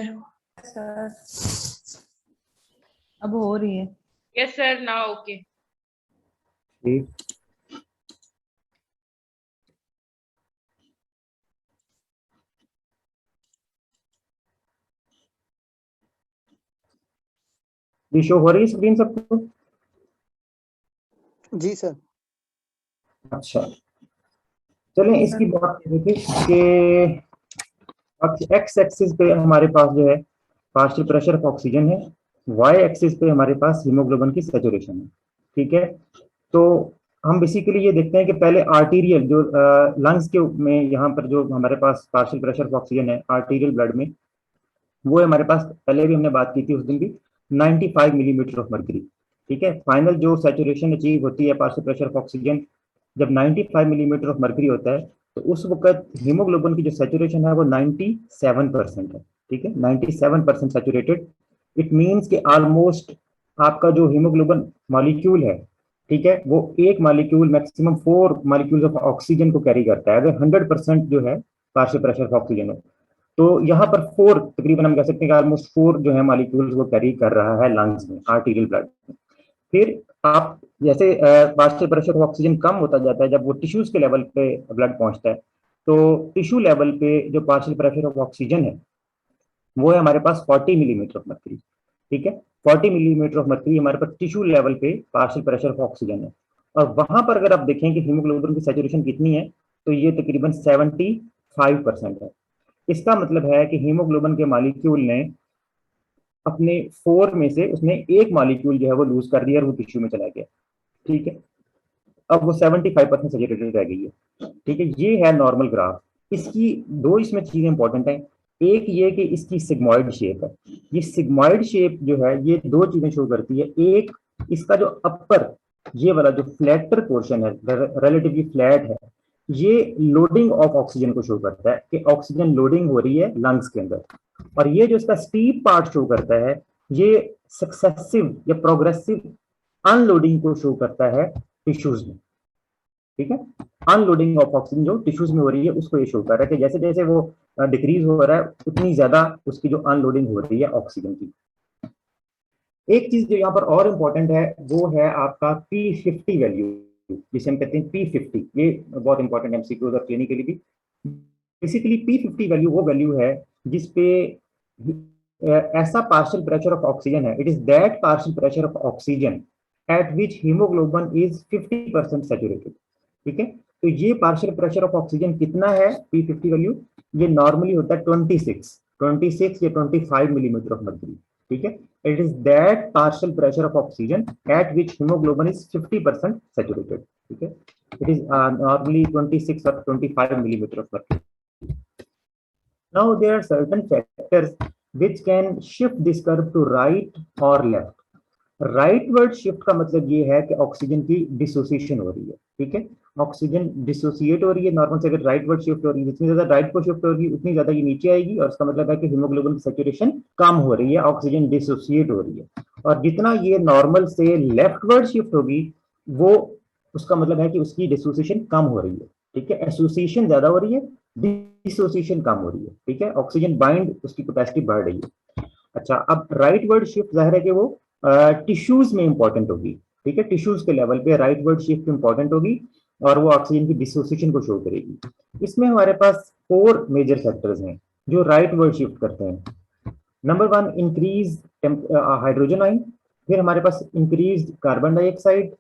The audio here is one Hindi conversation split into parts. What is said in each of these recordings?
सर अब हो रही है। Yes, sir. Now okay. ठीक। ये शो हो रही है स्क्रीन सबको? जी सर। अच्छा, चलें इसकी बात कर रहे थे कि एक्स एक्सिस पे हमारे पास जो है पार्शियल प्रेशर ऑफ ऑक्सीजन है, वाई एक्सिस पे हमारे पास हीमोग्लोबिन की सैचुरेशन है। ठीक है, तो हम बेसिकली ये देखते हैं कि पहले आर्टीरियल जो लंग्स के में यहाँ पर जो हमारे पास पार्शियल प्रेशर ऑफ ऑक्सीजन है आर्टीरियल ब्लड में, वो है हमारे पास, पहले भी हमने बात की थी उस दिन भी, 95 मिलीमीटर ऑफ मर्करी। ठीक है, फाइनल जो सैचुरेशन अचीव होती है पार्शियल प्रेशर ऑफ ऑक्सीजन जब 95 मिलीमीटर ऑफ मर्करी होता है, तो उस वक्त हीमोग्लोबिन की जो सैचुरेशन है वो 97% है। ठीक है, 97% सैचुरेटेड। इट मींस कि ऑलमोस्ट आपका जो हीमोग्लोबिन मॉलिक्यूल है, ठीक है, वो एक molecule maximum 4 molecules of oxygen को कैरी करता है। अगर 100% जो है पार्शियल प्रेशर ऑफ ऑक्सीजन हो, तो यहाँ पर 4 तकरीबन हम कह सकते हैं कि ऑलमोस्ट 4 जो है मॉलिक्यूल्स वो कैरी कर रहा है लंग्स में, आर्टीरियल ब्लड में। फिर आप जैसे पार्शियल प्रेशर ऑफ ऑक्सीजन कम होता जाता है, जब वो टिश्यूज के लेवल पे ब्लड पहुंचता है, तो टिश्यू लेवल पे जो पार्शियल प्रेशर ऑफ ऑक्सीजन है वो है हमारे पास 40 मिलीमीटर ऑफ मर्करी। ठीक है, 40 मिलीमीटर ऑफ मर्करी हमारे पास टिश्यू लेवल पे पार्शियल प्रेशर ऑफ ऑक्सीजन है। और वहां पर अगर आप देखें कि हीमोग्लोबिन की सैचुरेशन कितनी है, तो ये तकरीबन 75% है। इसका मतलब है कि हीमोग्लोबिन के मॉलिक्यूल ने अपने 4 में से उसने एक मॉलिक्यूल जो है वो लूज कर दिया और वो टिश्यू में चला गया। ठीक है, अब वो 75% सैचुरेटेड रह गई है। ठीक है, ये है नॉर्मल ग्राफ। इसकी दो इसमें चीजें इंपॉर्टेंट है। एक ये कि इसकी सिग्मॉइड शेप है। ये सिग्मॉइड शेप जो है ये दो चीजें शो करती है। एक, इसका जो अपर ये वाला जो फ्लैटर पोर्शन है, रिलेटिवली फ्लैट है, ये लोडिंग ऑफ ऑक्सीजन को शो करता है कि ऑक्सीजन लोडिंग हो रही है लंग्स के अंदर। और ये जो इसका स्टीप पार्ट शो करता है, ये सक्सेसिव या प्रोग्रेसिव अनलोडिंग को शो करता है टिश्यूज में। ठीक है, अनलोडिंग ऑफ ऑक्सीजन जो टिश्यूज में हो रही है उसको ये शो कर रहा है कि जैसे जैसे वो डिक्रीज हो रहा है उतनी ज्यादा उसकी जो अनलोडिंग हो रही है ऑक्सीजन की। एक चीज जो यहाँ पर और इंपॉर्टेंट है वो है आपका P50 वैल्यू, जिसे हम कहते हैं P50। ये बहुत इंपॉर्टेंट एमसीक्यूज और क्लिनिकली भी। बेसिकली P50 वैल्यू वो वैल्यू है जिसपे ऐसा पार्शियल प्रेशर ऑफ ऑक्सीजन है, it is that partial pressure of oxygen eight which haemoglobin is 50% saturated. ठीक है, तो ये पार्शियल प्रेशर ऑफ ऑक्सीजन कितना है P50 वैल्यू, ये नॉर्मली होता है 26 या 25 मिलीमीटर ऑफ मर्करी। ठीक है, it is that partial pressure of oxygen eight which haemoglobin is 50% saturated. ठीक है, इट इज नॉर्मली 26 और 25 millimetre of mercury. Now there are certain factors which can shift this curve to right or left. Rightward shift का मतलब ये है कि ऑक्सीजन की डिसोसिएशन हो रही है। ठीक है, ऑक्सीजन डिसोसिएट हो रही है नॉर्मल से। अगर राइटवर्ड शिफ्ट हो रही है, जितनी ज्यादा राइट को शिफ्ट होगी उतनी ज्यादा ये नीचे आएगी, और इसका मतलब है कि हीमोग्लोबिन की सैचुरेशन कम हो रही है, ऑक्सीजन डिसोसिएट हो रही है। और जितना ये नॉर्मल से लेफ्टवर्ड शिफ्ट होगी, वो उसका मतलब है कि उसकी डिसोसिएशन कम हो रही है। ठीक है, एसोसिएशन ज्यादा हो रही है, डिसोसिएशन कम हो रही है। ठीक है, ऑक्सीजन बाइंड उसकी कैपेसिटी बढ़ रही है। अच्छा, अब राइटवर्ड शिफ्ट जाहिर है कि वो टिश्यूज में इंपॉर्टेंट होगी। ठीक है, टिश्यूज के लेवल पे राइटवर्ड शिफ्ट इंपॉर्टेंट होगी और वो ऑक्सीजन की डिसोसिएशन को शो करेगी। इसमें हमारे पास 4 मेजर फैक्टर्स हैं जो राइटवर्ड शिफ्ट करते हैं। Number 1, increase hydrogen ion. फिर हमारे पास increase carbon dioxide,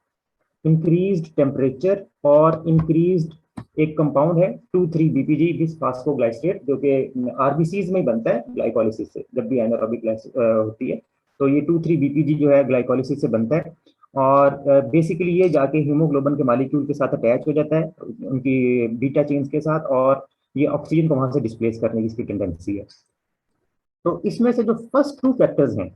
increase temperature और इंक्रीज एक कंपाउंड है 2,3-BPG बिसफास्फोग्लाइसरेट, जो कि आरबीसीज में बनता है ग्लाइकोलिसिस से। जब भी एनारोबिक होती है तो ये 2,3-BPG जो है ग्लाइकोलिसिस से बनता है, और बेसिकली ये जाके हीमोग्लोबिन के मॉलिक्यूल के साथ अटैच हो जाता है उनकी बीटा चेन्स के साथ, और ये ऑक्सीजन को वहां से डिस्प्लेस करने की इसकी टेंडेंसी है। तो इसमें से जो फर्स्ट 2 फैक्टर्स हैं,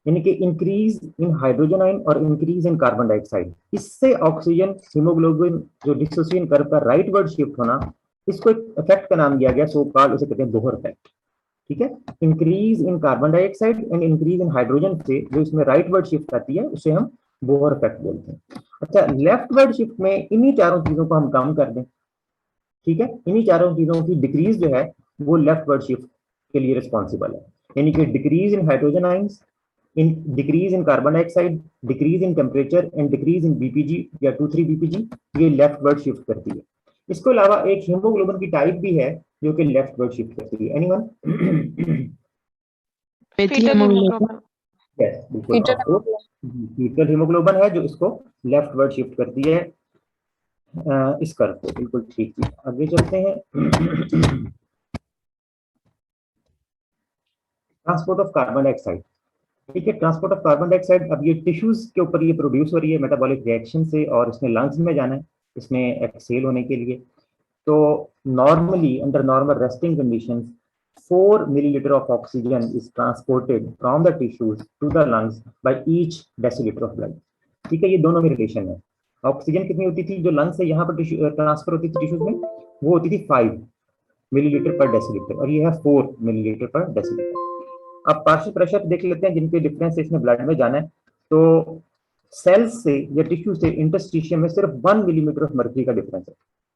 यानी कि इंक्रीज इन हाइड्रोजन आयन और इंक्रीज इन कार्बन डाइऑक्साइड, इससे ऑक्सीजन हीमोग्लोबिन जो डिसोसिएशन कर्व का राइटवर्ड शिफ्ट होना, इसको एक इफेक्ट का नाम दिया गया, सो कॉल्ड, उसे कहते हैं बोहर इफेक्ट। ठीक है, increase in carbon dioxide and increase in hydrogen से जो इसमें राइटवर्ड शिफ्ट आती है उसे हम बोहर इफेक्ट बोलते हैं। अच्छा, लेफ्टवर्ड शिफ्ट में इन्हीं चारों चीजों को हम कम कर दें। ठीक है, इन्हीं चारों चीजों की डिक्रीज जो है वो लेफ्टवर्ड शिफ्ट के लिए रिस्पॉन्सिबल है। यानी कि decrease in hydrogen ions, in decrease in carbon dioxide, decrease in temperature and decrease in BPG या 2,3 बीपीजी, ये लेफ्टवर्ड शिफ्ट करती है। इसके अलावा एक हीमोग्लोबिन की टाइप भी है जो कि लेफ्टवर्ड शिफ्ट करती है। एनीवन? Fetal haemoglobin. यस, बिल्कुल, आपको फीटल हीमोग्लोबिन है जो इसको लेफ्टवर्ड शिफ्ट करती है इस कर्व को। बिल्कुल ठीक है, आगे चलते हैं। ट्रांसपोर्ट ऑफ कार्बन डाइऑक्साइड, ठीक है। ट्रांसपोर्ट ऑफ कार्बन डाइऑक्साइड, अब ये टिश्यूज के ऊपर ये प्रोड्यूस हो रही है मेटाबॉलिक रिएक्शन से, और इसने लंग्स में जाना है इसमें एक्सहेल होने के लिए। तो normally under normal resting conditions 4 milliliter of oxygen is transported from the tissues to the lungs by each deciliter of blood, ठीक है। ये दोनों में रिलेशन है। ऑक्सीजन कितनी होती थी जो लंग से यहाँ पर ट्रांसफर होती थी टिश्यूज में, वो होती थी 5 मिलीलीटर पर डेसीलीटर, और ये है 4 मिलीलीटर पर डेसीलीटर। अब पार्शियल प्रेशर देख लेते हैं जिनके डिफरेंस से इसमें ब्लड में जाना है। तो सेल्स से या टिश्यू से इंटरस्टिशियम में सिर्फ 1 मिलीमीटर ऑफ मर्क्यूरी का डिफरेंस है।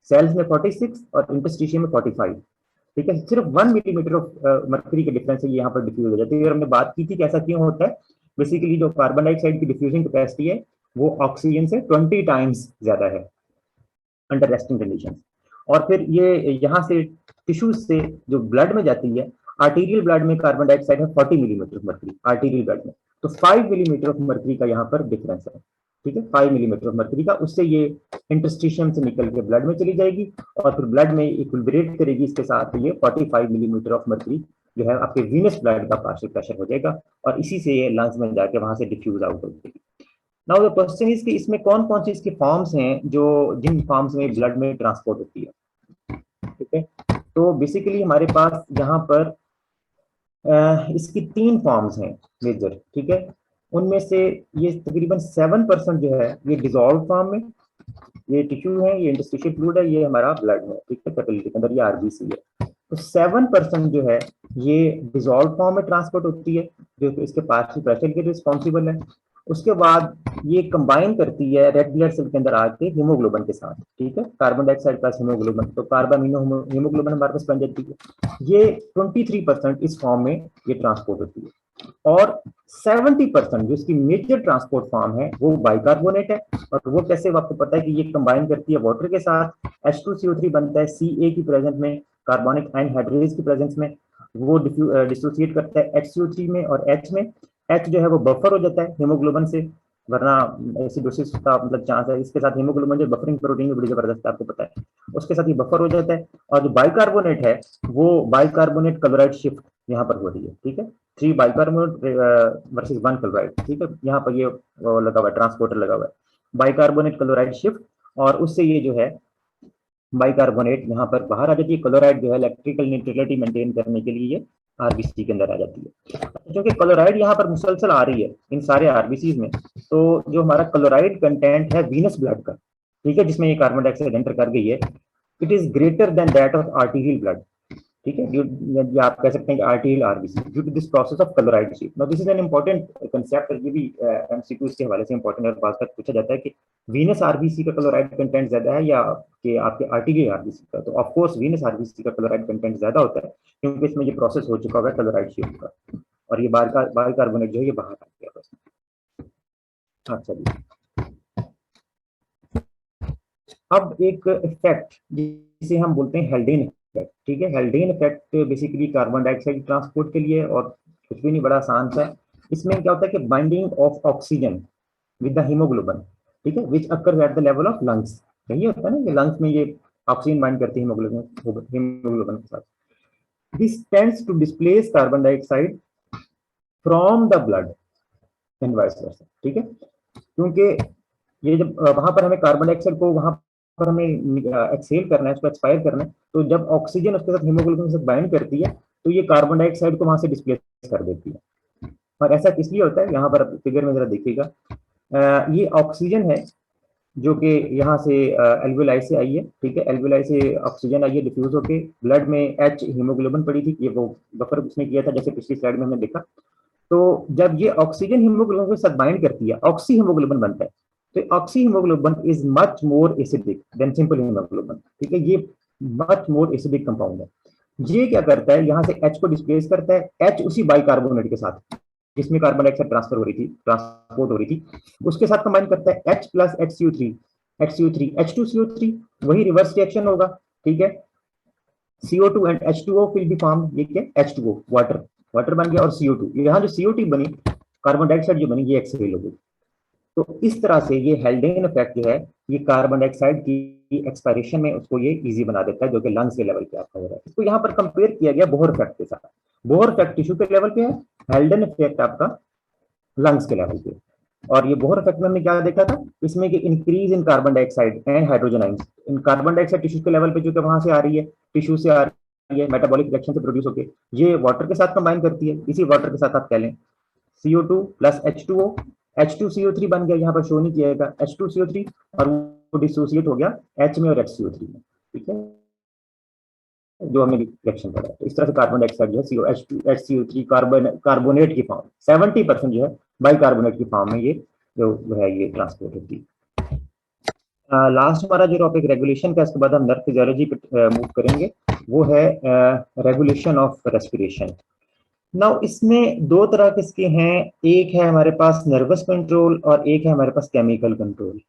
सेल्स में 46 और इंटरस्टिशियम में 45, ठीक है। सिर्फ 1 मिलीमीटर ऑफ मर्क्यूरी के डिफरेंस से ये यहाँ पर डिफ्यूज हो जाती है। और हमने बात की थी कि ऐसा क्यों होता है। बेसिकली जो कार्बन डाइऑक्साइड की डिफ्यूजिंग कैपेसिटी है वो ऑक्सीजन से 20 टाइम्स ज्यादा है अंडर रेस्टिंग कंडीशंस। और फिर ये यहाँ से टिश्यूज से जो ब्लड में जाती है, आर्टीरियल ब्लड में कार्बन डाइऑक्साइड है 40 millimetre of mercury arterial blood में, तो 5 मिलीमीटर ऑफ मर्क्यूरी का यहाँ पर डिफरेंस है, ठीक है। 5 मिलीमीटर ऑफ मर्क्यूरी का, उससे ये इंटरस्टिशियम से निकल के ब्लड में चली जाएगी और फिर ब्लड में इक्विलिब्रेट करेगी इसके साथ, तो ये 45 मिलीमीटर ऑफ मर्क्यूरी जो है आपके वीनस ब्लड का पार्शियल प्रेशर हो जाएगा, और इसी से ये लंग्स में जाके वहां से डिफ्यूज आउट हो जाएगी। नाउ द क्वेश्चन इज कि इसमें कौन कौन सी इसकी फॉर्म्स हैं जो जिन फॉर्म्स में ब्लड में ट्रांसपोर्ट होती है, ठीक है। तो बेसिकली हमारे पास यहाँ पर इसकी 3 फॉर्म्स हैं मेजर, ठीक है। उनमें से ये तकरीबन 7% जो है ये डिजॉल्व फॉर्म में, ये टिश्यू है, ये इंटरस्टिशियल फ्लूइड है, ये हमारा ब्लड है, ठीक है, कैपिलरी के अंदर ये आरबीसी है। तो 7% जो है ये डिजॉल्व फॉर्म में ट्रांसपोर्ट होती है जो कि इसके पार्शियल प्रेशर के रिस्पॉन्सिबल है। उसके बाद ये कंबाइन करती है रेड ब्लड सेल के अंदर आके हीमोग्लोबिन के साथ, ठीक है, कार्बन डाइऑक्साइड प्लस हीमोग्लोबिन, तो कार्बामिनो हीमोग्लोबिन हमारे पास बन जाती है। ये 23% इस फॉर्म में ये ट्रांसपोर्ट होती है, और 70% जो इसकी मेजर ट्रांसपोर्ट फॉर्म है वो बाइकार्बोनेट है। और वो कैसे, आपको पता है कि ये कंबाइन करती है वाटर के साथ, H2CO3 बनता है Ca की प्रेजेंस में, कार्बोनिक एनहाइड्रेज की प्रेजेंस में, वो डिसोसिएट करता है HCO3 में और H में। H जो है वो बफर हो जाता है हीमोग्लोबिन से, वरना एसिडोसिस का मतलब चांस है। इसके साथ हीमोग्लोबिन जो बफरिंग प्रोटीन में बड़ी जबरदस्त है, आपको पता है, उसके साथ ये बफर हो जाता है। और जो बाइकार्बोनेट है वो बाइकार्बोनेट क्लोराइड शिफ्ट यहाँ पर हो रही है, ठीक है, 3 बाइकार्बोनेट वर्सेस 1 क्लोराइड, ठीक है। यहाँ पर ये लगा हुआ है, ट्रांसपोर्टर लगा हुआ है, बाइकार्बोनेट क्लोराइड शिफ्ट, और उससे ये जो है बाइकार्बोनेट यहाँ पर बाहर आ जाती है। क्लोराइड जो है इलेक्ट्रिकल न्यूट्रलिटी मेंटेन करने के लिए ये आरबीसी के अंदर आ जाती है। क्योंकि क्लोराइड यहाँ पर मुसलसल आ रही है इन सारे आरबीसी में, तो जो हमारा क्लोराइड कंटेंट है वीनस ब्लड का, ठीक है, जिसमें ये कार्बन डाइऑक्साइड एंटर कर गई है, it is greater than that of arterial blood, ठीक है, या आप कह सकते हैं कि arterial RBC, due to this process of chloride shift. Now this is an important concept, ये भी एमसीक्यूज के हवाले से इंपॉर्टेंट है। बात तक पूछा जाता है कि वीनस आरबीसी का क्लोराइड कंटेंट ज्यादा है या कि आपके आर्टीरियल आरबीसी का, तो ऑफ कोर्स वीनस आरबीसी का क्लोराइड कंटेंट ज्यादा होता है, क्योंकि इसमें ये प्रोसेस हो चुका होगा क्लोराइड शिफ्ट का, और ये बाइकार्बोनेट जो है ये बाहर आ गया बस। अच्छा जी, अब एक इफेक्ट जिसे हम बोलते हैं हेल्डेन इफेक्ट, ठीक है। हेल्डेन effect basically carbon dioxide transport के लिए, और कुछ भी नहीं, बड़ा आसान सा है। इसमें क्या होता है कि binding of oxygen with the haemoglobin, ठीक है, which occur at the level of lungs. यही होता है ना कि लंग्स में ये ऑक्सीजन बाइंड करती है हीमोग्लोबिन के साथ। This tends to displace carbon dioxide from the blood and vice versa, ठीक है। क्योंकि ये जब वहां पर हमें कार्बन डाइऑक्साइड को वहां पर हमें एक्सहेल करना है, उसको एक्सपायर करना है, तो जब ऑक्सीजन उसके साथ हीमोग्लोबिन के साथ बाइंड करती है तो ये कार्बन डाइऑक्साइड को वहां से डिस्प्लेस कर देती है। और ऐसा किस लिए होता है, यहाँ पर फिगर में जरा देखिएगा, ये ऑक्सीजन है जो कि यहाँ से एल्वियोलाई से आई है, ठीक है, एल्वियोलाई से ऑक्सीजन आई है डिफ्यूज होके ब्लड में, H हीमोग्लोबिन पड़ी थी, ये वो बफर उसने किया था जैसे पिछली स्लाइड में हमने देखा। तो जब ये ऑक्सीजन हीमोग्लोबिन के साथ बाइंड करती है, ऑक्सी हीमोग्लोबिन बनता है, तो oxy haemoglobin is much more acidic then simple haemoglobin, ठीक है, ये मच मोर एसिडिक कंपाउंड है। ये क्या करता है, यहाँ से H को डिस्प्लेस करता है, H उसी बाइकार्बोनेट के साथ जिसमें कार्बन डाइऑक्साइड ट्रांसफर हो रही थी, ट्रांसपोर्ट हो रही थी, उसके साथ कंबाइन करता है H प्लस HCO3 H2CO3, वही रिवर्स रिएक्शन होगा, ठीक है। CO2 and H2O will be form, ये क्या H2O वाटर, वाटर बन गया, और CO2, यहाँ जो CO2 बनी, कार्बन डाइऑक्साइड जो बनी, ये एक्सहेल हो गई। तो इस तरह से ये हेल्डेन इफेक्ट जो है, ये कार्बन डाइऑक्साइड की एक्सपायरेशन में उसको ये इजी बना देता है, जो कि लंग्स के लेवल पे आपका हो रहा है। इसको यहाँ पर कंपेयर किया गया बोहर इफेक्ट के साथ। बोहर इफेक्ट टिश्यू के लेवल पे है, हेल्डेन इफेक्ट आपका लंग्स के लेवल पे। और ये बोहर इफेक्ट में हमने क्या देखा था, इसमें कि increase in carbon dioxide and hydrogen ions, in carbon dioxide tissue के लेवल पे जो कि वहां से आ रही है, टिश्यू से आ रही है, मेटाबॉलिक रिएक्शन से प्रोड्यूस होकर ये वाटर के साथ कंबाइन करती है, इसी वाटर के साथ आप कह लें CO2 प्लस H2O, H2CO3 बन गया, यहाँ पर शो नहीं किया जाएगा H2CO3, और वो डिसोसिएट हो गया H में और HCO3 में, ठीक है, जो हमने रिएक्शन करा। तो इस तरह से कार्बन डाइऑक्साइड जो है HCO3 कार्बोनेट की फॉर्म 70% जो है बाइकार्बोनेट की फॉर्म में ये जो है ये ट्रांसपोर्ट होती है। लास्ट हमारा जो टॉपिक रेगुलेशन का, इसके बाद हम नर्व फिजियोलॉजी पे मूव करेंगे, वो है रेगुलेशन ऑफ रेस्पिरेशन। नाउ इसमें दो तरह के इसके हैं, एक है हमारे पास नर्वस कंट्रोल और एक है हमारे पास केमिकल कंट्रोल।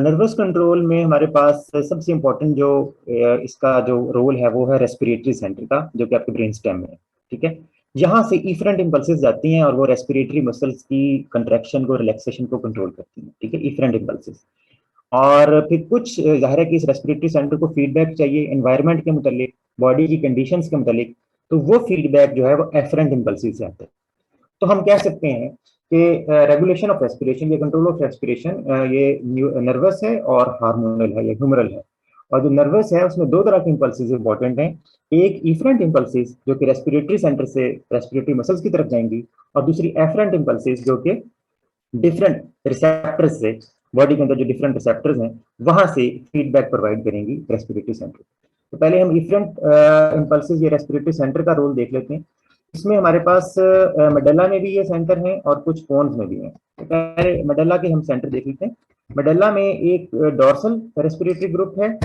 नर्वस कंट्रोल में हमारे पास सबसे इंपॉर्टेंट जो इसका जो रोल है वो है रेस्पिरेटरी सेंटर का, जो कि आपके ब्रेन स्टेम में है, ठीक है। यहाँ से इफरेंट इंपल्सेस जाती हैं और वो रेस्पिरेटरी मसल्स की कंट्रैक्शन को, रिलैक्सेशन को कंट्रोल करती हैं, ठीक है, इफरेंट इंपल्सेस। और फिर कुछ जाहिर है कि इस रेस्पिरेटरी सेंटर को फीडबैक चाहिए एनवायरनमेंट के मुतालिक, बॉडी की कंडीशंस के मुतालिक, तो वो फीडबैक जो है वो एफरेंट इंपल्सिव से आते हैं। तो हम कह सकते हैं कि रेगुलेशन ऑफ रेस्पिरेशन, ये कंट्रोल ऑफ रेस्पिरेशन, ये नर्वस है और हार्मोनल है, ये ह्यूमरल है। और जो नर्वस है उसमें दो तरह के इंपल्सिस इंपॉर्टेंट हैं, एक इफरेंट इंपल्सिस जो कि रेस्पिरेटरी सेंटर से रेस्पिरेटरी मसल्स की तरफ जाएंगी, और दूसरी एफरेंट इंपल्सिस जो कि डिफरेंट रिसेप्टर्स से, बॉडी के अंदर जो डिफरेंट रिसेप्टर्स हैं वहां से फीडबैक प्रोवाइड करेंगी रेस्पिरेटरी सेंटर। तो पहले हम डिफरेंट इंपल्सेस ये रेस्पिरेटरी सेंटर का रोल देख लेते हैं। इसमें हमारे पास मेडल्ला में भी ये सेंटर हैं और कुछ पोन्स में भी हैं। तो पहले मेडल्ला के हम सेंटर देख लेते हैं। मेडल्ला में एक डॉर्सल रेस्पिरेटरी ग्रुप है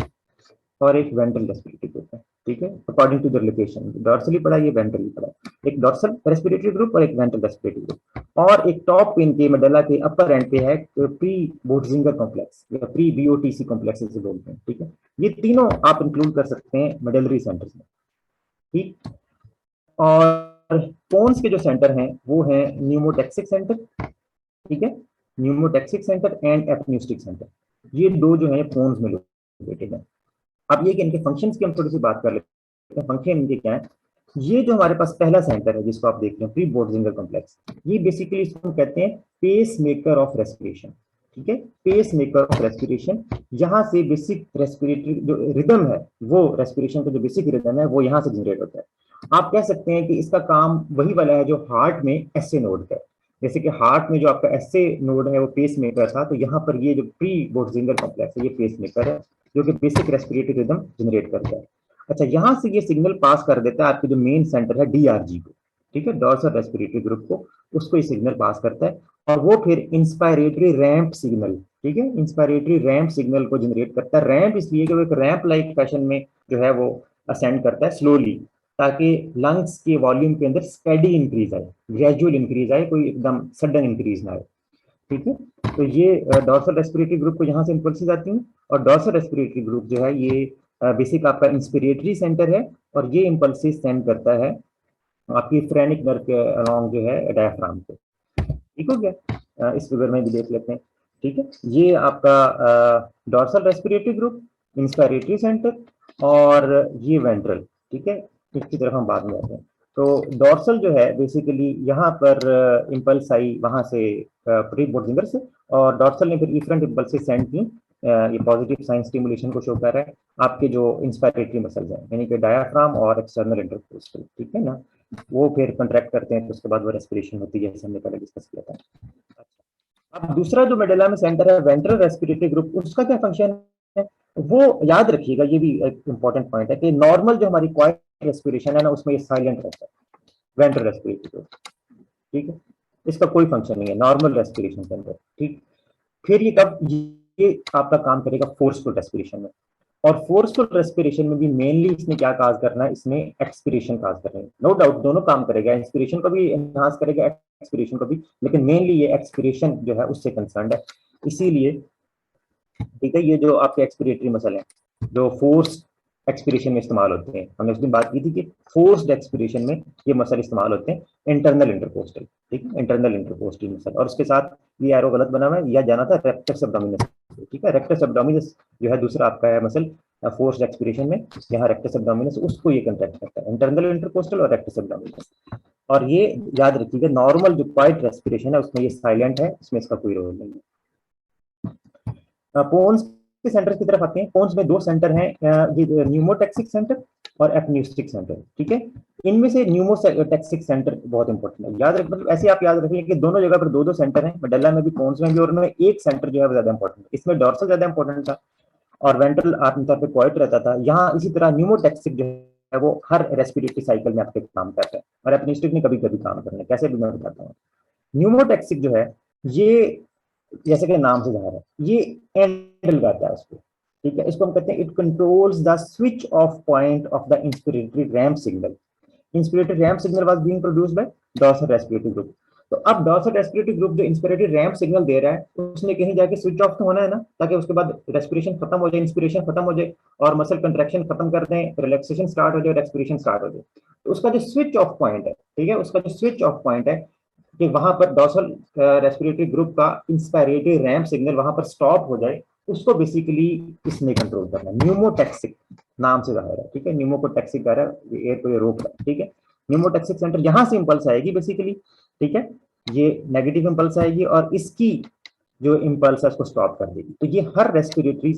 और एक वेंट्रल रेस्पिरेटरी ग्रुप है, ठीक है, according to the location, dorsally पड़ा, ये वेंट्रली पड़ा, एक डॉर्सल रेस्पिरेटरी ग्रुप और एक वेंट्रल रेस्पिरेटरी ग्रुप। और एक टॉप पिन के मेडल्ला के अपर एंड पे है प्री बोर्जिंगर कॉम्प्लेक्स या प्री बीओटीसी कॉम्प्लेक्स से बोलते हैं, ठीक है। ये तीनों आप इंक्लूड कर सकते हैं मेडलरी सेंटर्स में, ठीक। और पोन्स के जो सेंटर हैं वो है न्यूमोटेक्सिक सेंटर, ठीक है, pneumotaxic centre and apneustic centre, ये दो जो है पोन्स में लोकेटेड है। अब ये कि इनके फंक्शंस की हम थोड़ी सी बात कर लेते हैं, फंक्शन इनके क्या है। ये जो हमारे पास पहला सेंटर है जिसको आप देख रहे हैं प्री बोर्जिंगर कॉम्प्लेक्स, ये बेसिकली इसको हम कहते हैं पेस मेकर ऑफ रेस्पिरेशन, ठीक है, पेस मेकर ऑफ रेस्पिरेशन। यहाँ से बेसिक रेस्पिरेटरी जो रिदम है, वो रेस्पिरेशन का जो बेसिक रिदम है वो यहाँ से जनरेट होता है। आप कह सकते हैं कि इसका काम वही वाला है जो हार्ट में एसए नोड का है। जैसे कि हार्ट में जो आपका एसए नोड है वो पेस मेकर था, तो यहाँ पर ये जो प्री बोर्जिंगर कॉम्प्लेक्स है ये पेस मेकर है, जो कि बेसिक रेस्पिरेटरी रिदम जनरेट करता है। अच्छा, यहाँ से ये सिग्नल पास कर देता है आपके जो मेन सेंटर है डीआरजी को, ठीक है, डॉर्सल रेस्पिरेटरी ग्रुप को, उसको ये सिग्नल पास करता है और वो फिर इंस्पायरेटरी रैंप सिग्नल, ठीक है, इंस्पायरेटरी रैंप सिग्नल को जनरेट करता है। रैंप इसलिए कि वो एक रैंप लाइक फैशन में जो है वो असेंड करता है स्लोली, ताकि लंग्स के वॉल्यूम के अंदर स्टेडी इंक्रीज आए, ग्रेजुअल इंक्रीज आए, कोई एकदम सडन इंक्रीज ना आए, ठीक है। तो ये डॉर्सल रेस्पिरेटरी ग्रुप को यहाँ से इंपल्सेस आती हैं, और डॉर्सल रेस्पिरेटरी ग्रुप जो है ये बेसिक आपका इंस्पिरेटरी सेंटर है, और ये इंपल्सेस सेंड करता है आपकी फ्रेनिक नर्व के अलोंग जो है डायफ्राम को, ठीक हो गया। इस फिगर में भी देख लेते हैं, ठीक है, ये आपका dorsal respiratory group, inspiratory centre और ये वेंट्रल, ठीक है, इसकी तरफ हम बाद में आते हैं। तो डॉर्सल जो है बेसिकली यहाँ पर इंपल्स आई वहां से प्री बोर्जिंगर से, और डॉर्सल ने फिर इफरेंट इंपल्सेस सेंड की, ये पॉजिटिव साइन स्टिमुलेशन को शो कर रहा है आपके जो इंस्पायरेटरी मसल्स हैं, यानी कि डायाफ्राम और एक्सटर्नल इंटरकोस्टल, ठीक है ना, वो फिर कंट्रैक्ट करते हैं, तो उसके बाद वो रेस्पिरेशन होती है, जैसे हमने पहले डिस्कस किया था। अब दूसरा जो मेडुला में सेंटर है वेंट्रल रेस्पिरेटरी ग्रुप, उसका क्या फंक्शन है वो याद रखिएगा, ये भी एक इंपॉर्टेंट पॉइंट है कि नॉर्मल जो हमारी क्वाइट रेस्पिरेशन है ना उसमें ये साइलेंट रहता है वेंट्रल रेस्पिरेटरी ग्रुप, ठीक है, इसका कोई फंक्शन नहीं है नॉर्मल रेस्पिरेशन के अंदर, ठीक। फिर ये कब ये आपका काम करेगा फोर्सफुल रेस्पिरेशन में। और फोर्सफुल रेस्पिरेशन में भी मेनली इसने क्या काज करना है, इसमें एक्सपिरेशन काज करना है। नो डाउट दोनों काम करेगा, इंस्पिरेशन को भी एनहांस करेगा, एक्सपिरेशन को भी, लेकिन मेनली ये एक्सपिरेशन जो है उससे कंसर्न है। इसीलिए ठीक है, ये जो आपके एक्सपिरेटरी मसल हैं जो फोर्स एक्सपिरेशन में इस्तेमाल होते हैं, हमने उस दिन बात की थी कि फोर्स्ड एक्सपिरेशन में ये मसल इस्तेमाल होते हैं इंटरनल इंटरकोस्टल, ठीक है, इंटरनल इंटरकोस्टल मसल। और उसके साथ ये एरो गलत बना हुआ है, यह जाना था रेक्टस एब्डोमिनस, ठीक है, रेक्टस एब्डोमिनस जो है दूसरा आपका है मसल फोर्स्ड एक्सपिरेशन में, यहाँ रेक्टस एब्डोमिनस उसको ये कंट्रैक्ट करता है, इंटरनल इंटरकोस्टल और रेक्टस एब्डोमिनस। और ये याद रखिएगा नॉर्मल जो क्वाइट रेस्पिरेशन है उसमें ये साइलेंट है, इसमें इसका कोई रोल नहीं है। पोन्स के सेंटर की तरफ आते हैं। पोन्स में दो सेंटर हैं, न्यूमोटैक्सिक सेंटर और एपन्यूस्टिक सेंटर, ठीक है। इनमें से न्यूमोटैक्सिक सेंटर बहुत इंपॉर्टेंट है, याद रख, मतलब ऐसे आप याद रखिए कि दोनों जगह पर दो दो सेंटर हैं, मेडल्ला में भी पोन्स में भी, और उनमें एक सेंटर जो है ज्यादा इंपॉर्टेंट है। इसमें डॉर्सल ज्यादा इंपॉर्टेंट था और वेंट्रल आमतौर पर क्वाइट रहता था। यहाँ इसी तरह न्यूमोटैक्सिक जो है वो हर रेस्पिरेटरी साइकिल में आपके काम करता है और एपन्यूस्टिक ने कभी कभी काम करना है, कैसे भी मैं बताता हूँ। न्यूमोटैक्सिक जो है ये जैसे कि नाम से जाहिर है ये हैंडल करता है उसको, ठीक है। इसको हम कहते हैं it controls the switch off point of the inspiratory ramp signal. Inspiratory ramp signal was being produced by dorsal respiratory group. तो अब डॉर्सल रेस्पिरेटरी ग्रुप जो इंस्पिरेटरी रैम्प सिग्नल दे रहा है उसने कहीं जाके स्विच ऑफ तो होना है ना, ताकि उसके बाद रेस्पिरेशन खत्म हो जाए, इंस्पिरेशन खत्म हो जाए और मसल कंट्रैक्शन खत्म कर दें, रिलैक्सेशन स्टार्ट हो जाए, रेस्पिरेशन स्टार्ट हो जाए। तो उसका जो स्विच ऑफ पॉइंट है, ठीक है, उसका जो स्विच ऑफ पॉइंट है कि वहां पर डॉर्सल रेस्पिरेटरी ग्रुप का इंस्पायरेटरी रैम्प सिग्नल वहां पर स्टॉप हो जाए, उसको बेसिकली इसने कंट्रोल करना है। न्यूमोटैक्सिक नाम से जाहिर है, ठीक है, न्यूमोटैक्सिक कर रहा है, एयर को ये रोक रहा है, ठीक है। न्यूमोटैक्सिक सेंटर यहां से इंपल्स आएगी बेसिकली, ठीक है, ये नेगेटिव इंपल्स आएगी और इसकी जो इंपल्स है उसको स्टॉप कर देगी। तो ये हर रेस्पिरेटरी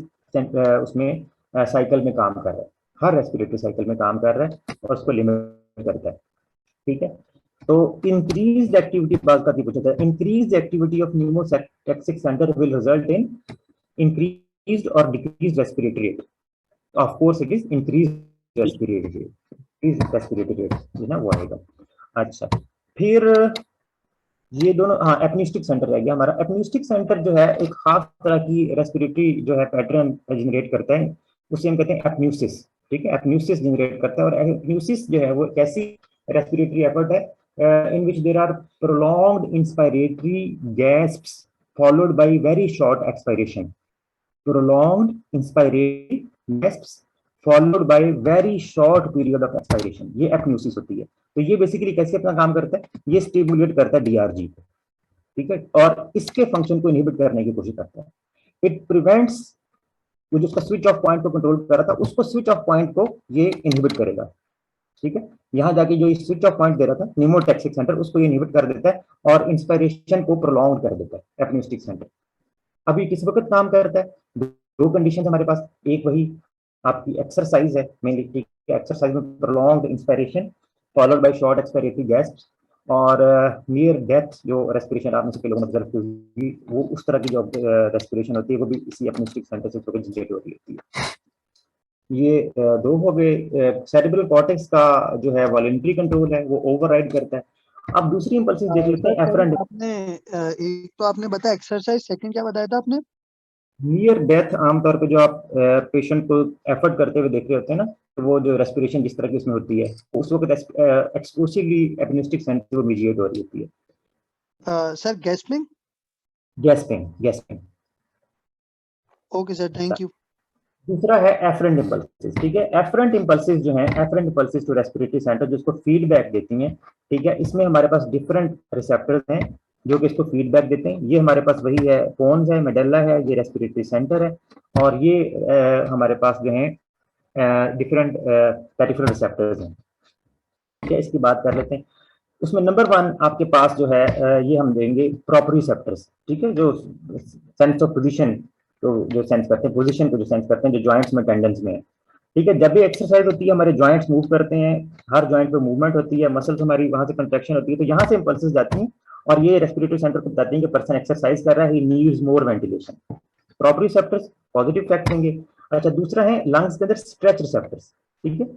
उसमें साइकिल में काम कर रहा है, हर रेस्पिरेटरी साइकिल में काम कर रहा है और उसको लिमिट करता है, ठीक है। तो इंक्रीज्ड एक्टिविटी बात का पूछा था, increased activity of pneumotaxic centre will result in increased और decreased respiratory rate. Of course it is increased respiratory rate, increased respiratory rate है ना वो आएगा। अच्छा, फिर ये दोनों, हाँ, एपन्यूस्टिक सेंटर रह गया हमारा। एपन्यूस्टिक सेंटर जो है एक खास तरह की रेस्पिरेटरी जो है पैटर्न जनरेट करता है, उसे हम कहते हैं एपन्यूसिस, ठीक है, एपन्यूसिस जनरेट करता है। और एपन्यूसिस जो है वो एक ऐसी रेस्पिरेटरी एफर्ट है in which there are prolonged inspiratory gasps followed by very short expiration. Prolonged inspiratory gasps followed by very short period of expiration, ये एपन्यूसिस होती है। तो ये बेसिकली कैसे अपना काम करता है, ये स्टिमुलेट करता है डीआरजी को, ठीक है, और इसके फंक्शन को इनहिबिट करने की कोशिश करता है। इट प्रिवेंट्स, वो जो उसका स्विच ऑफ पॉइंट को कंट्रोल कर रहा था उसको स्विच ऑफ पॉइंट को ये इनहिबिट करेगा, ठीक है। यहां जाके जो स्विच ऑफ पॉइंट दे रहा था न्यूमोटैक्सिक सेंटर उसको ये इनहिबिट कर देता है और इंस्पिरेशन को प्रोलॉन्ग कर देता है एपन्यूस्टिक सेंटर। अभी किस वक्त काम करता है, दो कंडीशन हमारे पास, एक वही आपकी एक्सरसाइज है मेनली, ठीक है, एक्सरसाइज में prolonged inspiration followed by short expiratory gasp और नियर डेथ जो रेस्पिरेशन आपने से लोगों ने ऑब्जर्व की होगी, वो उस तरह की जो रेस्पिरेशन होती है वो भी इसी एपन्यूस्टिक सेंटर से जनरेट होती है। ये दो हो गए। सेरेब्रल कॉर्टेक्स का जो है वॉलंटरी कंट्रोल है वो ओवरराइड करता है। अब दूसरी इंपल्सेस देख लेते हैं एफरेंट। आपने एक तो आपने बताया एक्सरसाइज, सेकंड क्या बताया था आपने? नियर डेथ आमतौर पे जो आप पेशेंट को एफर्ट करते हुए देख रहे होते हैं ना, तो वो जो रेस्पिरेशन जिस तरह की उसमें होती है उस वक्त एक्सक्लूसिवली एपन्यूस्टिक सेंटर वो मीडिएट हो रही होती है। Sir gasping? Gasping, gasping. Okay sir, thank you. दूसरा है एफरेंट इंपल्सेस, ठीक है। एफरेंट इंपल्सेस जो हैं, afferent impulses to respiratory centre जिसको फीडबैक देती हैं, ठीक है, इसमें हमारे पास डिफरेंट रिसेप्टर्स हैं जो कि इसको फीडबैक देते हैं। ये हमारे पास वही है, पोन्स है, मेडल्ला है, ये रेस्पिरेटरी सेंटर है और ये हमारे पास जो है डिफरेंट पेरिफेरल रिसेप्टर्स हैं, ठीक है। इसकी बात कर लेते हैं। उसमें नंबर 1 आपके पास जो है ये हम देंगे प्रोप्रियोसेप्टर्स, ठीक है, जो सेंस ऑफ पोजीशन, तो जो सेंस करते हैं पोजीशन को, जो सेंस करते हैं जो जॉइंट्स में टेंडेंस में है, ठीक है। जब भी एक्सरसाइज होती है हमारे जॉइंट्स मूव करते हैं, हर जॉइंट पे मूवमेंट होती है, मसल्स हमारी वहां से कंट्रैक्शन होती है, तो यहाँ से इंपल्सेस जाती हैं और ये रेस्पिरेटरी सेंटर को बताती हैं कि पर्सन एक्सरसाइज कर रहा है, he needs more ventilation. Proprioceptors positive effect देंगे। अच्छा, दूसरा है लंग्स के अंदर स्ट्रेच रिसेप्टर्स, ठीक है।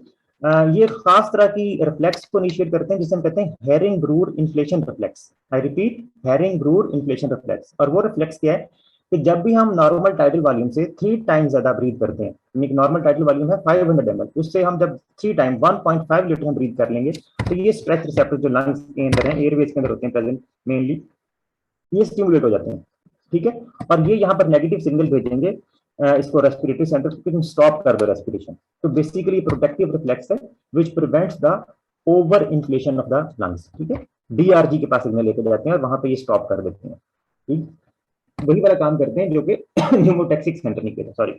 ये खास तरह की रिफ्लेक्स को इनिशिएट करते हैं जिसे हम कहते हैं Hering Breuer inflation reflex. I repeat, Hering Breuer inflation reflex. और वो रिफ्लेक्स क्या है कि जब भी हम नॉर्मल टाइटल वॉल्यूम से 3 टाइम्स ज्यादा ब्रीथ करते हैं, नॉर्मल टाइटल वॉल्यूम है 500 ml, उससे हम जब 3 टाइम 1.5 लीटर हम ब्रीथ कर लेंगे, तो ये स्ट्रेच रिसेप्टर जो लंग्स के अंदर है, एयरवेज के अंदर होते हैं प्रेजेंट मेनली, ये स्टिमुलेट हो जाते हैं, ठीक है। और ये यहाँ पर नेगेटिव सिग्नल भेजेंगे इसको रेस्पिरेटरी सेंटर कि तुम स्टॉप कर दो रेस्पिरेशन। तो बेसिकली प्रोटेक्टिव रिफ्लेक्स है which prevents the over inflation of the lungs, ठीक है। डीआरजी के पास सिग्नल लेके जाते हैं और वहां पे ये स्टॉप कर देते हैं, ठीक। वही वाला काम करते हैं जो कि न्यूमोटैक्सिक सेंटर नहीं किया, सॉरी।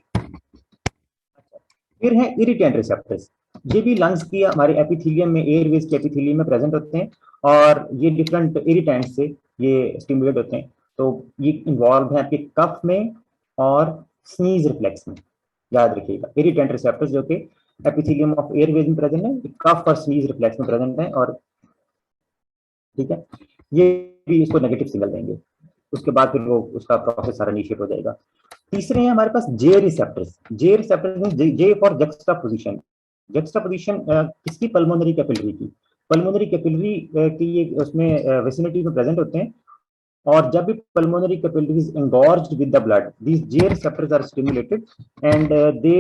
फिर है इरिटेंट रिसेप्टर्स, ये भी लंग्स की हमारे एपिथेलियम में, एयरवेज के एपिथेलियम में प्रेजेंट होते हैं और ये डिफरेंट इरिटेंट से ये स्टिमुलेट होते हैं। तो ये इन्वॉल्व है आपके कफ में और स्नीज रिफ्लेक्स में, याद रखिएगा। इरिटेंट रिसेप्टर्स जो कि एपिथेलियम ऑफ एयरवेज में प्रेजेंट है, कफ और स्नीज रिफ्लेक्स में प्रेजेंट है, और ठीक है, ये भी इसको नेगेटिव सिग्नल देंगे। उसके बाद फिर वो उसका प्रोसेस सारा इनिशिएट हो जाएगा। तीसरे हैं हमारे पास J receptors. J receptors J for juxtaposition. Juxtaposition किसकी? पल्मोनरी कैपिलरी की। पल्मोनरी कैपिलरी की ये उसमें विसिनिटी में प्रेजेंट होते हैं, और जब भी pulmonary capillary is engorged with the blood, these J receptors are stimulated and they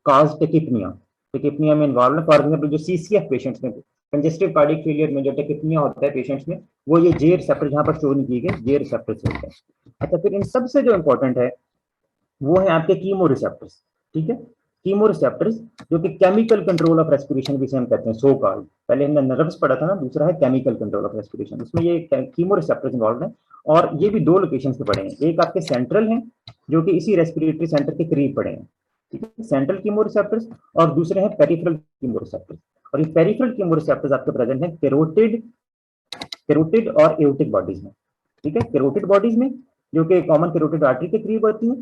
cause tachypnea. Tachypnea में इन्वॉल्व है, फॉर एग्जाम्पल जो CCF पेशेंट्स में, कंजेस्टिव कार्डियक फेलियर में जो tachypnea होता है पेशेंट्स में, वो ये J रिसेप्टर जहां पर शो नहीं किए गए, J रिसेप्टर्स होते हैं। अच्छा, फिर इन सबसे जो इंपॉर्टेंट है वो है आपके कीमो रिसेप्टर्स, ठीक है। कीमो रिसेप्टर्स जो कि केमिकल कंट्रोल ऑफ रेस्पिरेशन भी हम कहते हैं, सो कॉल्ड। पहले हमने नर्व्स पढ़ा था ना, दूसरा है केमिकल कंट्रोल ऑफ रेस्पिरेशन, उसमें ये कीमो रिसेप्टर्स इन्वॉल्व है। और ये भी 2 लोकेशन पे पड़े हैं, एक आपके सेंट्रल है जो कि इसी रेस्पिरेटरी सेंटर के करीब पड़े हैं, ठीक है, सेंट्रल कीमो रिसेप्टर्स, और दूसरे हैं पेरिफेरल कीमो रिसेप्टर्स। और ये पेरिफेरल कीमो रिसेप्टर्स आपके प्रेजेंट है कैरोटिड, कैरोटिड और एओर्टिक बॉडीज में, ठीक है। कैरोटिड बॉडीज में जो कि कॉमन कैरोटिड आर्टरी के करीब होती है,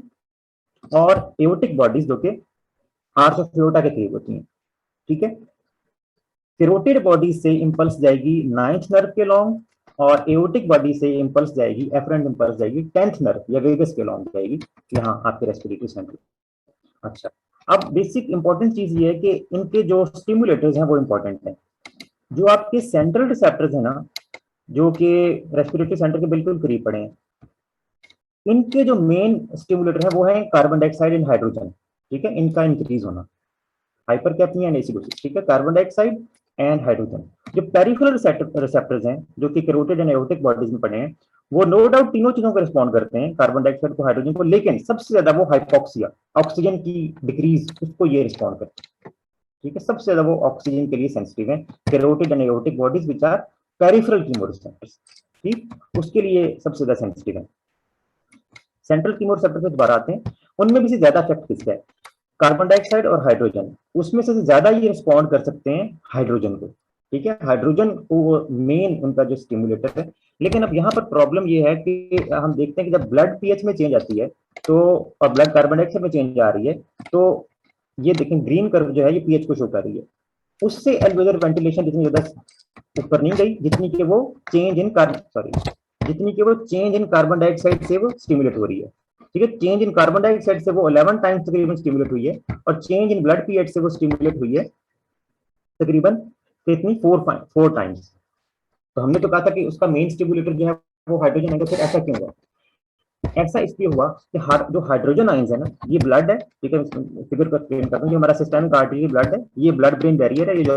और एओर्टिक बॉडीज जो कि आर्च ऑफ एओर्टा के करीब होती हैं, ठीक है। कैरोटिड बॉडी से इंपल्स जाएगी 9th नर्व के लॉन्ग, और एओर्टिक बॉडी से इंपल्स जाएगी, एफरेंट इंपल्स जाएगी 10th नर्व या वेगस के लॉन्ग जाएगी, यहाँ आपके रेस्पिरेटरी सेंटर। अच्छा, अब बेसिक इंपॉर्टेंट चीज ये है कि इनके जो स्टिमुलेटर्स हैं वो इंपॉर्टेंट है। जो आपके सेंट्रल रिसेप्टर्स है ना, जो कि रेस्पिरेटरी सेंटर के बिल्कुल करीब पड़े हैं, इनके जो मेन स्टिमुलेटर है वो है कार्बन डाइऑक्साइड एंड हाइड्रोजन, ठीक है, इनका इंक्रीज होना, हाइपर कैप्निया एंड एसिडोसिस, ठीक है, कार्बन डाइऑक्साइड एंड हाइड्रोजन। जो पेरिफेरल रिसेप्टर्स हैं जो कि कैरोटिड एंड एओर्टिक बॉडीज में पड़े हैं, वो नो डाउट तीनों चीजों को रिस्पॉन्ड करते हैं, कार्बन डाइऑक्साइड को, हाइड्रोजन को, लेकिन सबसे ज्यादा वो हाइपोक्सिया, ऑक्सीजन की डिक्रीज, उसको ये रिस्पॉन्ड करते हैं, ठीक है। सबसे ज्यादा वो ऑक्सीजन के लिए सेंसिटिव है, carotid and aortic bodies which are peripheral chemoreceptors, ठीक, उसके लिए सबसे ज्यादा सेंसिटिव है। सेंट्रल कीमोरिसेप्टर पे दोबारा आते हैं, उनमें भी से ज्यादा इफेक्ट किसका है? कार्बन डाइऑक्साइड और हाइड्रोजन, उसमें से ज्यादा ये रिस्पॉन्ड कर सकते हैं हाइड्रोजन को, ठीक है, हाइड्रोजन को मेन उनका जो स्टिमुलेटर है। लेकिन अब यहाँ पर प्रॉब्लम ये है कि हम देखते हैं कि जब ब्लड पीएच में चेंज आती है, तो और ब्लड कार्बन डाइऑक्साइड में चेंज आ रही है, तो ये देखें ग्रीन कर्व जो है ये पीएच को शो कर रही है, उससे एल्वेलर वेंटिलेशन जितनी ज्यादा ऊपर नहीं गई जितनी कि वो चेंज इन कार्बन, सॉरी, जितनी कि वो चेंज इन कार्बन डाइऑक्साइड से वो स्टिमुलेट हो रही है, ठीक है। चेंज इन कार्बन डाइऑक्साइड से वो 11 टाइम्स तकरीबन स्टिमुलेट हुई है, और चेंज इन ब्लड पीएच से वो स्टिमुलेट हुई है तकरीबन कितनी, 4 टाइम्स। तो हमने तो कहा था कि उसका मेन स्टिमुलेटर जो है वो हाइड्रोजन है, तो फिर ऐसा क्यों हुआ? ऐसा इसलिए हुआ कि जो हाइड्रोजन आयंस है ना, ये ब्लड है, ठीक है, फिगर को एक्सप्लेन करता हूँ, ये हमारा सिस्टमिक आर्टरी ब्लड है, ये ब्लड ब्रेन बैरियर है, ये जो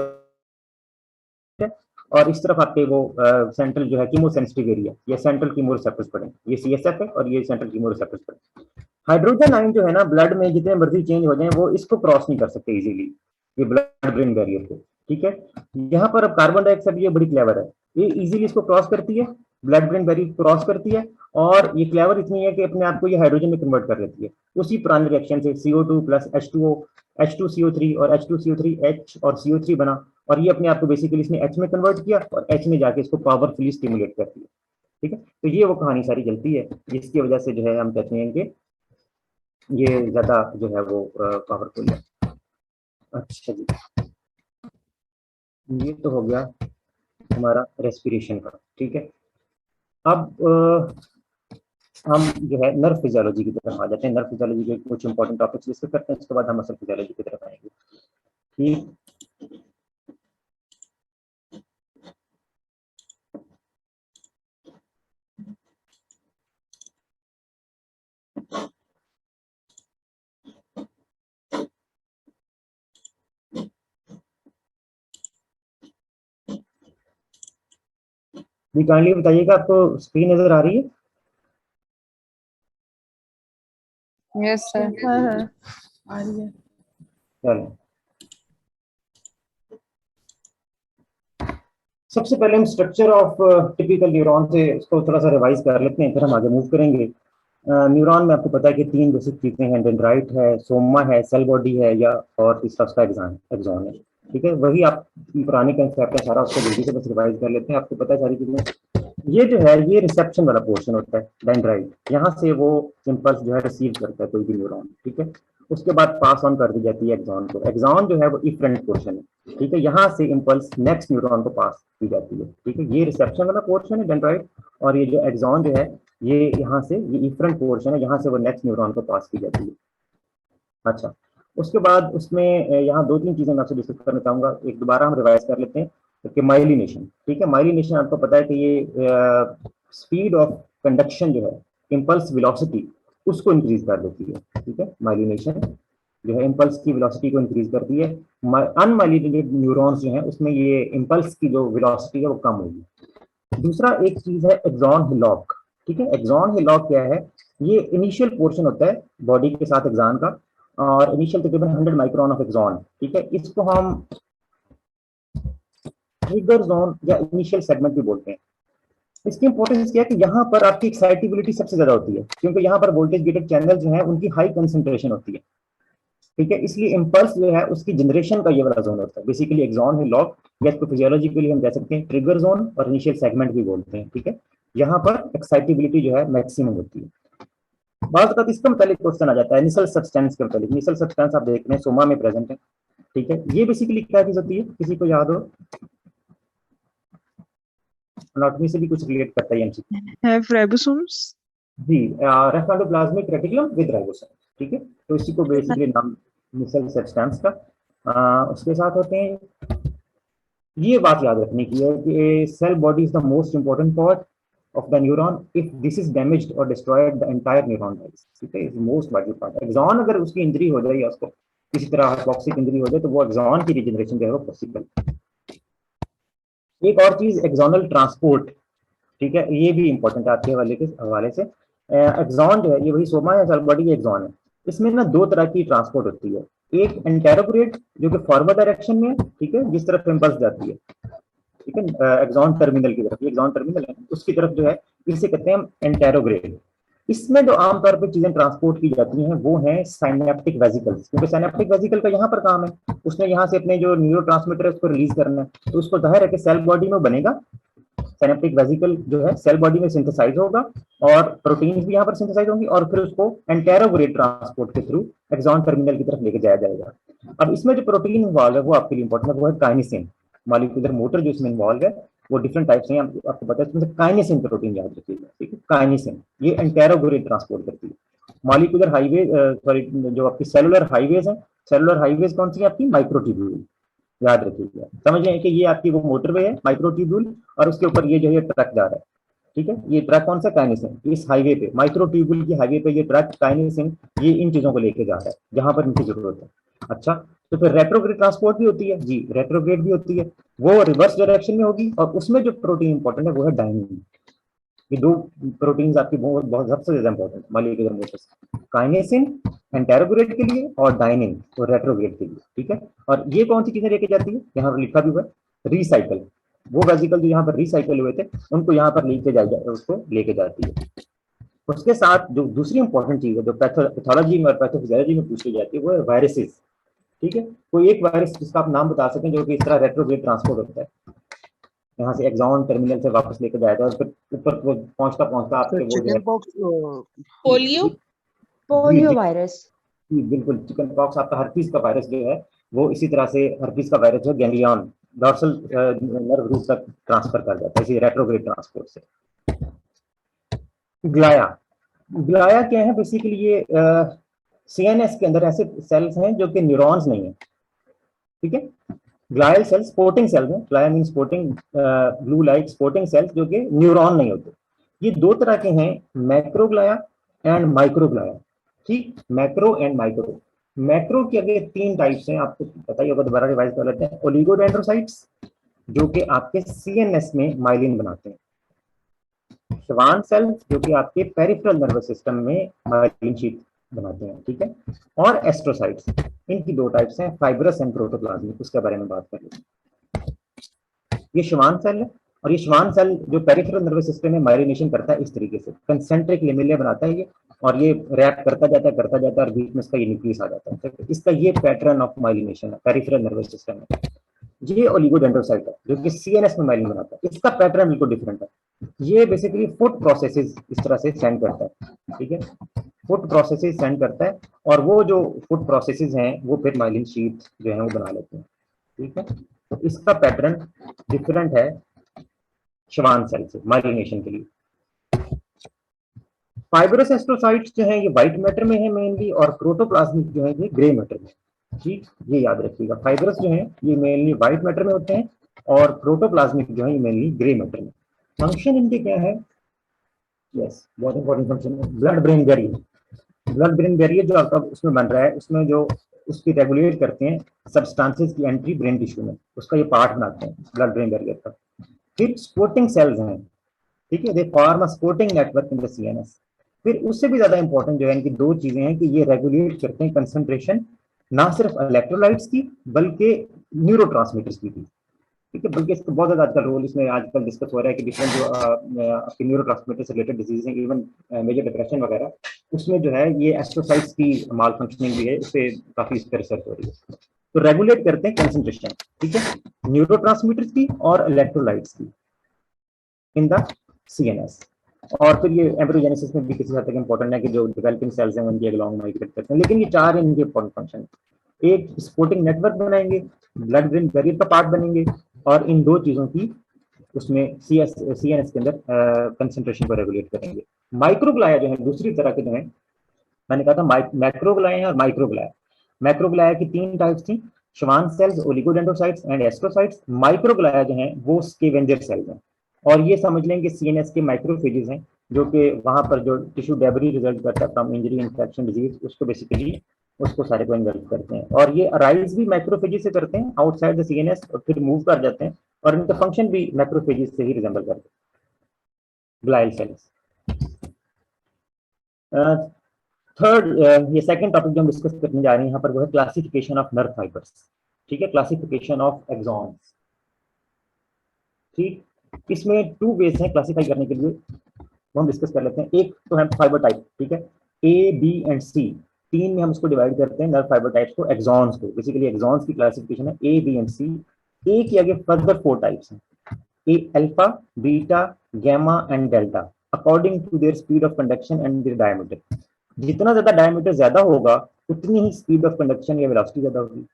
है, और इस तरफ आपके वो सेंट्रल जो है कीमोसेंसिटिव एरिया, ये सेंट्रल कीमो रिसेप्टर्स पड़े, ये सीएसएफ है और ये सेंट्रल कीमो रिसेप्टर्स पड़े। हाइड्रोजन आयन जो है ना ब्लड में जितने मर्जी चेंज हो जाए वो इसको क्रॉस नहीं कर सकते इजीली, ये ब्लड ब्रेन बैरियर को, ठीक है। यहाँ पर अब कार्बन डाइऑक्साइड ये बड़ी क्लेवर है, ये इजीली इसको क्रॉस करती है, ब्लड ब्रेन बैरियर क्रॉस करती है, और ये क्लेवर इतनी है कि अपने आप को ये हाइड्रोजन में कन्वर्ट कर लेती है उसी पुराने रिएक्शन से, CO2 प्लस H2O, H2CO3 और H2CO3 H और CO3 बना, और ये अपने आप को बेसिकली इसने H में कन्वर्ट किया, और H में जाके इसको पावरफुली स्टिमुलेट करती है, ठीक है। तो ये वो कहानी सारी चलती है, जिसकी वजह से जो है हम कहते हैं कि ये ज्यादा जो है वो पावरफुल है। अच्छा जी, ये तो हो गया हमारा रेस्पिरेशन का, ठीक है। अब हम जो है नर्व फिजियोलॉजी की तरफ आ जाते हैं, नर्व फिजियोलॉजी के कुछ इंपॉर्टेंट टॉपिक्स डिस्कस करते हैं, उसके बाद हम असल फिजियोलॉजी की तरफ आएंगे, ठीक। ये काइंडली बताइएगा, आपको स्क्रीन नजर आ रही है? Yes sir. हाँ हाँ आ रही है। चलो, सबसे पहले हम स्ट्रक्चर ऑफ टिपिकल न्यूरॉन से इसको थोड़ा सा रिवाइज कर लेते हैं, फिर हम आगे मूव करेंगे। न्यूरॉन में आपको पता है कि 3 बेसिक चीजें हैं, डेंड्राइट है, सोमा है, सेल बॉडी है, या और तीसरा उसका एक्सॉन है। ठीक है, वही आप पुराने कंसेप्ट है सारा, उसको जल्दी से बस रिवाइज कर लेते हैं। आपको पता है सारी चीजें। ये जो है ये रिसेप्शन वाला पोर्शन होता है डेंड्राइट, यहाँ से वो इम्पल्स जो है रिसीव करता है कोई भी न्यूरॉन। ठीक है, उसके बाद पास ऑन कर दी जाती है एक्सॉन को। एक्सॉन जो है वो इफरेंट पोर्शन है। ठीक है, यहाँ से इम्पल्स नेक्स्ट न्यूरॉन को पास की जाती है। ठीक है, ये रिसेप्शन वाला पोर्शन है डेंड्राइट, और ये जो एक्सॉन जो है ये यहाँ से ये इफरेंट पोर्शन है, यहाँ से वो नेक्स्ट न्यूरॉन को पास की जाती है। अच्छा, उसके बाद उसमें यहाँ 2-3 चीजें मैं आपसे डिस्कस करना चाहूंगा, एक दोबारा हम रिवाइज कर लेते हैं कि माइलिनेशन। ठीक है, माइलिनेशन आपको पता है कि ये स्पीड ऑफ कंडक्शन जो है, इम्पल्स वेलोसिटी उसको इंक्रीज कर देती है। ठीक है, माइलिनेशन जो है इम्पल्स की वेलोसिटी को इंक्रीज करती है। अनमाइलिनेटेड न्यूरॉन्स जो है उसमें ये इम्पल्स की जो वेलोसिटी है वो कम होगी। दूसरा एक चीज है एक्सॉन हिलॉक। ठीक है, एक्सॉन हिलॉक क्या है? ये इनिशियल पोर्शन होता है बॉडी के साथ एक्सॉन का, और इनिशियल तकरीबन 100 माइक्रोन ऑफ एक्सॉन। ठीक है, इसको हम ट्रिगर जोन या इनिशियल सेगमेंट भी बोलते हैं। इसकी इंपॉर्टेंस क्या है कि यहाँ पर आपकी एक्साइटेबिलिटी सबसे ज्यादा होती है, क्योंकि यहाँ पर वोल्टेज गेटेड चैनल जो है उनकी हाई कंसंट्रेशन होती है। ठीक है, इसलिए इम्पल्स जो है उसकी जनरेशन का ये वाला जोन होता है। बेसिकली एक्सॉन हिलॉक, या इसको फिजियोलॉजिकली हम कह सकते हैं ट्रिगर जोन और इनिशियल सेगमेंट भी बोलते हैं। ठीक है, यहाँ पर एक्साइटेबिलिटी जो है मैक्सिमम होती है। बाद तक इसका मतलब क्वेश्चन आ जाता है निसल सब्सटेंस के मतलब। निसल सब्सटेंस आप देख रहे हैं सोमा में प्रेजेंट है। ठीक है, ये बेसिकली क्या चीज होती है, किसी को याद हो? एनाटॉमी से भी कुछ रिलेट करता है एमसीक्यू। Have ribosomes. जी, रेटिकुलम प्लाज्मिक विद राइबोसोम। ठीक है, तो इसी को बेसिकली नाम निसल सब्सटेंस का उसके साथ होते हैं। ये बात याद रखने की है कि cell body is the most important part of the neuron. If this is damaged or destroyed, the entire neuron dies. ठीक है, is most vital part. Axon अगर उसकी इंजरी हो जाए या उसको किसी तरह हाइपोक्सिक इंजरी हो जाए तो वो एक्सॉन की रिजनरेशन जो है वो पॉसिबल। एक और चीज एक्सॉनल ट्रांसपोर्ट। ठीक है, ये भी इंपॉर्टेंट है आपके हवाले से। एक्सॉन जो है ये वही सोमा या सेल बॉडी एक्सॉन है। इसमें ना 2 तरह की ट्रांसपोर्ट होती है। एक एंटेरोग्रेड जो कि फॉरवर्ड डायरेक्शन में, ठीक है, जिस तरफ इम्पल्स जाती है। ठीक है, एक्सॉन टर्मिनल की तरफ, एक्सॉन टर्मिनल है उसकी तरफ जो है इसे कहते हैं एंटेरोग्रेड। इसमें जो आमतौर पर चीजें ट्रांसपोर्ट की जाती हैं वो है साइनेप्टिक वेसिकल्स, क्योंकि साइनेप्टिक वेसिकल का यहाँ पर काम है, उसने यहाँ से अपने जो न्यूरोट्रांसमीटर है उसको रिलीज करना है, तो उसको जाहिर है कि सेल बॉडी में बनेगा। साइनेप्टिक वेसिकल जो है सेल बॉडी में सिंथेसाइज होगा और प्रोटीन्स भी यहाँ पर सिंथेसाइज होंगी, और फिर उसको एंटेरोग्रेड ट्रांसपोर्ट के थ्रू एक्सॉन टर्मिनल की तरफ लेके जाया जाएगा। अब इसमें जो प्रोटीन इन्वॉल्व है वो आपके लिए इंपॉर्टेंट है, वो है काइनेसिन। मॉलिक्यूलर मोटर जो इसमें इन्वॉल्व है वो डिफरेंट टाइप्स हैं, आपको पता है। इसमें से काइनेसिन प्रोटीन याद रखिएगा। ठीक है, काइनेसिन ये एंटेरोग्रेड ट्रांसपोर्ट करती है। मॉलिक्यूलर हाईवे सॉरी जो आपकी सेलुलर हाईवेज है, सेलुलर हाईवेज कौन सी है आपकी? माइक्रोट्यूब्यूल। याद रखिएगा, समझिए कि ये आपकी वो मोटरवे है माइक्रोट्यूब्यूल, और उसके ऊपर ये जो है ट्रक जा रहा है। ठीक है, ये ट्रक कौन सा? काइनेसिन। इस हाईवे पे, माइक्रोट्यूब्यूल की हाईवे पे ये ट्रक काइनेसिन ये इन चीजों को लेके जा रहा है जहां पर इनकी जरूरत है। अच्छा, तो फिर रेट्रोग्रेड ट्रांसपोर्ट भी होती है। जी, रेट्रोग्रेड भी होती है, वो रिवर्स डायरेक्शन में होगी, और उसमें जो प्रोटीन इंपॉर्टेंट है वो है डायनिन। ये 2 प्रोटीन्स आपकी बहुत बहुत सबसे ज्यादा इंपॉर्टेंट मॉलिक्यूलर मोटर्स, काइनेसिन एंटेरोग्रेड के लिए और डायनिन और रेट्रोग्रेड के लिए। ठीक है, और ये कौन सी चीजें लेके जाती है? यहाँ पर लिखा भी हुआ है रिसाइकल। वो वेसिकल जो यहाँ पर रिसाइकल हुए थे उनको यहाँ पर लेके उसको लेके जाती है। उसके साथ जो दूसरी इंपॉर्टेंट चीज है जो पैथोलॉजी में और पैथोफिजियोलॉजी में पूछी जाती है वो है वायरसेस। ठीक है, कोई एक वायरस जिसका आप नाम बता सकें जो कि इस तरह रेट्रोग्रेड ट्रांसपोर्ट होता है, यहाँ से एक्सॉन टर्मिनल से वापस लेकर जाएगा और फिर ऊपर पहुंचता पहुंचता आपके वो जो है chicken pox, polio. Polio virus. जी बिल्कुल, चिकन पॉक्स आपका हर्पीस का वायरस जो है वो इसी तरह से हर्पीस का वायरस जो गैंग्लियन डॉर्सल नर्व रूट तक ट्रांसफर कर जाता है इसी रेट्रोग्रेड ट्रांसपोर्ट से। ग्लाया, ग्लाया क्या है? बेसिकली ये सीएनएस के अंदर ऐसे सेल्स हैं जो कि न्यूरॉन्स नहीं है। ठीक है, ग्लायल सेल्स स्पोर्टिंग सेल्स हैं। Glia mean sporting, blue light sporting cells जो कि न्यूरॉन नहीं होते। ये 2 तरह के हैं, मैक्रोग्लाया एंड माइक्रोग्लाया। ठीक, मैक्रो एंड माइक्रो। मैक्रो के अगे 3 टाइप्स हैं, आपको पता ही होगा, दोबारा रिवाइज कर लेते हैं। ओलिगोडेंड्रोसाइट्स जो कि आपके सीएनएस में माइलिन बनाते हैं। श्वान सेल्स जो कि आपके पेरिफेरल नर्वस सिस्टम में माइलिन शीट बनाते हैं, ठीक है, और एस्ट्रोसाइट्स, इनकी दो टाइप्स हैं, फाइब्रस एंड प्रोटोप्लाज्मिक, उसके बारे में बात कर लेते हैं। ये श्वान सेल है, और ये श्वान सेल जो पेरिफेरल नर्वस सिस्टम में माइलिनेशन करता है इस तरीके से कंसेंट्रिक लेमेलिया बनाता है ये, और ये रैप करता जाता है और बीच में इसका ये न्यूक्लियस आ जाता है। तो इसका ये पैटर्न ऑफ माइलिनेशन है पेरिफेरल नर्वस सिस्टम में। ये ओलिगोडेंड्रोसाइट है जो कि सीएनएस में माइलिन बनाता है, इसका पैटर्न बिल्कुल डिफरेंट है। ये बेसिकली फुट प्रोसेसेस इस तरह से सेंड करता है, ठीक है, फुट प्रोसेसेस सेंड करता है, और वो जो फुट प्रोसेसेस हैं वो फिर माइलिन शीट जो है वो बना लेते हैं, ठीक है। तो इसका पैटर्न डिफरेंट है श्वान सेल से माइलिनेशन के लिए। फाइब्रस एस्ट्रोसाइट्स जो है ये व्हाइट मैटर में है मेनली, और प्रोटोप्लाज्मिक जो है ये ग्रे मैटर में, ठीक, ये याद रखिएगा। फाइब्रस जो है ये मेनली व्हाइट मैटर में होते हैं, और प्रोटोप्लाज्मिक जो है ये मेनली ग्रे मैटर में। फंक्शन इनके क्या है? यस, बहुत इंपॉर्टेंट फंक्शन है blood brain barrier. Blood brain barrier जो आपका उसमें बन रहा है, उसमें जो उसकी रेगुलेट करते हैं सब्सटेंसेस की एंट्री ब्रेन टिश्यू में, उसका ये पार्ट बनाते हैं ब्लड ब्रेन बैरियर का। फिर स्पोर्टिंग सेल्स हैं, ठीक है, they form a sporting network in the CNS. फिर उससे भी ज्यादा इंपॉर्टेंट जो है इनकी दो चीजें हैं कि ये रेगुलेट करते हैं कंसंट्रेशन ना सिर्फ इलेक्ट्रोलाइट्स की बल्कि न्यूरोट्रांसमीटर्स की भी, ठीक है, बल्कि इसका बहुत ज्यादा आजकल रोल इसमें आजकल डिस्कस हो रहा है कि डिफरेंट जो आपके न्यूरोट्रांसमीटर से रिलेटेड डिजीज हैं, इवन मेजर डिप्रेशन वगैरह, उसमें जो है ये एस्ट्रोसाइट्स की माल फंक्शनिंग भी है, उस पर काफी इस पर रिसर्च हो रही है। तो रेगुलेट करते हैं कंसंट्रेशन, ठीक है, न्यूरोट्रांसमीटर्स की और इलेक्ट्रोलाइट्स की इन द सीएनएस। और फिर ये एम्ब्रियोजेनेसिस में भी किसी हद तक इंपॉर्टेंट है कि जो डेवलपिंग सेल्स हैं उनके अलोंग माइग्रेट करते हैं। लेकिन ये चार इनके इंपॉर्टेंट फंक्शन, एक सपोर्टिंग नेटवर्क बनाएंगे, ब्लड ब्रेन बैरियर का पार्ट बनेंगे, और इन दो चीजों की उसमें सीएनएस के अंदर कंसंट्रेशन को रेगुलेट करेंगे। माइक्रोग्लाया जो है दूसरी तरह के जो है, मैंने कहा था मैक्रोग्लाया और माइक्रोग्लाया। मैक्रोग्लाया की तीन टाइप्स थी, Schwann cells, oligodendrocytes and astrocytes. Microglia जो है वो स्कैवेंजर सेल्स हैं, और ये समझ लें कि सीएनएस के माइक्रोफेजेस हैं, जो कि वहां पर जो टिश्यू डेब्री रिजल्ट करता है फ्रॉम इंजरी, इन्फेक्शन, डिजीज, उसको बेसिकली उसको सारे को इन्वॉल्व करते हैं। और ये अराइज भी माइक्रोफेजेस से करते हैं आउटसाइड द सीएनएस, और फिर मूव कर जाते हैं, और इनका फंक्शन भी माइक्रोफेजेस से ही रिजेंबल करते हैं। Glial cells. थर्ड, ये सेकंड टॉपिक जो हम डिस्कस करने जा रहे हैं यहाँ पर वो है क्लासिफिकेशन ऑफ नर्व फाइबर्स, ठीक है, क्लासिफिकेशन ऑफ एक्सॉन्स, ठीक। इसमें टू वेज हैं क्लासिफाई करने के लिए, वो हम डिस्कस कर लेते हैं। एक तो है फाइबर टाइप, ठीक है, ए, बी एंड सी, तीन में हम इसको डिवाइड करते हैं नर्व फाइबर टाइप्स को, एक्सॉन्स को। बेसिकली एक्सॉन्स की क्लासिफिकेशन है ए, बी एंड सी। ए के आगे फर्दर फोर टाइप्स हैं, A alpha, beta, gamma and delta, according to their speed of conduction and their diameter. जितना ज्यादा डायमीटर ज्यादा होगा उतनी ही स्पीड ऑफ कंडक्शन या वेलोसिटी ज्यादा होगी।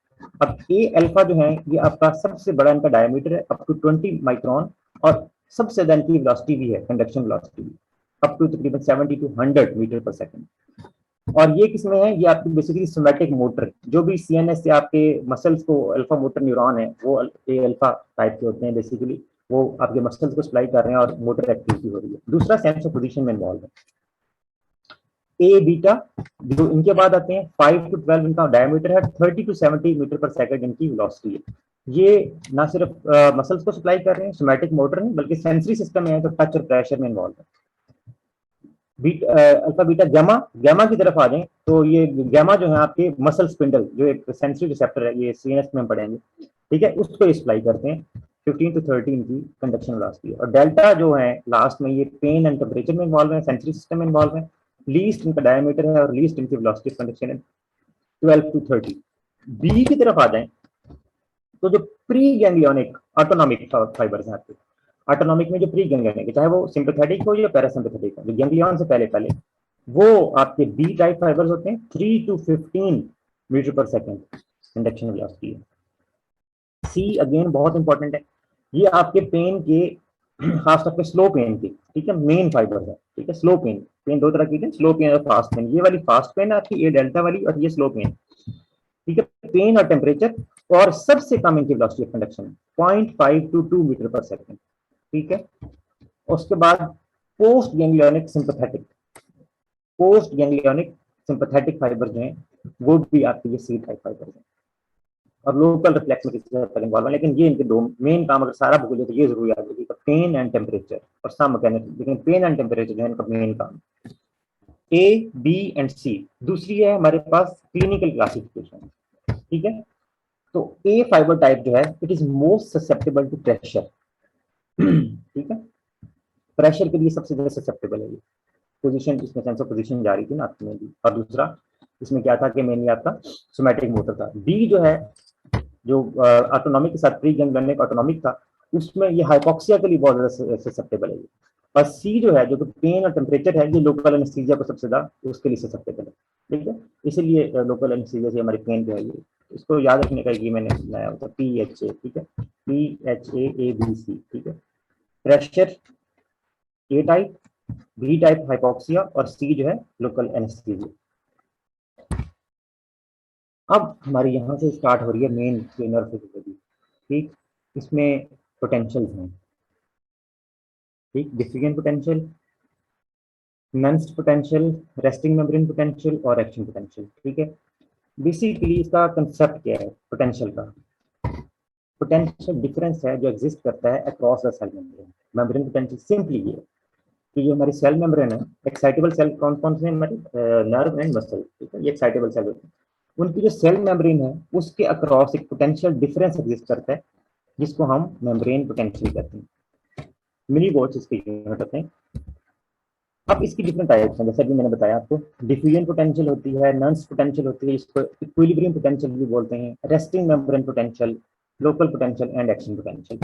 अब ए अल्फा जो है ये आपका सबसे बड़ा इनका डायमीटर है, अप टू 20 माइक्रोन, और सबसे ज्यादा इनकी वेलोसिटी भी है, कंडक्शन वेलोसिटी भी अप टू तकरीबन 70 to 100 मीटर पर सेकंड। और ये किसमें है? ये आपकी बेसिकली सोमैटिक मोटर, जो भी सीएनएस से आपके मसल्स को अल्फा मोटर न्यूरॉन है वो ए अल्फा टाइप के होते हैं, बेसिकली वो आपके मसल्स को सप्लाई कर रहे हैं और मोटर एक्टिविटी हो रही है। दूसरा सेंस ऑफ पोजीशन में इन्वॉल्व है। ए बीटा जो इनके बाद आते हैं 5 to 12 इनका डायमीटर है, 30 to 70 मीटर पर सेकंड इनकी वेलोसिटी है। ये ना सिर्फ मसल्स को सप्लाई कर रहे हैं, सोमैटिक मोटर नहीं, बल्कि सेंसरी सिस्टम में है तो टच और प्रेशर में इन्वॉल्व है। अल्फा बीटा गामा, गामा की तरफ आ जाएं तो ये गामा जो है आपके मसल स्पिंडल जो एक सेंसरी रिसेप्टर है, ये सीएनएस में हम पढ़ेंगे, ठीक है, उसको सप्लाई करते हैं। 15 to 13 की कंडक्शन वेलोसिटी। और डेल्टा जो है लास्ट में ये पेन एंड टेम्परेचर में इन्वॉल्व है, सेंसरी सिस्टम में इन्वॉल्व है, लीस्ट इनका डायमीटर है और लीस्ट इनकी वेलोसिटी ऑफ कंडक्शन है 12 to 30। बी की तरफ आ जाएं तो जो प्री गैंग्लियोनिक ऑटोनॉमिक फाइबर्स हैं आपके, ऑटोनॉमिक में जो प्री गैंग्लियोनिक, चाहे वो सिंपैथेटिक हो या पैरासिम्पैथेटिक हो, जो गैंग्लियन से पहले पहले, वो आपके बी टाइप फाइबर्स होते हैं। 3 to 15 मीटर पर सेकंड कंडक्शन वेलोसिटी है। सी अगेन बहुत इंपॉर्टेंट है, ये आपके पेन के खासतौर पे स्लो पेन के, ठीक है, मेन फाइबर है, ठीक है। स्लो पेन, पेन दो तरह की है, स्लो पेन और फास्ट पेन। ये वाली फास्ट पेन है आपकी, ये डेल्टा वाली, और ये स्लो पेन, ठीक है। पेन और टेम्परेचर, और सबसे कम इनकी velocity of conduction 0.5 to 2 metre पर सेकंड, ठीक है। उसके बाद post ganglionic sympathetic, post ganglionic sympathetic fibre जो हैं वो भी आपके ये सी टाइप फाइबर हैं। और लोकल रिफ्लेक्स में किसी हद तक इन्वॉल्व है, लेकिन ये इनके दो मेन काम अगर सारा भूल जाए तो ये जरूर याद रखिएगा, पेन एंड टेम्परेचर और सम मैकेनिक्स, लेकिन पेन एंड टेम्परेचर जो है इनका मेन काम। ए, बी एंड सी। दूसरी है हमारे पास क्लिनिकल क्लासिफिकेशन, ठीक है। तो ए फाइबर टाइप जो है it is most susceptible to pressure, ठीक है, प्रेशर के लिए सबसे ज्यादा ससेप्टेबल है ये। पोजीशन, इसमें सेंस ऑफ पोजीशन जा रही थी ना आपकी में भी। और दूसरा इसमें क्या था कि मेनली आपका सोमैटिक मोटर था। बी जो है जो ऑटोनॉमिक के साथ प्री गैंग्लियोनिक ऑटोनॉमिक था, उसमें ये हाइपोक्सिया के लिए बहुत ज्यादा ससेप्टेबल है ये। और सी जो है जो कि पेन और टेम्परेचर है, ये लोकल एनेस्थीसिया को सबसे ज्यादा उसके लिए ससेप्टेबल है, ठीक है। इसीलिए लोकल एनेस्थीसिया से हमारी पेन जो है ये, इसको याद रखने का ये मैंने लाया होता PHA, ठीक है, PHA ABC, ठीक है। प्रेशर ए टाइप, बी टाइप हाइपोक्सिया और सी जो है लोकल एनेस्थीसिया। अब हमारी यहाँ से स्टार्ट हो रही है मेन नर्व फिजियोलॉजी, ठीक। इसमें पोटेंशियल हैं, ठीक, डिफिकेंट potential, Nernst potential, resting membrane potential और एक्शन पोटेंशियल, ठीक है। बेसिकली इसका कंसेप्ट क्या है पोटेंशियल का? पोटेंशियल डिफरेंस है जो एग्जिस्ट करता है across the cell membrane. Membrane potential simply ये कि जो हमारी सेल मेम्ब्रेन है, एक्साइटेबल सेल कौन कौन से हमारे नर्व एंड मसल, ठीक है, ये एक्साइटेबल सेल होते हैं। उनकी जो सेल मेम्ब्रेन है उसके अक्रॉस एक पोटेंशियल डिफरेंस एग्जिस्ट करता है जिसको हम मेम्ब्रेन पोटेंशियल कहते हैं। मिली वॉट्स इसके यूनिट होते हैं। अब इसकी डिफरेंट टाइप्स हैं, जैसे भी मैंने बताया आपको, डिफ्यूजन पोटेंशियल होती है, नंस पोटेंशियल होती है, इसको इक्विलिब्रियम पोटेंशियल भी बोलते हैं, resting membrane potential, local potential and action potential.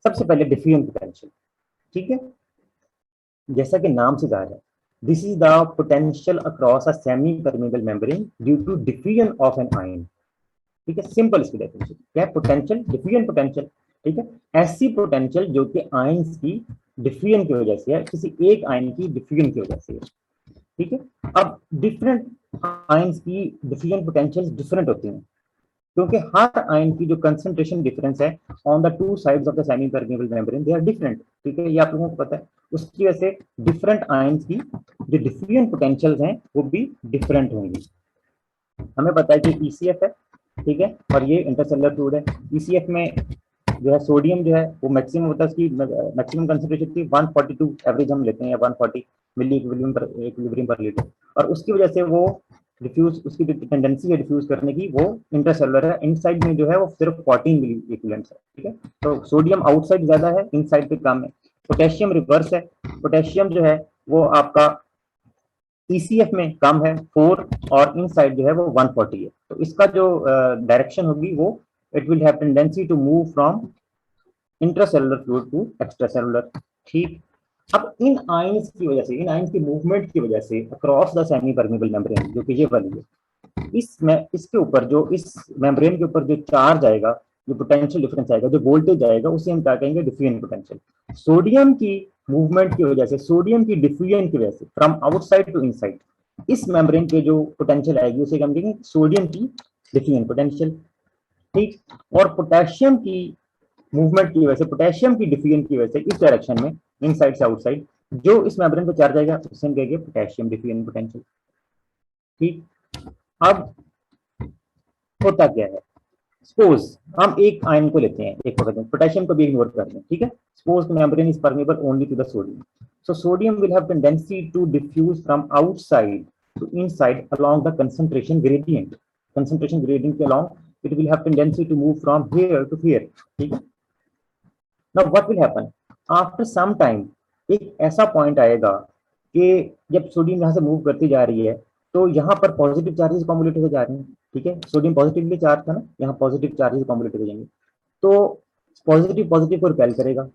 सबसे पहले डिफ्यूजन पोटेंशियल, ठीक है। जैसा कि नाम से जाहिर है, this is the potential across a semi permeable membrane due to diffusion of an ion, ठीक है। सिंपल इसकी डेफिनेशन क्या है? पोटेंशियल, डिफ्यूजन पोटेंशियल, ठीक है, ऐसी पोटेंशियल जो कि आयंस की डिफ्यूजन की वजह से है, किसी एक आयन की डिफ्यूजन की वजह से है, ठीक है। अब डिफरेंट आयंस की डिफ्यूजन पोटेंशियल डिफरेंट होती हैं क्योंकि हर आयन की जो कंसंट्रेशन डिफरेंस है on the two sides of the semi permeable membrane they are different, ठीक है, ये आप लोगों को पता है। उसकी वजह से डिफरेंट आयंस की जो डिफ्यूजन पोटेंशियल्स हैं वो भी डिफरेंट होंगी। हमें पता है कि ECF है, ठीक है, और ये इंटरसेलुलर फ्लूइड है। ECF में जो है सोडियम जो है वो मैक्सिमम होता है, उसकी मैक्सिमम कंसंट्रेशन थी 142 एवरेज हम लेते हैं, या 140 मिली इक्विलिब्रियम पर लीटर, और उसकी वजह से वो डिफ्यूज, उसकी जो टेंडेंसी है डिफ्यूज करने की वो इंटरसेलुलर है। इनसाइड में जो है वो सिर्फ 14 मिली इक्विवेलेंट्स है, ठीक है। तो सोडियम आउटसाइड ज्यादा है, इनसाइड पे कम है। पोटेशियम रिवर्स है, पोटेशियम जो है वो आपका ECF में कम है 4 और इनसाइड जो है वो 140 है। तो इसका जो डायरेक्शन होगी वो it will have tendency to move from intracellular fluid to extracellular, ठीक। अब इन आयंस की वजह से, इन आयंस की मूवमेंट की वजह से across the semi permeable membrane जो कि ये वाली है, इसके ऊपर जो इस मेम्ब्रेन के ऊपर जो चार्ज आएगा, जो पोटेंशियल डिफरेंस आएगा, जो वोल्टेज आएगा, उसे हम क्या कहेंगे? Diffusion potential. सोडियम की मूवमेंट की वजह से, सोडियम की डिफ्यूजन की वजह से फ्रॉम आउटसाइड टू इनसाइड, इस मेम्ब्रेन पे जो पोटेंशियल आएगी उसे हम कहेंगे सोडियम की डिफ्यूजन पोटेंशियल, ठीक। और पोटेशियम की मूवमेंट की वजह से, पोटेशियम की डिफ्यूजन की वजह से इस डायरेक्शन में इनसाइड से आउटसाइड जो इस मेम्ब्रेन पे चार्ज आएगा उसे हम कहेंगे पोटेशियम डिफ्यूजन पोटेंशियल, ठीक। अब होता क्या है, सपोज हम एक आयन को लेते हैं, एक वक्त में पोटेशियम को भी इग्नोर कर दें, ठीक है। Suppose the membrane is permeable only to the sodium, so sodium will have tendency to diffuse from outside to inside along the concentration gradient, concentration gradient के along it will have tendency to move from here to here, ठीक है। Now what will happen after some time, एक ऐसा पॉइंट आएगा कि जब सोडियम यहाँ से मूव करती जा रही है तो यहाँ पर पॉजिटिव चार्जेस अकोमोडेट होते जा रहे हैं, ठीक है। सोडियम पॉजिटिवली चार्ज था ना, यहाँ पॉजिटिव चार्जेस अकोमोडेट हो जाएंगे, तो पॉजिटिव पॉजिटिव को रिपेल करेगा,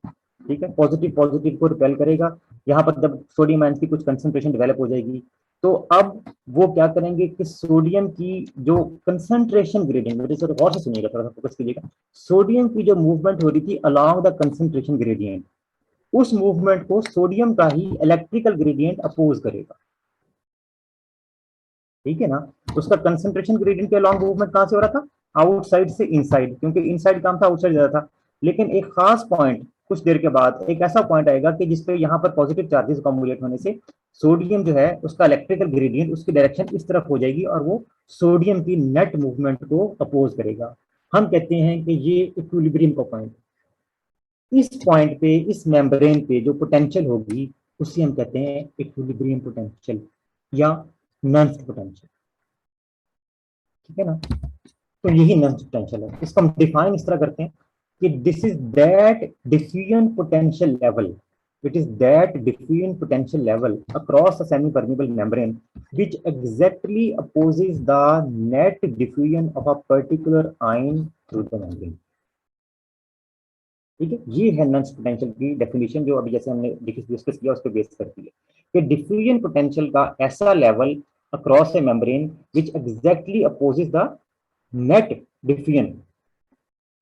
ठीक है, पॉजिटिव पॉजिटिव को रिपेल करेगा। यहाँ पर जब सोडियम आयंस की कुछ कंसंट्रेशन डेवलप हो जाएगी तो अब वो क्या करेंगे कि सोडियम की जो कंसंट्रेशन ग्रेडियंट, मेरे से गौर से सुनिएगा, थोड़ा सा फोकस कीजिएगा, सोडियम की जो मूवमेंट हो रही थी अलोंग द कंसंट्रेशन ग्रेडियंट, उस मूवमेंट को सोडियम का ही इलेक्ट्रिकल ग्रेडियंट अपोज करेगा, ठीक है ना। उसका कंसंट्रेशन ग्रेडियंट के अलोंग मूवमेंट कहां से हो रहा था? आउटसाइड से इनसाइड, क्योंकि इनसाइड काम था, आउटसाइड ज्यादा था। लेकिन एक खास पॉइंट कुछ देर के बाद एक ऐसा पॉइंट आएगा कि जिसपे यहाँ पर पॉजिटिव चार्जेस अकोमुलेट होने से सोडियम जो है उसका इलेक्ट्रिकल ग्रेडियंट उसकी डायरेक्शन इस तरफ हो जाएगी और वो सोडियम की नेट मूवमेंट को अपोज करेगा। हम कहते हैं कि ये इक्विलिब्रियम का पॉइंट, इस पॉइंट पे इस मेम्ब्रेन पे जो पोटेंशियल होगी उसे हम कहते हैं इक्विलिब्रियम पोटेंशियल या नॉन पोटेंशियल, ठीक है ना। तो यही नॉन पोटेंशियल है। इसको हम डिफाइन इस तरह करते हैं कि this is that diffusion potential level, it is that diffusion potential level across a semi-permeable membrane which exactly opposes the net diffusion of a particular ion through the membrane। ठीक है, ये है नॉन पोटेंशियल की डेफिनेशन जो अभी जैसे हमने डिस्कस किया उस पर बेस करती है कि डिफ्यूजन पोटेंशियल का ऐसा level across A membrane which exactly opposes the net diffusion,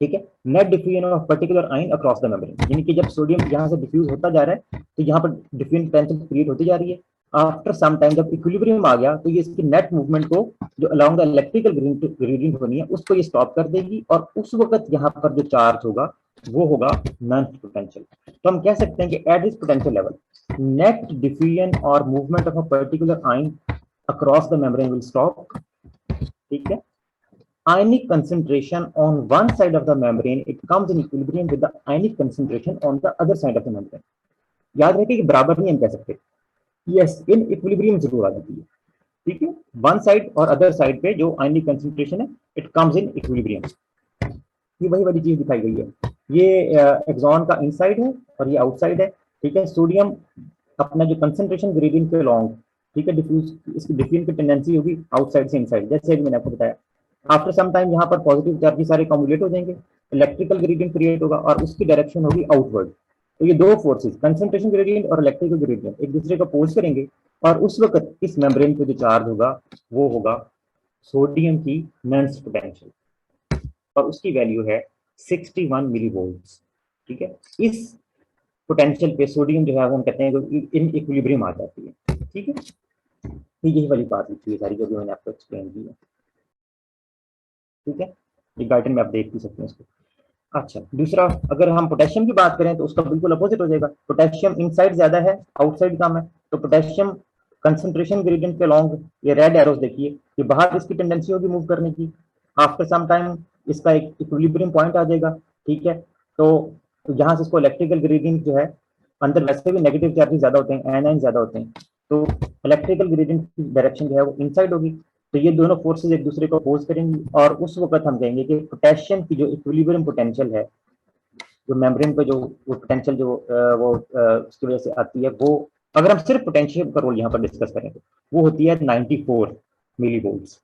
ठीक है, net diffusion of particular ion across the membrane. यानी कि जब सोडियम यहाँ से डिफ्यूज होता जा रहा है तो यहाँ पर डिफ्यूजन पोटेंशियल क्रिएट होती जा रही है। आफ्टर सम टाइम जब इक्विलिब्रियम आ गया तो ये इसकी नेट मूवमेंट को जो अलोंग द इलेक्ट्रिकल ग्रेडियंट होनी है उसको ये स्टॉप कर देगी और उस वक्त यहाँ पर जो चार्ज होगा वो होगा नॉन पोटेंशियल। तो हम कह सकते हैं कि at this potential level net diffusion और movement of a particular ion across the membrane will stop, ठीक है। Ionic concentration on one side of the membrane, it comes in equilibrium with the ionic concentration on the other side of the membrane। याद रखिए कि बराबर नहीं हम कह सकते, यस इन इक्विलिब्रियम जरूर आ जाती है, ठीक है। वन साइड और अदर साइड पे जो आयनिक कंसंट्रेशन है इट कम्स इन इक्विलिब्रियम। ये वही वाली चीज दिखाई गई है, ये एक्सॉन का इनसाइड है और ये आउटसाइड है, ठीक है। सोडियम अपना जो कंसंट्रेशन ग्रेडियंट के लॉन्ग, ठीक है, डिफ्यूज इसकी डिफ्यूजन की टेंडेंसी होगी आउटसाइड से इनसाइड, जैसे मैंने आपको बताया। आफ्टर सम टाइम यहाँ पर पॉजिटिव चार्जेस सारे कम्युलेट हो जाएंगे, इलेक्ट्रिकल ग्रेडियंट क्रिएट होगा और उसकी डायरेक्शन होगी आउटवर्ड। तो ये दो फोर्सेस कंसंट्रेशन ग्रेडियंट और इलेक्ट्रिकल ग्रेडियंट एक दूसरे को अपोज करेंगे और उस वक्त इस मेम्ब्रेन पे जो चार्ज होगा वो होगा सोडियम की नॉन पोटेंशियल और उसकी वैल्यू है 61 मिलीवोल्ट्स, ठीक है। इस पोटेंशियल पे सोडियम जो है वो हम कहते हैं इन इक्विलिब्रियम आ जाती है, ठीक है। तो यही वाली बात लिखी है सारी जो भी मैंने आपको एक्सप्लेन की है, ठीक है। ये गाइडन में आप देख भी सकते हैं इसको। अच्छा, दूसरा अगर हम पोटेशियम की बात करें तो उसका बिल्कुल अपोजिट हो जाएगा। पोटेशियम इनसाइड ज्यादा है, आउटसाइड कम है। तो पोटेशियम कंसंट्रेशन ग्रेडियंट के लॉन्ग ये रेड एरोस देखिए, ये बाहर इसकी टेंडेंसी होगी मूव करने की। आफ्टर सम टाइम इसका एक इक्विलिब्रियम पॉइंट आ जाएगा, ठीक है। तो यहाँ से इसको इलेक्ट्रिकल ग्रेडियंट जो है, अंदर वैसे भी नेगेटिव चार्जेस ज्यादा होते हैं, एनायन ज्यादा होते हैं, तो इलेक्ट्रिकल ग्रेडियंट की डायरेक्शन जो है वो इनसाइड होगी। तो ये दोनों फोर्सेस एक दूसरे को अपोज करेंगी और उस वक्त हम कहेंगे कि पोटेशियम की जो इक्विलिब्रियम पोटेंशियल है, जो मेम्ब्रेन पे जो पोटेंशियल जो उसकी वजह से आती है, वो अगर हम सिर्फ पोटेंशियम का रोल यहाँ पर डिस्कस करें तो वो होती है 94 मिलीवोल्ट्स,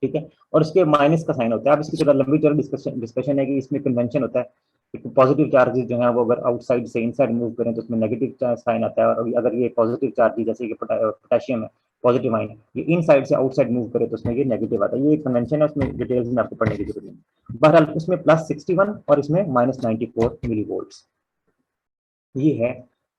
ठीक है। और उसके माइनस का साइन होता है। अब इसकी थोड़ा लंबी चौड़ी डिस्कशन है कि इसमें कन्वेंशन होता है कि पॉजिटिव चार्जेस जो है वो अगर आउटसाइड से इनसाइड मूव करें तो उसमें नेगेटिव साइन आता है, और अगर ये पॉजिटिव चार्जेस जैसे कि पोटेशियम है पॉजिटिव आयन, ये इनसाइड से आउटसाइड मूव करे तो उसमें ये नेगेटिव आता है। ये एक कन्वेंशन है, उसमें डिटेल्स में आपको पढ़ने की जरूरत नहीं। बहरहाल उसमें +61 और इसमें -94 मिलीवोल्ट्स, ये है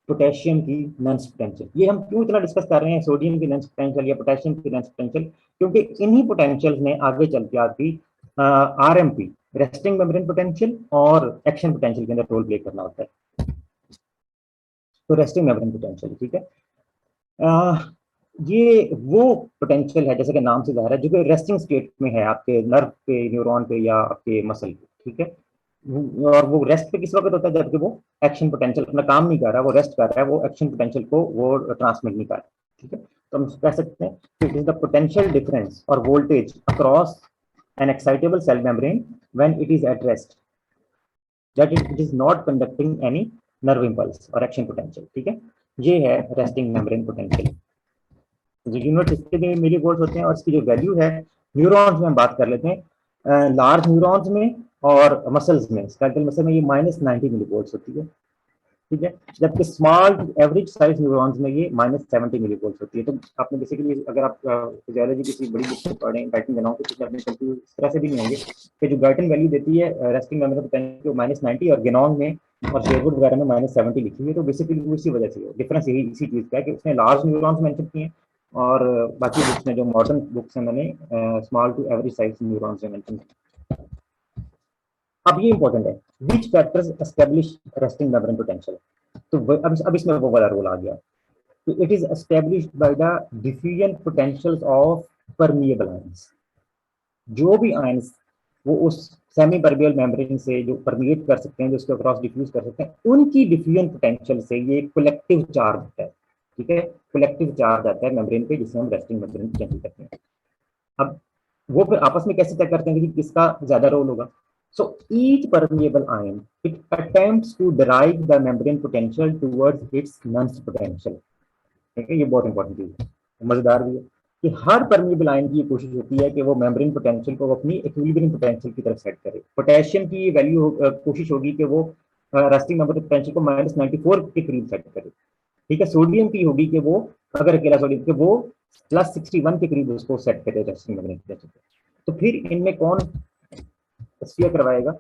पोटेशियम की नॉन पोटेंशियल। ये हम क्यों इतना डिस्कस कर रहे हैं सोडियम की नॉन पोटेंशियल या पोटेशियम की नॉन पोटेंशियल, क्योंकि इन्हीं पोटेंशियल्स ने आगे चल के आपकी आरएमपी रेस्टिंग मेम्ब्रेन पोटेंशियल और एक्शन पोटेंशियल के अंदर रोल प्ले करना होता है। तो रेस्टिंग मेम्ब्रेन पोटेंशियल, ठीक है, ये वो पोटेंशियल है जैसे कि नाम से जाहिर है जो कि रेस्टिंग स्टेट में है आपके नर्व पे, न्यूरॉन पे या आपके मसल पे, ठीक है। और वो रेस्ट पे किस वक्त होता है जबकि वो एक्शन पोटेंशियल अपना काम नहीं कर रहा, वो रेस्ट कर रहा है, वो एक्शन पोटेंशियल को वो ट्रांसमिट नहीं कर रहा, ठीक है। तो हम कह सकते हैं it is the potential difference और voltage across an excitable cell membrane when it is at rest that it is not conducting any nerve impulse और एक्शन पोटेंशियल, ठीक है। ये है रेस्टिंग मेम्ब्रेन पोटेंशियल। जो यूनिट इसके भी मिलीवोल्ट होते हैं और इसकी जो वैल्यू है न्यूरॉन्स में हम बात कर लेते हैं। लार्ज न्यूरॉन्स में और मसल्स में, स्केलेटल मसल में ये -90 मिलीवोल्ट्स होती है, ठीक है। जबकि स्मॉल एवरेज साइज न्यूरॉन्स में ये -70 मिलीवोल्ट्स होती है। तो आपने बेसिकली अगर आप फिजियोलॉजी किसी बड़ी बुक से पढ़ें गाइटन बनाओ तो आपने कंफ्यूज इस तरह से भी नहीं होंगे कि जो गाइटन वैल्यू देती है रेस्टिंग मेम्ब्रेन पोटेंशियल -90 और गेनॉन में और शेरवुड वगैरह में -70 लिखी है। तो बेसिकली इसी वजह से डिफरेंस यही इसी चीज का है कि उसने लार्ज न्यूरॉन्स मेंशन किए हैं और बाकी बुक्स में जो मॉडर्न बुक्स हैं मैंने small to average size neurons में मेंशन किया। अब ये इंपॉर्टेंट है, which factors establish resting membrane potential. तो अब इसमें वो वाला रोल आ गया, it is established by the diffusion potentials of permeable ions. जो भी आयंस वो उस सेमी परमिएबल मेम्ब्रेन से जो परमिएट कर सकते हैं, जो उसके क्रॉस डिफ्यूज कर सकते हैं, उनकी डिफ्यूजन पोटेंशियल से ये कलेक्टिव चार्ज होता है। ठीक है, कलेक्टिव चार्ज आता है मेम्ब्रेन पे, जिसे हम रेस्टिंग मेम्ब्रेन पोटेंशियल कहते हैं। अब वो फिर आपस में कैसे तय करते हैं कि किसका ज्यादा रोल होगा। So each permeable ion it attempts to derive the membrane potential towards its non potential. ठीक है, ये बहुत इंपॉर्टेंट चीज है, मजेदार भी है कि हर परमिएबल आयन की ये कोशिश होती है कि वो मेम्ब्रेन पोटेंशियल को अपनी इक्विलिब्रियम पोटेंशियल की तरफ सेट करे। पोटेशियम की वैल्यू कोशिश होगी कि वो रेस्टिंग मेम्ब्रेन पोटेंशियल को -94 के करीब सेट करे। ठीक है, सोडियम की होगी कि वो अगर अकेला सोडियम के वो +61 के करीब उसको सेट करे रेस्टिंग मेम्ब्रेन पोटेंशियल। तो फिर इनमें कौन तस्वीर करवाएगा,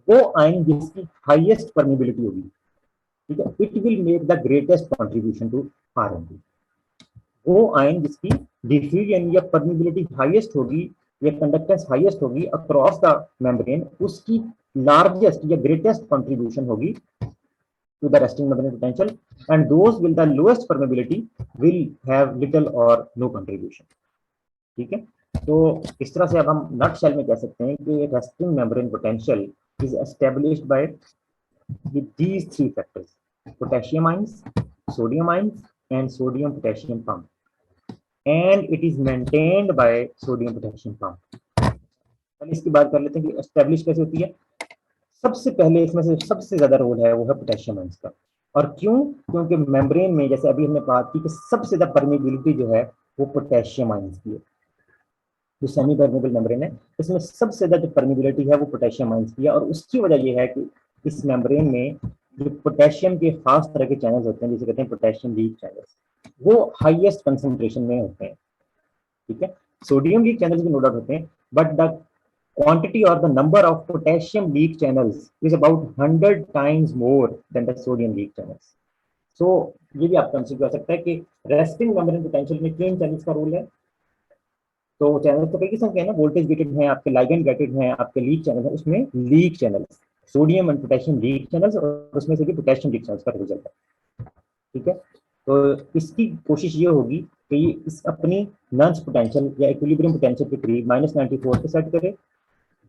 वो आयन जिसकी हाईएस्ट परमिबिलिटी होगी। ठीक है, it will make the greatest contribution to RND. वो आयन जिसकी डिफ्यूजन या परमिबिलिटी हाईएस्ट होगी या कंडक्टेंस हाईएस्ट होगी अक्रॉस द मेम्ब्रेन, उसकी लार्जेस्ट या ग्रेटेस्ट कंट्रीब्यूशन होगी to the resting membrane potential, and those with the lowest permeability will have little or no contribution. ठीक है, तो इस तरह से अब हम नट शेल में कह सकते हैं कि resting membrane potential is established bye with these three factors: potassium ions, sodium ions, and sodium potassium pump, and it is maintained by sodium potassium pump. पहले इसकी बात कर लेते हैं कि एस्टेब्लिश कैसे होती है। सबसे पहले इसमें से सबसे ज्यादा रोल है वो है पोटेशियम आयंस का। और क्यों? क्योंकि मेम्ब्रेन में जैसे अभी हमने बात की कि सबसे ज्यादा परमिबिलिटी जो है वो पोटेशियम आयंस की है। जो सेमी परमिएबल मेम्ब्रेन है इसमें सबसे ज्यादा जो परमिबिलिटी है वो पोटेशियम आयंस की है। और उसकी वजह ये है कि इस मेम्ब्रेन में जो पोटेशियम के खास तरह के चैनल्स होते हैं, जिसे कहते हैं पोटेशियम लीक चैनल्स, वो हाईएस्ट कंसंट्रेशन में होते हैं। ठीक है, सोडियम लीक चैनल्स भी नो डाउट होते हैं, but the quantity or the number of potassium leak channels is about 100 times more than the sodium leak channels. So ये भी आप कंसीडर कर सकते हैं कि रेस्टिंग मेम्ब्रेन पोटेंशियल में किन चैनल्स का रोल है। तो चैनल तो कई किस्म के हैं ना, वोल्टेज गेटेड हैं, आपके लाइगेंड गेटेड हैं, आपके लीक चैनल है। उसमें leak channels sodium and potassium leak channels, और उसमें से भी पोटेशियम लीक चैनल्स का रिजल्ट है। ठीक है, तो इसकी कोशिश ये होगी कि ये इस अपनी नॉन पोटेंशियल या इक्विलिब्रियम पोटेंशियल के करीब -94 पे सेट करे।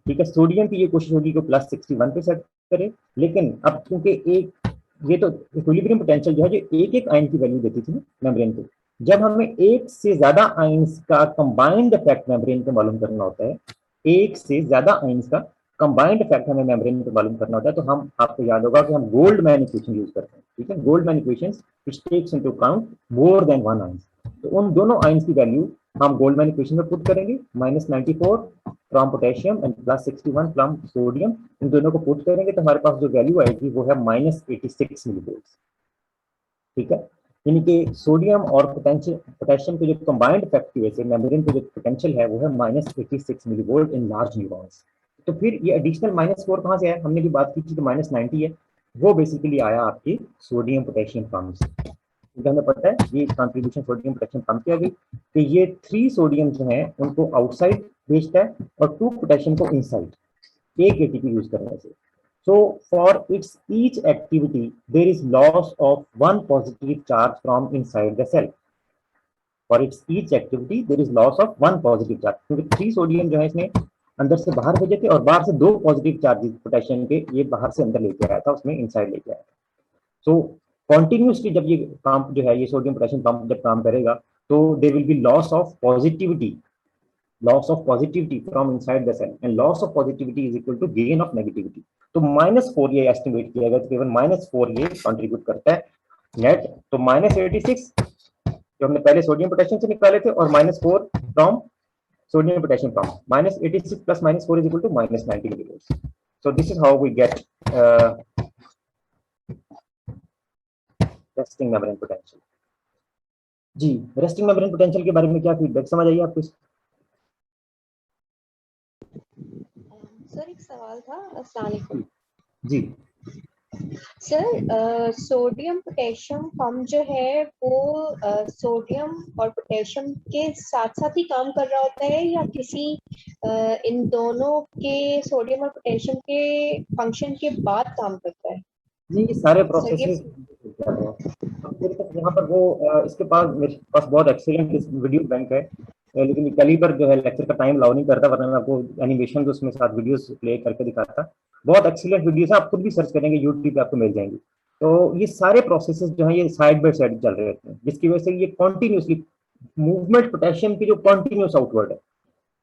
ठीक है, सोडियम की ये कोशिश होगी कि +61 पे सेट करे। लेकिन अब क्योंकि एक ये तो इक्विलिब्रियम पोटेंशियल जो है जो एक एक आयन की वैल्यू देती थी ना मेम्ब्रेन को, जब हमें एक से ज्यादा आयंस का कंबाइंड इफेक्ट मेम्ब्रेन पे मालूम करना होता है, एक से ज्यादा आयंस का कंबाइंड इफेक्ट हमें मेम्ब्रेन पे मालूम करना होता है, तो हम आपको याद होगा कि हम गोल्डमैन इक्वेशन यूज करते हैं। ठीक है, Goldman equation which takes into account more than one ions. तो उन दोनों आयंस की वैल्यू हम गोल्डमैन इक्वेशन में पुट करेंगे, -94 from potassium and +61 from sodium. इन दोनों को पुट करेंगे तो हमारे पास जो वैल्यू आएगी वो है -86 मिलीवोल्ट। ठीक है, यानी कि सोडियम और पोटेशियम के जो कंबाइंड इफेक्ट की वजह से मेम्ब्रेन पे जो पोटेंशियल है वो है -86 मिलीवोल्ट इन लार्ज न्यूरॉन्स। तो फिर ये एडिशनल -4 कहाँ से आया? हमने भी बात की थी कि -90 है, वो बेसिकली आया आपके सोडियम पोटेशियम पंप से। हमें पता है ये कंट्रीब्यूशन सोडियम पोटेशियम पंप की आ गई। तो ये 3 सोडियम जो है उनको आउटसाइड भेजता है और 2 पोटेशियम को इनसाइड, एक एटीपी यूज करने से। So for its each activity there is loss of one positive charge from inside the cell. For its each activity there is loss of one positive charge, क्योंकि 3 सोडियम जो है इसने अंदर से बाहर भेजे थे और बाहर से 2 पॉजिटिव चार्जेस पोटेशियम के ये बाहर से अंदर लेके आया था, उसमें इनसाइड लेके आया था। सो कॉन्टिन्यूसली जब ये पंप जो है ये सोडियम पोटेशियम पंप जब काम करेगा तो there will be loss of positivity from inside the cell, and loss of positivity is equal to gain of negativity. तो -4 ये एस्टिमेट किया गया, केवल -4 ये कंट्रीब्यूट करता है नेट। तो -86 जो हमने पहले सोडियम पोटेशियम से निकाले थे और -4 from sodium potassium pump, -86 + -4 is equal to -90 millivolts. So this is how we get resting membrane potential. Ji, resting membrane potential के बारे में क्या फीडबैक समझ आई आपको? सर एक सवाल था। अस्सलाम वालेकुम। जी सर सोडियम पोटेशियम पंप जो है वो सोडियम और पोटेशियम के साथ साथ ही काम कर रहा होता है या किसी इन दोनों के सोडियम और पोटेशियम के फंक्शन के बाद काम करता है? नहीं, ये सारे सर प्रोसेस ये मेरे पास यहाँ पर वो इसके पास मेरे पास बहुत एक्सीलेंट वीडियो बैंक है, लेकिन कल ही पर जो है लेक्चर का टाइम अलाउ नहीं करता, वरना मैं आपको एनिमेशन जो उसमें साथ वीडियोस प्ले करके दिखाता। बहुत एक्सीलेंट वीडियोस है, आप खुद भी सर्च करेंगे यूट्यूब पे आपको मिल जाएंगी। तो ये सारे प्रोसेसेस जो है ये साइड बाय साइड चल रहे होते हैं, जिसकी वजह से ये कॉन्टिन्यूसली मूवमेंट पोटेशियम की जो कॉन्टिन्यूस आउटवर्ड है,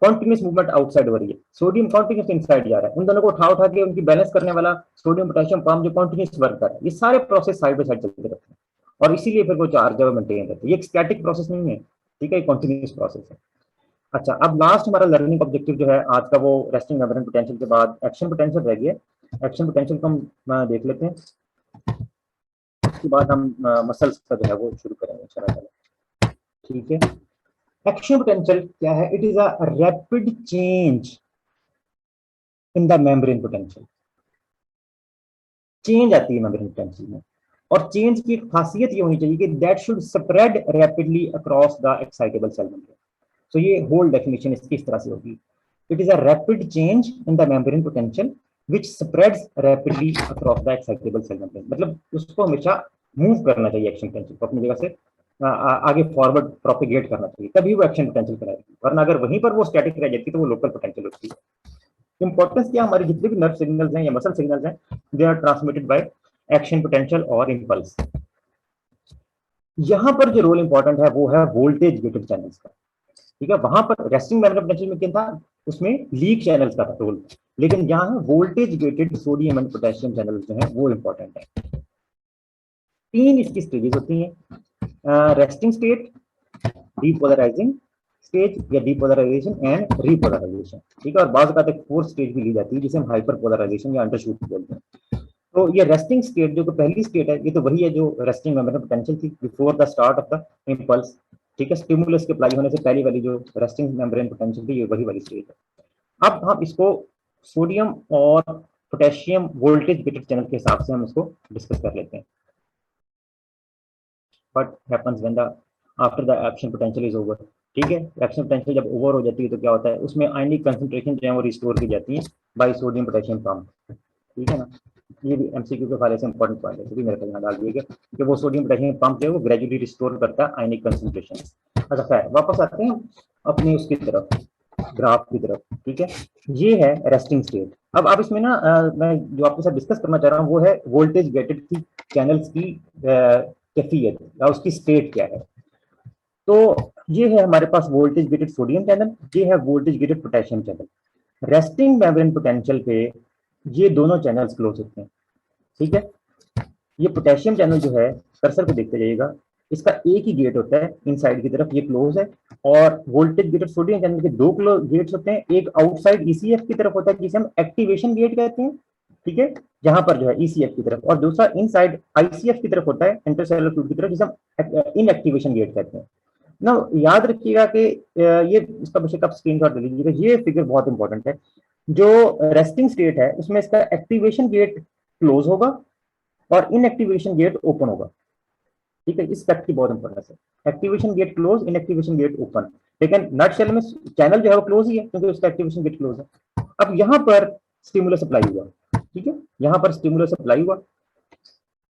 कॉन्टिन्यूस मूवमेंट आउटसाइड हो रही है, सोडियम कॉन्टिन्यूस इनसाइड जा रहा है। उन दोनों को उठा उठा के उनकी बैलेंस करने वाला सोडियम पोटेशियम पंप जो कॉन्टिन्यूस वर्क कर रहा है, ये सारे प्रोसेस साइड बाय साइड चलते रहते हैं और इसीलिए फिर वो चार्ज है मेंटेन रहता है। ये एक स्टैटिक प्रोसेस नहीं है, ठीक है, कॉन्टिन्यूस प्रोसेस है। अच्छा, अब लास्ट हमारा लर्निंग ऑब्जेक्टिव जो है आज का, वो रेस्टिंग मेम्ब्रेन पोटेंशियल के बाद एक्शन पोटेंशियल रह गया। एक्शन पोटेंशियल को हम देख लेते हैं, उसके बाद हम मसल्स का जो है वो शुरू करेंगे इंशाल्लाह। ठीक है, एक्शन पोटेंशियल क्या है? It is a rapid change in the membrane potential. Change आती है मेम्ब्रेन पोटेंशियल में, और चेंज की खासियत ये होनी चाहिए कि that should spread rapidly across the excitable cell membrane. तो ये होल डेफिनेशन इसकी इस तरह से होगी, it is a rapid change in the membrane potential which spreads rapidly across the excitable cell membrane. मतलब उसको हमेशा मूव करना चाहिए एक्शन पोटेंशियल को, अपनी जगह से आगे फॉरवर्ड प्रोपेगेट करना चाहिए, तभी वो एक्शन पोटेंशियल कराएगी, वरना अगर वहीं पर वो स्टैटिक रह जाती है तो वो लोकल पोटेंशियल होती है। इंपॉर्टेंस क्या, हमारे जितने भी नर्व सिग्नल्स हैं या मसल सिग्नल्स हैं, they are transmitted by action potential और इंपल्स। यहां पर जो रोल इंपॉर्टेंट है वो है वोल्टेज गेटेड चैनल्स का, ठीक है। वहां पर रेस्टिंग मेम्ब्रेन पोटेंशियल में क्या था, उसमें लीक चैनल्स का रोल, लेकिन यहाँ voltage gated sodium and potassium channels जो है वो इंपॉर्टेंट है। तीन इसकी स्टेजेस होती हैं, रेस्टिंग स्टेट, डीपोलराइजिंग स्टेज या डीपोलराइजेशन एंड रीपोलराइजेशन, ठीक है। और बाद का फोर्थ स्टेज भी ली जाती है जिसे हम हाइपर पोलराइजेशन या अंडरशूट बोलते हैं। तो ये रेस्टिंग स्टेट जो पहली स्टेट है, ये तो वही है जो रेस्टिंग मेम्ब्रेन पोटेंशियल थी before the start of the impulse, ठीक है। स्टिमुलस के अप्लाई होने से पहली वाली जो रेस्टिंग मेम्ब्रेन पोटेंशियल थी, ये वही वाली स्टेज है। अब हम इसको सोडियम और पोटेशियम वोल्टेज गेटेड चैनल के हिसाब से हम इसको डिस्कस कर लेते हैं। What happens when the after the action potential is over, ठीक है। एक्शन पोटेंशियल जब ओवर हो जाती है तो क्या होता है, उसमें आयनिक कंसंट्रेशन जो है वो रिस्टोर की जाती है बाय सोडियम पोटेशियम पंप, ठीक है ना। ये भी एमसीक्यू के फाइल से इंपॉर्टेंट पॉइंट है, तो भी मेरे को यहाँ डाल दिया गया कि वो सोडियम पोटेशियम पंप जो है वो ग्रेजुअली रिस्टोर करता है आयनिक कंसंट्रेशन। अच्छा, फिर वापस आते हैं अपने उसकी तरफ, ग्राफ की तरफ, ठीक है। ये है रेस्टिंग स्टेट। अब इसमें ना मैं जो आपके साथ डिस्कस करना चाह रहा हूँ वो है वोल्टेज गेटेड की चैनल्स की कैफियत या उसकी स्टेट क्या है। तो ये है हमारे पास वोल्टेज गेटेड सोडियम चैनल, ये है voltage gated potassium channel. Resting membrane potential पे ये दोनों चैनल्स क्लोज होते हैं, ठीक है। ये पोटेशियम चैनल जो है, कर्सर को देखते जाइएगा, इसका एक ही गेट होता है इनसाइड की तरफ, ये क्लोज है। और वोल्टेज गेटेड सोडियम चैनल के दो गेट्स होते हैं, एक आउटसाइड ईसीएफ की तरफ होता है जिसे हम एक्टिवेशन गेट कहते हैं, ठीक है, जहां पर जो है ईसीएफ की तरफ, और दूसरा इनसाइड आईसीएफ की तरफ होता है, इंटरसेलुलर फ्लूइड की तरफ, जिसे हम इनएक्टिवेशन गेट कहते हैं ना। याद रखिएगा कि ये इसका बेशक आप स्क्रीनशॉट ले लीजिएगा, ये फिगर बहुत इंपॉर्टेंट है। जो रेस्टिंग स्टेट है उसमें इसका एक्टिवेशन गेट क्लोज होगा और इनएक्टिवेशन गेट ओपन होगा, ठीक है। इस फैक्ट की बहुत इंपॉर्टेंस है, activation gate close, inactivation gate open. लेकिन नटशेल में चैनल जो है वो क्लोज ही है क्योंकि उसका एक्टिवेशन गेट क्लोज है। अब यहाँ पर स्टिमुलस अप्लाई हुआ, ठीक है, यहाँ पर स्टिमुलस अप्लाई हुआ,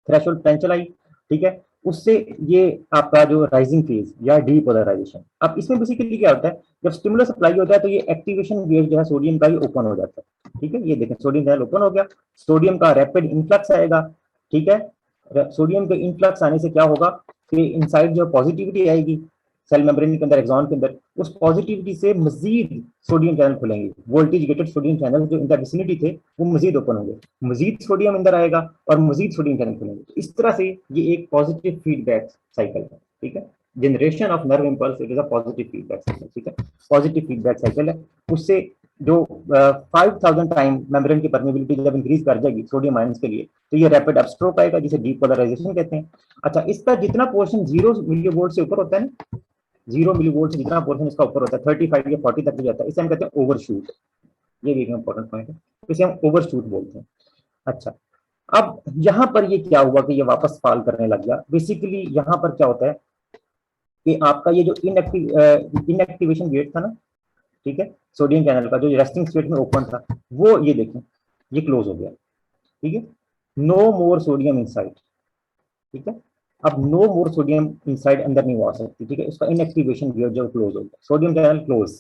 थ्रेशोल्ड पोटेंशियल आई, ठीक है, उससे ये आपका जो राइजिंग फेज या डीपोलराइजेशन। अब इसमें बेसिकली क्या होता है, जब स्टिमुलस अप्लाई होता है तो ये एक्टिवेशन गेट जो है सोडियम का, ये ओपन हो जाता है, ठीक है। ये देखें सोडियम चैनल ओपन हो गया, सोडियम का रैपिड इन्फ्लक्स आएगा, ठीक है। सोडियम के इन्फ्लक्स आने से क्या होगा कि इनसाइड जो पॉजिटिविटी आएगी सेल मेम्ब्रेन के अंदर, एक्सॉन के अंदर, उस पॉजिटिविटी से मजीद सोडियम चैनल खुलेंगे, वोल्टेज गेटेड सोडियम चैनल जो इन द विसिनिटी थे वो मजीद ओपन होंगे, मजीद सोडियम अंदर आएगा और मजीद सोडियम चैनल खुलेंगे। इस तरह से ये एक पॉजिटिव फीडबैक साइकिल है, ठीक है। Generation of nerve impulse, it is a positive feedback cycle, ठीक है, पॉजिटिव फीडबैक साइकिल है। उससे जो 5000 टाइम मेम्ब्रेन की परमेबिलिटी जब इंक्रीज कर जाएगी सोडियम आयंस के लिए, तो ये रैपिड अपस्ट्रोक आएगा जिसे डीपोलराइजेशन कहते हैं। अच्छा, इसका जितना पोर्शन 0 मिलीवोल्ट से ऊपर होता है ना, 0 मिलीवोल्ट से जितना पोर्शन इसका ऊपर होता है 35 या 40 तक भी जाता है, इसे हम कहते हैं ओवरशूट। ये भी एक इंपॉर्टेंट पॉइंट है, इसे हम ओवरशूट बोलते हैं। अच्छा, अब यहाँ पर ये क्या हुआ कि ये वापस फॉल करने लग गया। बेसिकली यहाँ पर क्या होता है कि आपका ये जो इनएक्टिवेशन गेट था ना, ठीक है, सोडियम चैनल का जो रेस्टिंग स्टेट में ओपन था, वो ये देखें ये क्लोज हो गया, ठीक है, नो मोर सोडियम इनसाइड, ठीक है। अब नो मोर सोडियम इनसाइड अंदर नहीं आ सकती, ठीक है, उसका इनएक्टिवेशन गेट जो क्लोज हो गया, सोडियम चैनल क्लोज।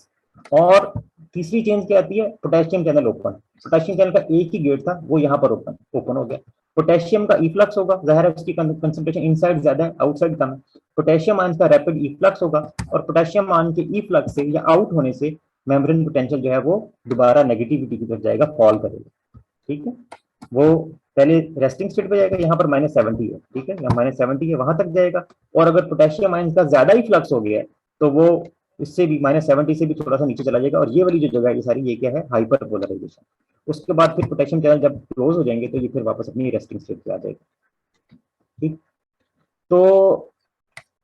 और तीसरी चेंज क्या आती है, potassium channel open. Potassium channel का एक ही गेट था, वो यहाँ पर ओपन हो गया। पोटेशियम का इफ्लक्स होगा, जाहिर है उसकी कंसंट्रेशन इनसाइड ज्यादा है, आउटसाइड कम है। पोटेशियम आयन का रैपिड इफ्लक्स होगा, और पोटेशियम आयन के इफ्लक्स से या आउट होने से मेम्ब्रेन पोटेंशियल जो है वो दोबारा नेगेटिविटी की तरफ जाएगा, फॉल करेगा, ठीक है। वो पहले रेस्टिंग स्टेट पे जाएगा, यहाँ पर -70 है, ठीक है, यहाँ -70 है, वहां तक जाएगा। और अगर पोटेशियम आयन का ज्यादा ही फ्लक्स हो गया है तो वो इससे भी -70 से भी थोड़ा सा नीचे चला जाएगा, और ये वाली जो जगह है ये सारी, ये क्या है, हाइपर पोलराइजेशन। उसके बाद फिर पोटेशियम चैनल जब क्लोज हो जाएंगे तो ये फिर वापस अपनी रेस्टिंग स्टेट पे आ जाएगा, ठीक। तो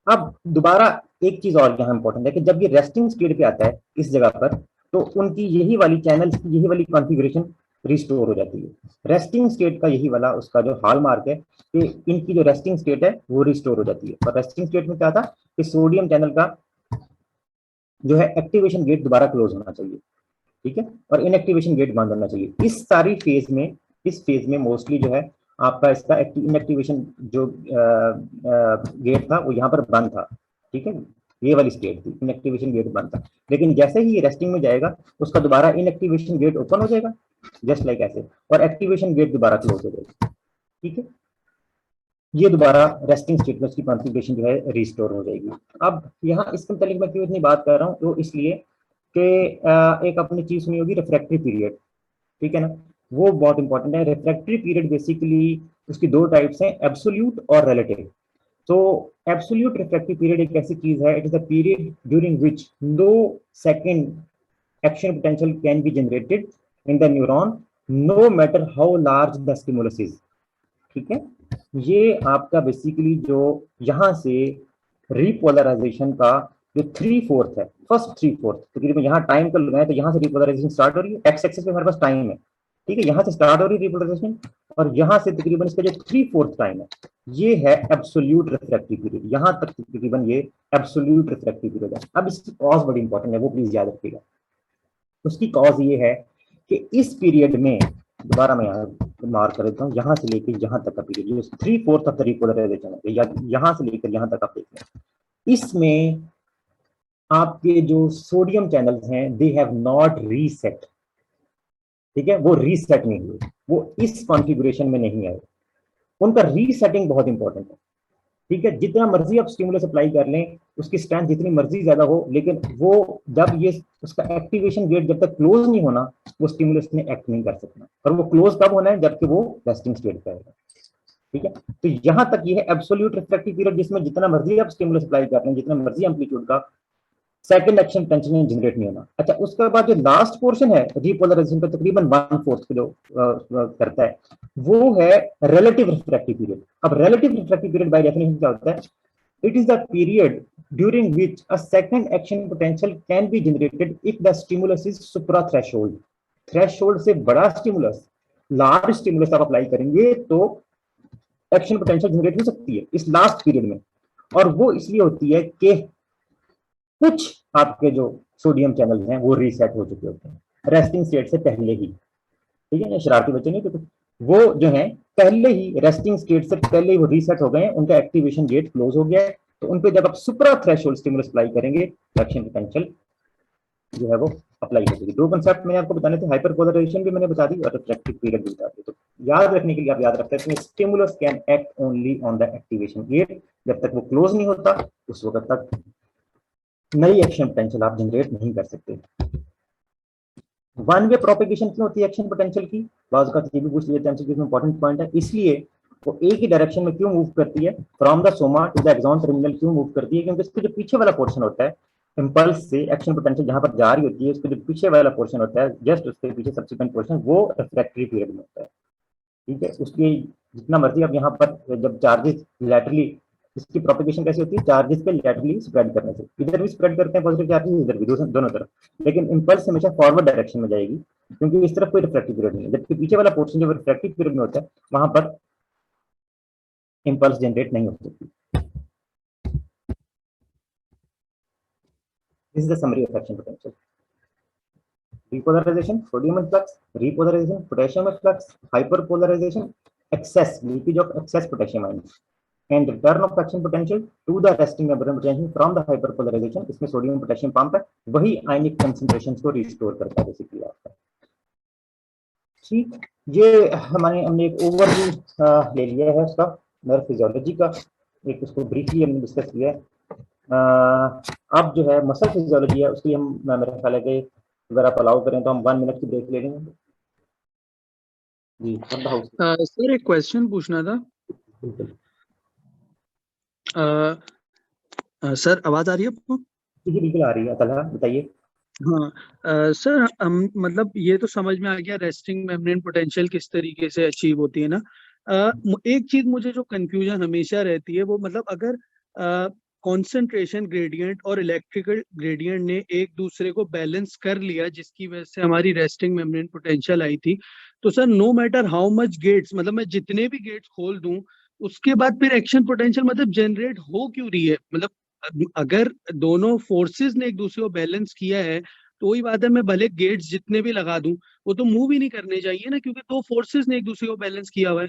अब दोबारा एक चीज और यहाँ इंपॉर्टेंट है कि जब ये रेस्टिंग स्टेट पे आता है इस जगह पर, तो उनकी यही वाली चैनल्स की यही वाली कॉन्फ़िगरेशन रिस्टोर हो जाती है। रेस्टिंग स्टेट का यही वाला उसका जो हॉलमार्क है कि इनकी जो रेस्टिंग स्टेट है वो रिस्टोर हो जाती है। और रेस्टिंग स्टेट में क्या था कि सोडियम चैनल का जो है एक्टिवेशन गेट दोबारा क्लोज होना चाहिए, ठीक है, और इनएक्टिवेशन गेट बंद होना चाहिए। इस सारी फेज में, इस फेज में मोस्टली जो है आपका इसका इनएक्टिवेशन जो गेट था वो यहाँ पर बंद था, ठीक है, ये वाली स्टेट थी, इनएक्टिवेशन गेट बंद था। लेकिन जैसे ही ये रेस्टिंग में जाएगा उसका दोबारा इनएक्टिवेशन गेट ओपन हो जाएगा, जस्ट लाइक ऐसे, और एक्टिवेशन गेट दोबारा क्लोज हो जाएगा, ठीक है। ये दोबारा रेस्टिंग स्टेट में उसकी कॉन्फ़िगरेशन जो है रिस्टोर हो जाएगी। अब यहाँ इसके मुतालिक मैं क्यों इतनी बात कर रहा हूँ, तो इसलिए कि एक अपनी चीज सुनी होगी रिफ्रैक्टरी पीरियड, ठीक है ना, वो बहुत इंपॉर्टेंट है। रिफ्रैक्टरी पीरियड बेसिकली उसकी दो टाइप्स हैं, एब्सोल्यूट और रिलेटिव। तो एब्सोल्यूट रिफ्रैक्टरी पीरियड एक ऐसी चीज है, it is the period during which no second action potential can be generated in the neuron no matter how large the stimulus is, ठीक है। ये आपका बेसिकली जो यहाँ से रिपोलराइजेशन का जो 3/4 है, फर्स्ट 3/4 तकरीबन यहाँ टाइम का लगाए तो यहाँ से रिपोलराइजेशन स्टार्ट हो रही है, एक्स एक्सिस पे हमारे पास टाइम है, ठीक है, यहाँ से स्टार्ट हो रही है रिपोलराइजेशन, और यहाँ से तकरीबन इसका जो 3/4 टाइम है ये है एब्सोल्यूट रिफ्रैक्टिव पीरियड। यहाँ तक तकरीबन ये एब्सोल्यूट रिफ्रैक्टिव पीरियड है। अब इसकी कॉज बड़ी इंपॉर्टेंट है, वो प्लीज याद रखिएगा। उसकी कॉज ये है कि इस पीरियड में, दोबारा मैं यहाँ मार्क कर देता हूँ, यहाँ से लेकर यहाँ तक का पीरियड, जो 3/4 ऑफ द रिपोलराइजेशन है, या यहाँ से लेकर यहाँ तक आप देख लें, इसमें आपके जो सोडियम चैनल्स हैं दे हैव नॉट रीसेट, ठीक है, वो रीसेट नहीं हुए, वो इस कॉन्फ़िगरेशन में नहीं आए। उनका रीसेटिंग बहुत इंपॉर्टेंट है, ठीक है। जितना मर्जी आप स्टिमुलस अप्लाई कर लें, उसकी स्ट्रेंथ जितनी मर्जी ज्यादा हो, लेकिन वो जब ये उसका एक्टिवेशन गेट जब तक क्लोज नहीं होना, वो स्टिमुलस ने एक्ट नहीं कर सकना। और वो क्लोज कब होना है, जबकि वो रेस्टिंग स्टेट पे आएगा, ठीक है। तो यहां तक ये है एब्सोल्यूट रिफ्रैक्टिव पीरियड, जिसमें जितना मर्जी आप स्टिमुलस अप्लाई कर लें, जितना मर्जी एम्पलीट्यूड का, सेकंड एक्शन पोटेंशियल जनरेट नहीं होना। अच्छा, उसके बाद जो लास्ट पोर्शन है रिपोलराइजेशन का तकरीबन 1/4 जो करता है, वो है रिलेटिव रिफ्रैक्टिव पीरियड। अब relative refractive period by definition क्या होता है, it is the period during which a second action potential can be generated if the stimulus is supra threshold. Threshold से बड़ा स्टिमुलस, लार्ज स्टिमुलस आप अप्लाई करेंगे तो एक्शन पोटेंशियल जनरेट हो सकती है इस लास्ट पीरियड में। और वो इसलिए होती है कि कुछ आपके जो सोडियम चैनल्स हैं वो रीसेट हो चुके होते हैं रेस्टिंग स्टेट से पहले ही, ठीक है ना, शरारती बच्चे नहीं, तो वो जो है पहले ही रेस्टिंग स्टेट से पहले ही वो रीसेट हो गए हैं, उनका एक्टिवेशन गेट क्लोज हो गया है। तो उन पे जब आप सुप्रा थ्रेशोल्ड स्टिमुलस अप्लाई करेंगे, एक्शन पोटेंशियल जो है वो अप्लाई हो जाएगी। दो कंसेप्ट मैंने आपको बताने थे, हाइपर पोलराइजेशन भी मैंने बता दी और रिफ्रैक्टिव पीरियड भी बता दी। तो याद रखने के लिए आप याद रख सकते हैं, stimulus can act only on the activation gate, जब तक वो क्लोज नहीं होता उस वक्त तक नई एक्शन पोटेंशियल आप जनरेट नहीं कर सकते। वन वे प्रोपेगेशन क्यों होती है एक्शन पोटेंशियल की, बाज़ का ये भी पूछ लिया जाता है, इंपॉर्टेंट पॉइंट है। इसलिए वो एक ही डायरेक्शन में क्यों मूव करती है, from the soma to the axon terminal क्यों मूव करती है, क्योंकि इसके जो पीछे वाला पोर्शन होता है, इंपल्स से एक्शन पोटेंशियल जहां पर जा रही होती है, उसके जो पीछे वाला पोर्शन होता है, जस्ट उसके पीछे सब्सिक्वेंट पोर्शन, वो रिफ्रैक्टरी पीरियड में होता है, ठीक है। उसके जितना मर्जी आप यहाँ पर जब चार्जेस लैटरली इसकी प्रोपेगेशन कैसे होती है? चार्जेस पे लैटरली स्प्रेड करने से। इधर भी स्प्रेड करते हैं पॉजिटिव चार्जेस, इधर भी, दोनों तरफ, लेकिन इंपल्स हमेशा फॉरवर्ड डायरेक्शन में जाएगी क्योंकि इस तरफ कोई रिफ्रैक्टिव पीरियड नहीं है, जबकि पीछे वाला पोर्शन जब रिफ्रैक्टिव पीरियड में होता है वहां पर इंपल्स जनरेट नहीं हो सकती। This is the summary of action potential. repolarization, sodium flux, repolarization, potassium flux, hyperpolarization, excess leakage of excess potassium ions, and return of action potential to the resting membrane potential from the hyperpolarization। इसमें सोडियम पोटेशियम पंप है, वही आयनिक कंसंट्रेशंस को रिस्टोर करता है बेसिकली आपका। ठीक, ये हमने एक ओवरव्यू ले लिया है उसका, नर्व फिजियोलॉजी का, एक उसको ब्रीफली हमने डिस्कस किया है। अब जो है मसल फिजियोलॉजी है, उसके लिए हम, मेरा ख्याल है कि अगर आप अलाउ करें तो हम 1 मिनट की ब्रेक ले लेंगे जी। सर एक क्वेश्चन पूछना था। सर आवाज आ रही है आपको? जी बिल्कुल आ रही है, तलहा बताइए। हाँ सर, मतलब ये तो समझ में आ गया रेस्टिंग मेम्ब्रेन पोटेंशियल किस तरीके से अचीव होती है ना। एक चीज मुझे जो कंफ्यूजन हमेशा रहती है वो, मतलब अगर कॉन्सेंट्रेशन ग्रेडियंट और इलेक्ट्रिकल ग्रेडियंट ने एक दूसरे को बैलेंस कर लिया जिसकी वजह से हमारी रेस्टिंग मेम्ब्रेन पोटेंशियल आई थी, तो sir no matter how much gates, मतलब मैं जितने भी गेट्स खोल दूं उसके बाद फिर एक्शन पोटेंशियल मतलब जनरेट हो क्यों रही है? मतलब अगर दोनों फोर्सेस ने एक दूसरे को बैलेंस किया है तो वही बात है, मैं भले गेट्स जितने भी लगा दूं वो तो मूव ही नहीं करने चाहिए ना, क्योंकि दो फोर्सेस ने एक दूसरे को बैलेंस किया हुआ है।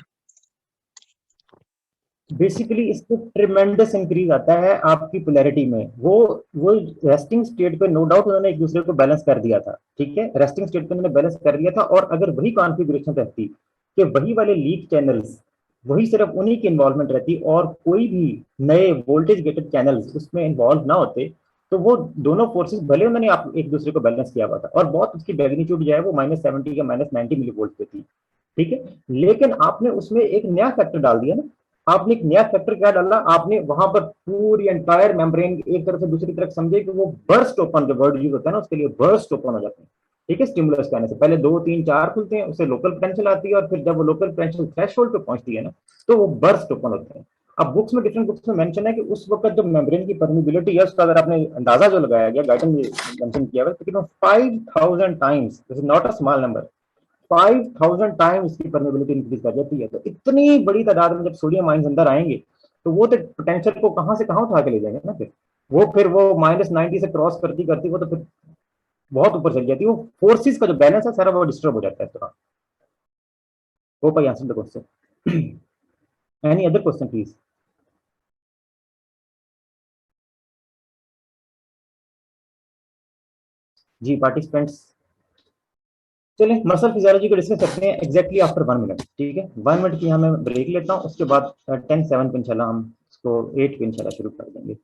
बेसिकली इससे ट्रिमेंडस इंक्रीज आता है आपकी पोलैरिटी में। वो रेस्टिंग स्टेट पे नो डाउट उन्होंने एक दूसरे को बैलेंस कर दिया था, ठीक है, रेस्टिंग स्टेट पे उन्होंने बैलेंस कर दिया था, और अगर वही कॉन्फ़िगरेशन रहती कि वही वाले लीक चैनल्स, वही सिर्फ उन्हीं की इन्वॉल्वमेंट रहती और कोई भी नए वोल्टेज गेटेड चैनल्स उसमें इन्वॉल्व ना होते, तो वो दोनों फोर्सेस भले उन्होंने आप एक दूसरे को बैलेंस किया हुआ था, और बहुत उसकी मैग्नीट्यूड जो है वो -70 या -90 मिली वोल्ट पे थी, ठीक है, लेकिन आपने उसमें एक नया फैक्टर डाल दिया ना। आपने एक नया फैक्टर क्या डाला? आपने वहां पर पूरी एंटायर मेम्ब्रेन एक तरफ से दूसरी तरफ, समझे कि वो बर्स्ट ओपन, जो वर्ड यूज होता है ना उसके लिए, बर्स्ट ओपन हो जाते हैं, ठीक है, स्टिमुलस के आने से पहले 2 3 4 खुलते हैं, उससे लोकल पोटेंशियल आती है, और फिर जब वो लोकल पोटेंशियल थ्रेशोल्ड पे पहुंचती है ना तो वो बर्स्ट ओपन होते हैं। अब बुक्स में, डिफरेंट बुक्स में मेंशन है कि उस वक्त जो मेम्ब्रेन की परमिबिलिटी है उसका अगर आपने अंदाजा जो लगाया गया, गाइडन में मेंशन किया हुआ है, 5000 times, this is not a small number, 5000 time इसकी परमेबिलिटी इंक्रीज कर जाती है। तो इतनी बड़ी तादाद में जब सोडियम आयंस अंदर आएंगे तो वो तो पोटेंशियल को कहां से कहां उठा के ले जाएंगे ना, फिर वो -90 से क्रॉस करती करती वो तो फिर बहुत ऊपर चली जाती है। वो फोर्सेस का जो बैलेंस है सारा वो डिस्टर्ब हो जाता है इस तरह। Hope I answer the question. Any other question please? जी पार्टिसिपेंट्स, चलिए मसल फिजियोलॉजी को डिस्कस करते हैं एग्जैक्टली आफ्टर 1 मिनट, ठीक है। 1 मिनट की मैं ब्रेक लेता हूँ, उसके बाद 10:07 पे इंशाल्लाह हम इसको 8 पे इंशाल्लाह शुरू कर देंगे।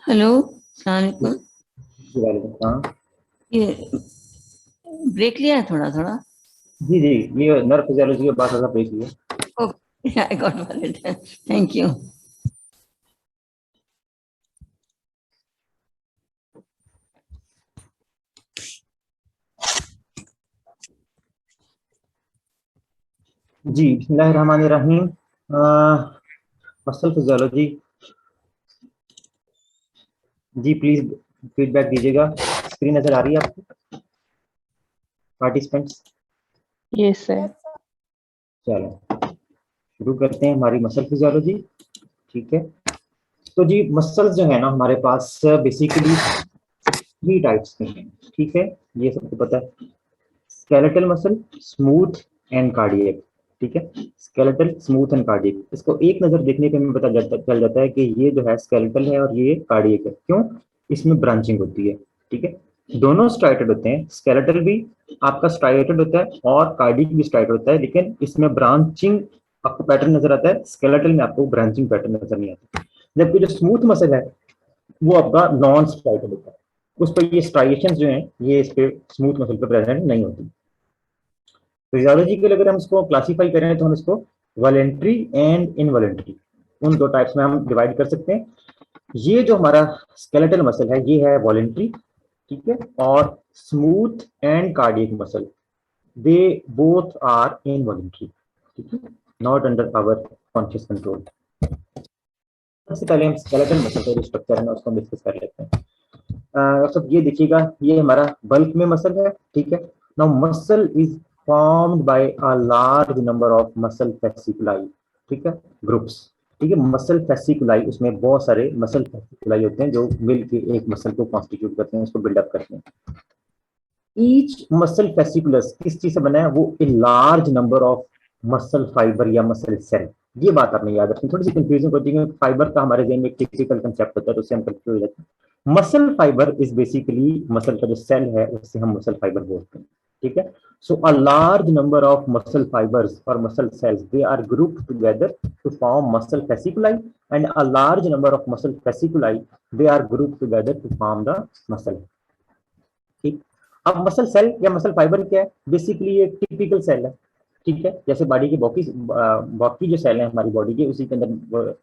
हेलो, अस्सलाम वालेकुम। हाँ ये ब्रेक लिया है थोड़ा थोड़ा। जी, ये नर्व फिजियोलॉजी के बाद ब्रेक लिया। I got worried. Thank you. जी बिस्मिल्लाहिर्रहमानिर्रहीम। मसल फिजियोलॉजी, जी प्लीज फीडबैक दीजिएगा। स्क्रीन नजर आ रही है आपको पार्टिसिपेंट्स? Yes, sir. चलो शुरू करते हैं हमारी मसल फिजियोलॉजी। ठीक है, तो जी मसल्स जो है ना हमारे पास बेसिकली 3 टाइप्स के हैं। ठीक है, ये सबको पता है। Skeletal muscle, smooth and cardiac. ठीक है, स्केलेटल, स्मूथ एंड कार्डियक। इसको एक नजर देखने पे हमें पता चल जाता है कि ये जो है स्केलेटल है और ये कार्डियक है। क्यों? इसमें ब्रांचिंग होती है। ठीक है, दोनों स्ट्राइटेड होते हैं, स्केलेटल भी आपका स्ट्राइटेड होता है और कार्डियक भी स्ट्राइटेड होता है, लेकिन इसमें ब्रांचिंग आपको पैटर्न नजर आता है, स्केलेटल में आपको ब्रांचिंग पैटर्न नजर नहीं आता। जबकि जो स्मूथ मसल है वो आपका नॉन स्ट्राइटेड होता है, उस पर ये स्ट्राइएशन जो है ये इस पे स्मूथ मसल पे प्रेजेंट नहीं होती। फिजियोलॉजिकली अगर हम इसको क्लासीफाई करें तो हम इसको वॉलेंट्री एंड इनवॉलेंट्री, उन 2 टाइप्स में हम डिवाइड कर सकते हैं। ये जो हमारा स्केलेटल मसल है ये है वॉलेंट्री। ठीक है, और smooth and cardiac muscle they both are involuntary. ठीक है, not under our conscious control. सबसे पहले हम स्केलेटल मसल का जो स्ट्रक्चर है ना उसको डिस्कस कर लेते हैं। सब ये देखिएगा, ये हमारा बल्क में मसल है। ठीक है, now muscle is formed by a large number of muscle fasciculi। ठीक है, ग्रुप्स। ठीक है, मसल fasciculi, उसमें बहुत सारे मसल fasciculi होते हैं जो मिलके एक मसल को कॉन्स्टिट्यूट करते हैं, उसको बिल्डअप करते हैं। ईच मसल fasciculus किस चीज से बना है? वो a large number of muscle fibre या मसल सेल। ये बात आपने याद रखनी, थोड़ी सी कंफ्यूजन होती है। फाइबर का हमारे जहन में एक टिपिकल कंसेप्ट होता है तो उससे हम कंफ्यूज हो जाते हैं। Muscle fibre is basically muscle का जो सेल है उससे हम मसल फाइबर बोलते हैं। ठीक है, so a large number of muscle fibers or muscle cells, they are grouped together to form muscle fasciculi, and a large number of muscle fasciculi, they are grouped together to form the muscle। ठीक, अब मसल सेल या मसल फाइबर क्या है? बेसिकली ये टिपिकल सेल है। ठीक है, जैसे बॉडी की बाकी जो सेल है हमारी बॉडी के, उसी के अंदर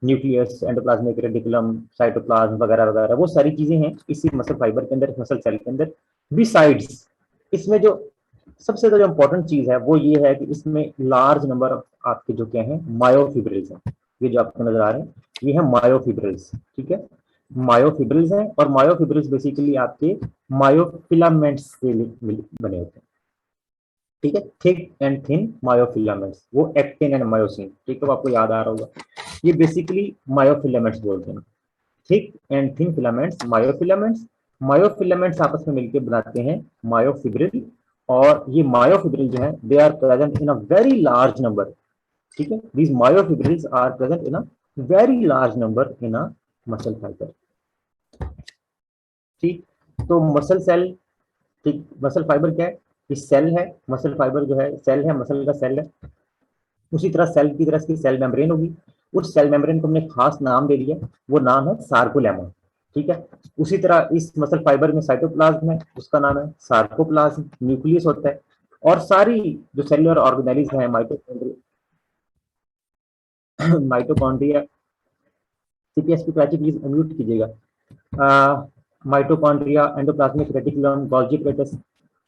न्यूक्लियस, एंडोप्लाज्मिक रेटिकुलम, साइटोप्लाज्म वगैरह वगैरह वो सारी चीजें हैं इसी मसल फाइबर के अंदर, मसल सेल के अंदर। बिसाइड्स, इसमें जो सबसे जो इम्पोर्टेंट चीज है वो ये है कि इसमें लार्ज नंबर आपके जो क्या है मायोफिब्रिल्स हैं। ये जो आपको नजर आ रहे हैं ये है मायोफिब्रिल्स। ठीक है, मायोफिब्रिल्स हैं, और मायोफिब्रिल्स बेसिकली आपके मायोफिलामेंट्स से बने होते हैं। ठीक है, थिक एंड थिन मायोफिलामेंट्स, वो एक्टिन एंड मायोसिन। ठीक है, वो आपको याद आ रहा होगा, ये बेसिकली मायोफिलामेंट्स बोलते हैं। Thick and thin filaments myofilaments, myofilaments आपस में मिलकर बनाते हैं मायोफिब्रिल, और ये मायोफिब्रिल जो है they are present in a very large number. ठीक है, these myofibrils are present in a very large number in a muscle fibre. ठीक, तो मसल सेल, ठीक, मसल फाइबर क्या है? ये सेल है, मसल फाइबर जो है सेल है, मसल का सेल है। उसी तरह सेल की तरह इसकी सेल मेम्ब्रेन होगी, उस सेल मेम्ब्रेन को हमने खास नाम दे दिया, वो नाम है सार्कोलेमा। ठीक है, उसी तरह इस मसल फाइबर में साइटोप्लाज्म है, उसका नाम है सार्कोप्लाज्म। न्यूक्लियस होता है, और सारी जो सेलुलर ऑर्गेनेलिज है माइटोकॉन्ड्रिया, सीपीएस की प्राची प्लीज अनम्यूट कीजिएगा। माइटोकॉन्ड्रिया, एंडोप्लाज्मिक रेटिकुलम, गोल्जी एप्परेटस,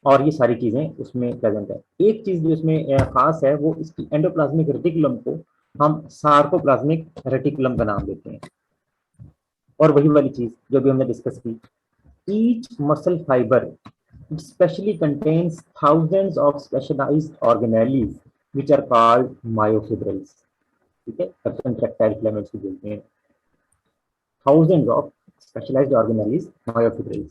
और ये सारी चीजें उसमें प्रेजेंट है। एक चीज जो इसमें खास है वो इसकी एंडोप्लाज्मिक रेटिकुलम को हम सार्कोप्लाज्मिक रेटिकुलम का नाम देते हैं। और वही वाली चीज जो भी हमने डिस्कस की, each muscle fibre specially contains thousands of specialised organelles which are called myofibrils. ठीक है, कंट्रैक्टाइल फिलामेंट्स को बोलते हैं, thousands of specialised organelles myofibrils.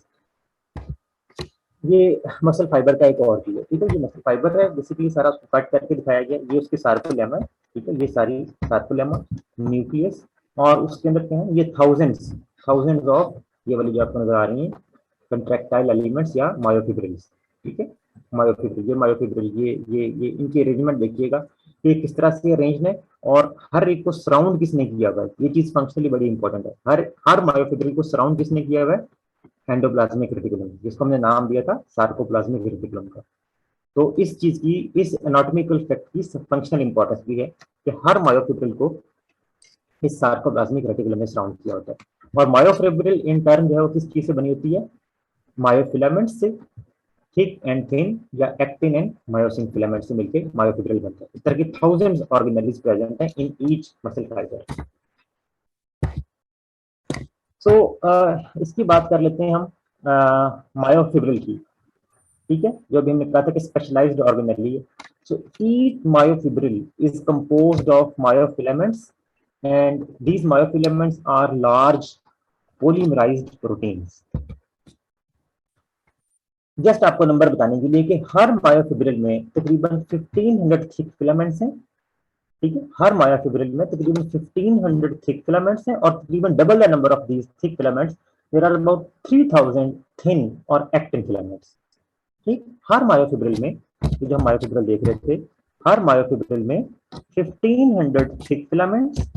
ये मसल फाइबर का एक और चीज है। ठीक है, ये मसल फाइबर है, बेसिकली सारा कट करके दिखाया गया, ये उसके सार्कोलेमा है। ठीक है, ये सारी सार्कोलेमा, न्यूक्लियस, और उसके अंदर क्या है? ये थाउजेंड्स ऑफ, ये वाली जो आपको नजर आ रही है कंट्रैक्टाइल एलिमेंट्स या मायोफिब्रिल्स। ठीक है, मायोफिब्रिल, ये मायोफिब्रिल, ये इनकी अरेंजमेंट देखिएगा कि किस तरह से अरेंज है, और हर एक को सराउंड किसने किया हुआ है। ये चीज फंक्शनली बड़ी इंपॉर्टेंट है, हर मायोफिब्रिल को सराउंड किसने किया हुआ है? एंडोप्लाज्मिक रेटिकुलम, जिसको हमने नाम दिया था सार्कोप्लाज्मिक रेटिकुलम का। तो इस चीज की, इस एनाटॉमिकल फैक्ट की फंक्शनल इंपॉर्टेंस भी है कि हर मायोफिब्रिल को इस सार्कोप्लाज्मिक रेटिकुलम में सराउंड किया होता है। और मायोफिब्रिल इन टर्न जो है वो किस चीज से बनी होती है? मायोफिलामेंट से, थिक एंड थिन या एक्टिन एंड मायोसिन फिलामेंट से मिलकर मायोफिब्रिल बनता है। इस तरह की थाउजेंड्स ऑर्गेनेल्स प्रेजेंट हैं इन ईच मसल फाइबर। सो इसकी बात कर लेते हैं हम मायोफिब्रिल की, ठीक है, जो अभी हमने कहा था कि स्पेशलाइज्ड ऑर्गेनेल है। So each myofibril is composed of myofilaments and these myofilaments are large polymerised proteins. Just आपको नंबर बताने के लिए कि हर मायोफिब्रिल में तकरीबन 1500 थिक फिलामेंट्स हैं, ठीक है, हर मायोफिब्रिल में तकरीबन 1500 थिक फिलामेंट्स हैं और तकरीबन double the number of these thick filaments, there are about 3000 thin और एक्टिन फिलामेंट्स। ठीक, हर मायोफिब्रिल में, जो हम मायोफिब्रिल देख रहे थे, हर मायोफिब्रिल में 1500 थिक फिलामेंट्स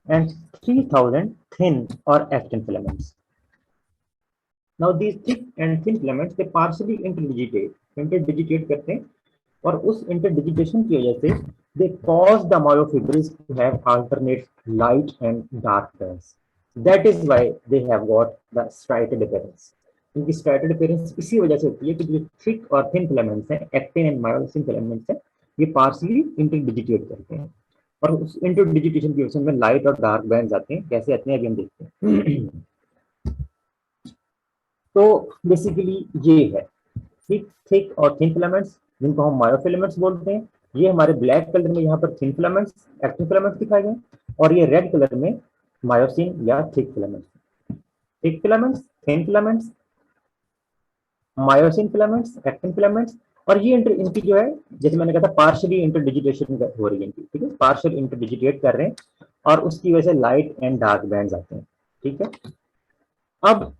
एंड 3000 थिन और actin filaments. Now these thick and thin filaments they partially interdigitate करते हैं और उस interdigitation की वजह से they cause the myofibrils to have alternate light and dark bands. That is why they have got the striated appearance. इनकी striated appearance इसी वजह से होती है कि जो thick और thin filaments हैं, actin and myosin filaments हैं, ये partially interdigitate करते हैं और उस interdigitation की वजह से लाइट और डार्क बैंड्स आते हैं। कैसे आते हैं अभी हम देखते हैं। तो बेसिकली ये है थिक और थिन फिलामेंट्स, जिनको हम मायोफिलामेंट्स बोलते हैं। ये हमारे ब्लैक कलर में यहाँ पर थिन फिलामेंट्स, एक्टिन फिलामेंट्स दिखाए गए, और ये रेड कलर में मायोसिन या thick filaments. Thick filaments, thin filaments, myosin filaments, actin filaments, और ये इनकी जो है, जैसे मैंने कहा था, पार्शियली इंटरडिजिटेशन हो रही है इनकी, ठीक है, पार्शियल इंटरडिजिटेट कर रहे हैं और उसकी वजह से लाइट एंड डार्क बैंड्स आते हैं, ठीक है। अब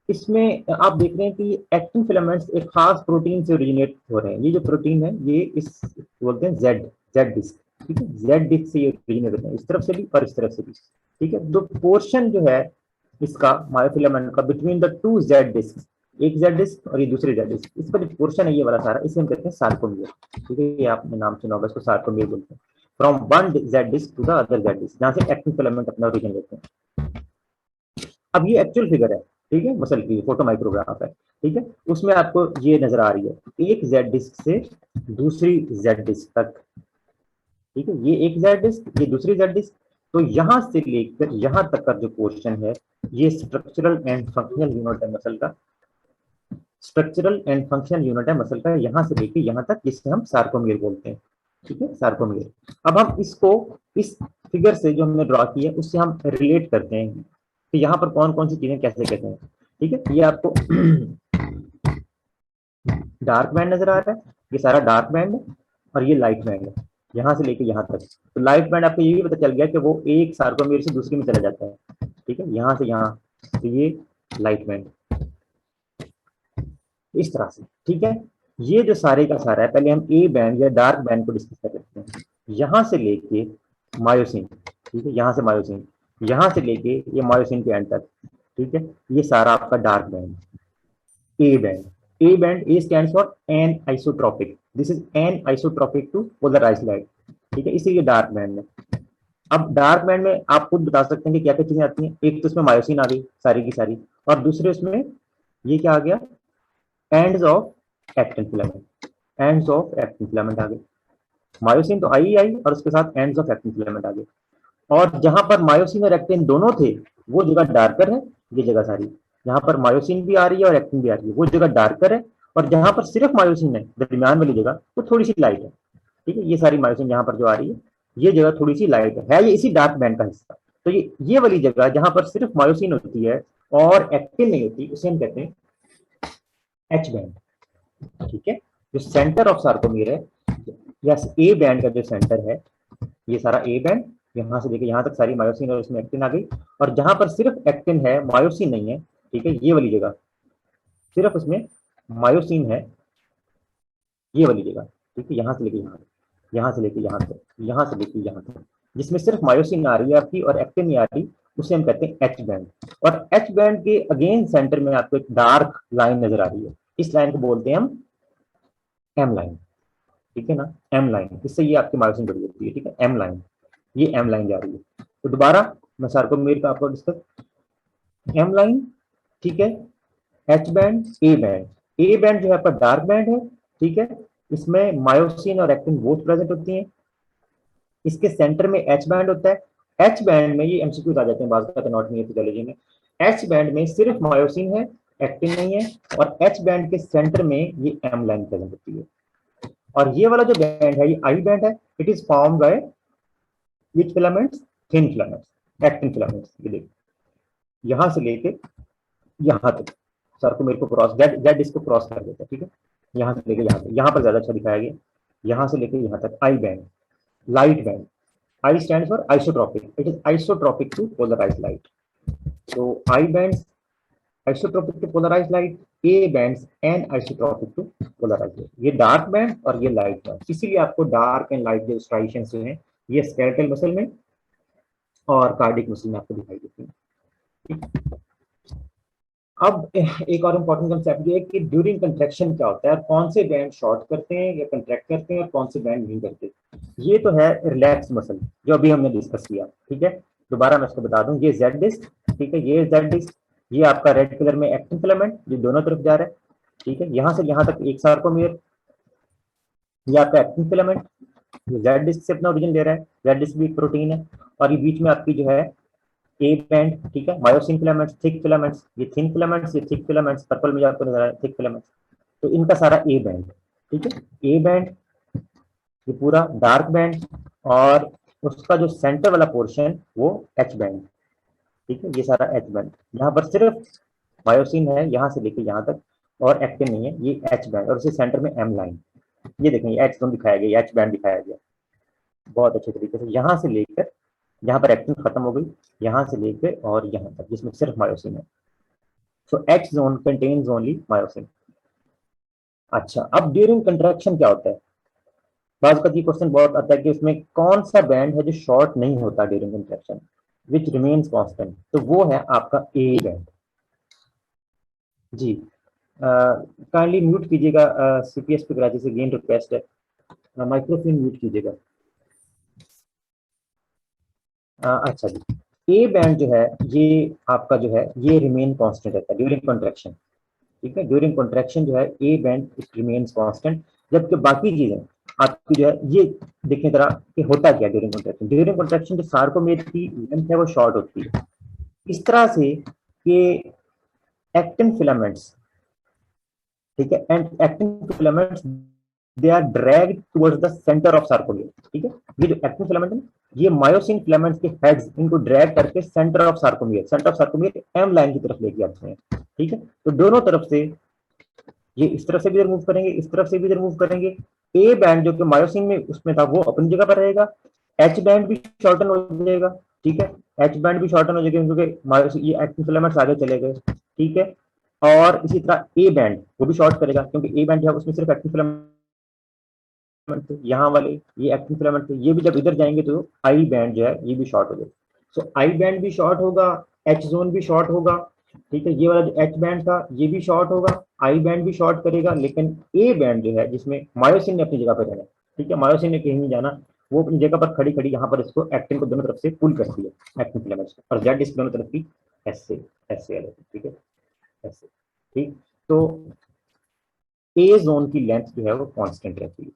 इसमें आप देख रहे हैं कि एक्टिन फिलामेंट्स एक खास प्रोटीन से ओरिजिनेट हो रहे हैं। ये जो प्रोटीन है ये इस बोलते हैं जेड डिस्क, ठीक है, जेड डिस्क से ये ओरिजिनेट होते हैं, इस तरफ से भी और इस तरफ से भी, ठीक है। दो पोर्शन जो है इसका मायोफिलामेंट का between the two Z disc, एक जेड डिस्क और ये दूसरी जेड डिस्क, इसका जो पोर्शन है ये वाला सारा, इसे हम कहते हैं सार्कोमियर, ठीक है, ये आपने नाम सुना होगा, इसको सार्कोमियर बोलते हैं। From one Z disc to the other Z disc, जहां से एक्टिन फिलामेंट अपना ओरिजिन लेते हैं। अब ये एक्चुअल फिगर है, ठीक है, मसल की फोटो माइक्रोग्राफ है, ठीक है, उसमें आपको ये नजर आ रही है एक जेड डिस्क से दूसरी जेड डिस्क तक, ठीक है, ये एक जेड डिस्क, ये दूसरी जेड डिस्क। तो यहां से लेकर यहां तक का जो पोर्शन है ये स्ट्रक्चरल एंड फंक्शनल यूनिट है मसल का, स्ट्रक्चरल एंड फंक्शनल यूनिट है मसल का, यहां से लेकर यहां तक, जिससे हम सार्कोमियर बोलते हैं, ठीक है, सार्कोमियर। अब हम इसको इस फिगर से जो हमने ड्रॉ की है उससे हम रिलेट करते हैं कि यहाँ पर कौन कौन सी चीजें कैसे कहते हैं, ठीक है। ये आपको डार्क बैंड नजर आ रहा है, ये सारा डार्क बैंड है और ये लाइट बैंड है, यहाँ से लेके यहाँ तक। तो लाइट बैंड आपको ये भी पता चल गया कि वो एक सार्कोमियर से दूसरी में चला जाता है, ठीक है, यहाँ से यहाँ, तो ये लाइट बैंड इस तरह से, ठीक है। ये जो सारे का सारा है, पहले हम ए बैंड या डार्क बैंड को डिस्कस कर लेते हैं। यहाँ से लेके मायोसिन, ठीक है, यहाँ से मायोसिन, यहाँ से लेके ये मायोसिन के एंड तक, ठीक है, ये सारा आपका dark band, A band. A band, A stands for an isotropic, this is an isotropic to polarised light, ठीक है, इसीलिए डार्क बैंड है। अब डार्क बैंड में आप खुद बता सकते हैं कि क्या क्या चीजें आती हैं। एक तो उसमें मायोसिन आ गई सारी की सारी, और दूसरे उसमें ये क्या आ गया, ends of actin filament, ends of actin filament आ गए। मायोसिन तो आई और उसके साथ एंड्स ऑफ एक्टिन फिलामेंट आ गए। और जहां पर मायोसिन और एक्टिन दोनों थे वो जगह डार्कर है, ये जगह सारी, जहां पर मायोसिन भी आ रही है और एक्टिन भी आ रही है वो जगह डार्कर है, और जहां पर सिर्फ मायोसिन है दरमियान वाली जगह वो थोड़ी सी लाइट है, ठीक है। ये सारी मायोसिन यहाँ पर जो आ रही है ये जगह थोड़ी सी लाइट है ये इसी डार्क बैंड का हिस्सा। तो ये वाली जगह जहां पर सिर्फ मायोसिन होती है और एक्टिन नहीं होती उसे हम कहते हैं एच बैंड, ठीक है। जो सेंटर ऑफ सार्कोमियर है या ए बैंड का जो सेंटर है, ये सारा ए बैंड, यहाँ से लेके यहाँ तक सारी मायोसिन और इसमें एक्टिन आ गई, और जहां पर सिर्फ एक्टिन है मायोसिन नहीं है, ठीक है, ये वाली जगह सिर्फ उसमें मायोसिन है, ये वाली जगह, ठीक है, यहाँ से लेके यहाँ, यहाँ से लेके यहाँ तक, यहाँ से लेके यहाँ तक, जिसमें सिर्फ मायोसिन आ रही है आपकी और एक्टिन नहीं आ रही, उसे हम कहते हैं एच बैंड। और एच बैंड के अगेन सेंटर में आपको एक डार्क लाइन नजर आ रही है, इस लाइन को बोलते हैं हम एम लाइन, ठीक है ना, एम लाइन, इससे ये आपकी मायोसिन जुड़ी होती है, ठीक है, एम लाइन, ये एम लाइन जा रही है। तो दोबारा मैं सार्कोमेर का आपको डिस्कस, एम लाइन, ठीक है, H band, A band. A band जो है आपका डार्क बैंड है, ठीक है, इसमें मायोसिन और एक्टिन बोथ प्रेजेंट होती हैं। इसके सेंटर में एच बैंड होता है। एच बैंड में ये एमसीक्यूज आ जाते हैं बात का, नॉट नहीं है फिजियोलॉजी में। एच बैंड में सिर्फ मायोसिन है, एक्टिन नहीं है, और एच बैंड के सेंटर में ये एम लाइन प्रेजेंट होती है। और ये वाला जो बैंड है ये आई बैंड है। It is form by which filaments, thin filaments, actin filaments. ये देखिए यहां से लेके यहां तक सार्कोमेर को क्रॉस, जेड इसको क्रॉस कर देता है, ठीक है, यहां से लेके यहां तक, यहां पर ज्यादा अच्छा दिखाया गया, यहां से लेके यहां तक I band, light band. I stands for isotropic. It is isotropic to polarized light. So I bands isotropic to polarized light, A bands and isotropic to polarized light. ये डार्क बैंड और ये लाइट बैंड, इसीलिए आपको डार्क एंड लाइट जो स्ट्राइएशंस जो हैं ये स्केलेटल मसल में और कार्डिक मसल में आपको दिखाई देती हैं। अब एक और इम्पोर्टेंट कंसेप्ट ये है कि ड्यूरिंग कंट्रैक्शन क्या होता है, कौन से बैंड शॉर्ट करते हैं या कंट्रैक्ट करते हैं और कौन से बैंड नहीं करते। ये तो है रिलैक्स मसल जो अभी हमने डिस्कस किया, ठीक है। दोबारा मैं इसको बता दूं, ये जेड डिस्क, ठीक है, ये जेड डिस्क, ये आपका रेड कलर में एक्टिन फिलामेंट जो दोनों तरफ जा रहा है, ठीक है, यहां से यहां तक एक सार्कोमेर, ये आपका एक्टिन फिलामेंट, ये जेड डिस्क से अपना ओरिजिन ले रहा है, जेड डिस्क भी एक प्रोटीन है, और ये बीच में आपकी जो है ए बैंड, ठीक है, मायोसिन फिलामेंट्स, थिक फिलामेंट्स, ये थिन फिलामेंट्स, ये थिक फिलामेंट्स, पर्पल में जो आपको नजर आ रहा है थिक फिलामेंट्स, तो इनका सारा ए बैंड, ठीक है, ए बैंड, ये पूरा डार्क बैंड, और उसका जो सेंटर वाला पोर्शन वो एच बैंड, ठीक है, ये सारा एच बैंड। यहाँ पर सिर्फ मायोसिन है यहाँ से लेके यहाँ तक, और एक्टिन नहीं है, ये एच बैंड, और उसी सेंटर में एम लाइन, ये देखें ये एच जोन दिखाया गया, एच बैंड दिखाया गया बहुत अच्छे तरीके से, यहाँ से लेकर यहाँ पर एक्टिन खत्म हो गई, यहाँ से लेकर और यहाँ तक जिसमें सिर्फ मायोसिन है। So H zone contains only myosin. अच्छा, अब ड्यूरिंग कंट्रैक्शन क्या होता है, बात का क्वेश्चन बहुत आता है कि उसमें कौन सा बैंड है जो शॉर्ट नहीं होता during contraction, which remains constant, तो वो है आपका ए बैंड। जी काइंडली म्यूट कीजिएगा, सीपीएस पे कराची से अगेन रिक्वेस्ट है, माइक्रोफोन म्यूट कीजिएगा। अच्छा जी, ए बैंड जो है ये आपका जो है ये रिमेन कांस्टेंट रहता है ड्यूरिंग कंट्रैक्शन, ठीक है, ड्यूरिंग कंट्रैक्शन जो है A band it remains constant, जबकि बाकी चीजें आपकी जो है ये देखने तरह कि होता क्या ड्यूरिंग कंट्रैक्शन। ड्यूरिंग कंट्रैक्शन जो सार्कोमेर की लेंथ है वो शॉर्ट होती है इस तरह से कि एक्टिन फिलामेंट्स, ठीक है, and actin filaments they are dragged towards the centre of sarcomere, ठीक है, ये जो एक्टिन फिलामेंट है ये मायोसिन फिलामेंट्स के हेड्स इनको ड्रैग करके centre of sarcomere M line की तरफ लेके आते हैं, ठीक है। तो दोनों तरफ से ये इस तरफ से भी रिमूव करेंगे, इस तरफ से भी रिमूव करेंगे। ए बैंड जो कि मायोसिन में उसमें था वो अपनी जगह पर रहेगा, एच बैंड भी शॉर्टन हो जाएगा, ठीक है, एच बैंड भी शॉर्टन हो जाएगा क्योंकि मायोसिन ये एक्टिन फिलामेंट्स आगे चले गए, ठीक है। और इसी तरह ए बैंड वो भी शॉर्ट करेगा क्योंकि ए बैंड जो है उसमें सिर्फ एक्टिन फिलामेंट, यहाँ वाले ये एक्टिन फिलामेंट, ये भी जब इधर जाएंगे तो आई बैंड जो है ये भी शॉर्ट हो जाएगा। सो आई बैंड भी शॉर्ट होगा, एच जोन भी शॉर्ट होगा, ठीक है, ये वाला जो एच बैंड था ये भी शॉर्ट होगा, आई बैंड भी शॉर्ट करेगा, लेकिन ए बैंड जो है जिसमें मायोसिन ने अपनी जगह पर रहना, ठीक है, मायोसिन ने कहीं नहीं जाना, वो अपनी जगह पर खड़ी खड़ी यहाँ पर इसको एक्टिन को दोनों तरफ से पुल करती है एक्टिन फिलामेंट्स को, और जेड इस दोनों तरफ की ऐसे ऐसे अलग, ठीक है, ऐसे, ठीक। तो ए जोन की लेंथ जो है वो कांस्टेंट रहती है।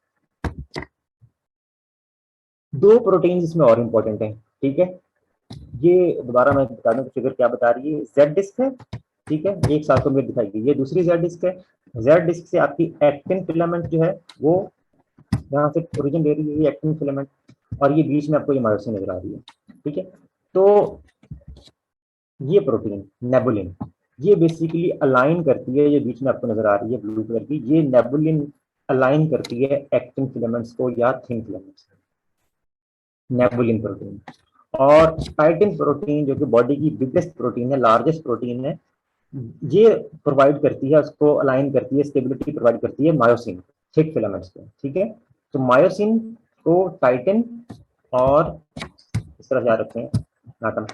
दो प्रोटीन इसमें और इंपॉर्टेंट है, ठीक है, ये दोबारा मैं बता दूं फिगर क्या बता रही है, जेड डिस्क है, ठीक है, एक सार्कोमेर दिखाई गई, ये दूसरी जेड डिस्क है, जेड डिस्क से आपकी एक्टिन फिलामेंट जो है वो यहाँ से ओरिजिन ले रही है, ये एक्टिन फिलामेंट, और ये बीच में आपको ये मायोसिन नजर आ रही है, ठीक है। तो ये प्रोटीन नेबुलिन ये बेसिकली अलाइन करती है, ये बीच में आपको नजर आ रही है ब्लू कलर की, ये नेबुलिन अलाइन करती है एक्टिन फिलामेंट्स को या थिन फिलामेंट्स, नेबुलिन प्रोटीन। और टाइटिन प्रोटीन जो कि बॉडी की बिगेस्ट प्रोटीन है, लार्जेस्ट प्रोटीन है, ये प्रोवाइड करती है, उसको अलाइन करती है, स्टेबिलिटी प्रोवाइड करती है मायोसिन, थिक फिलामेंट्स को, ठीक है। तो मायोसिन को टाइटिन और इस तरह याद रखते हैं नाटम,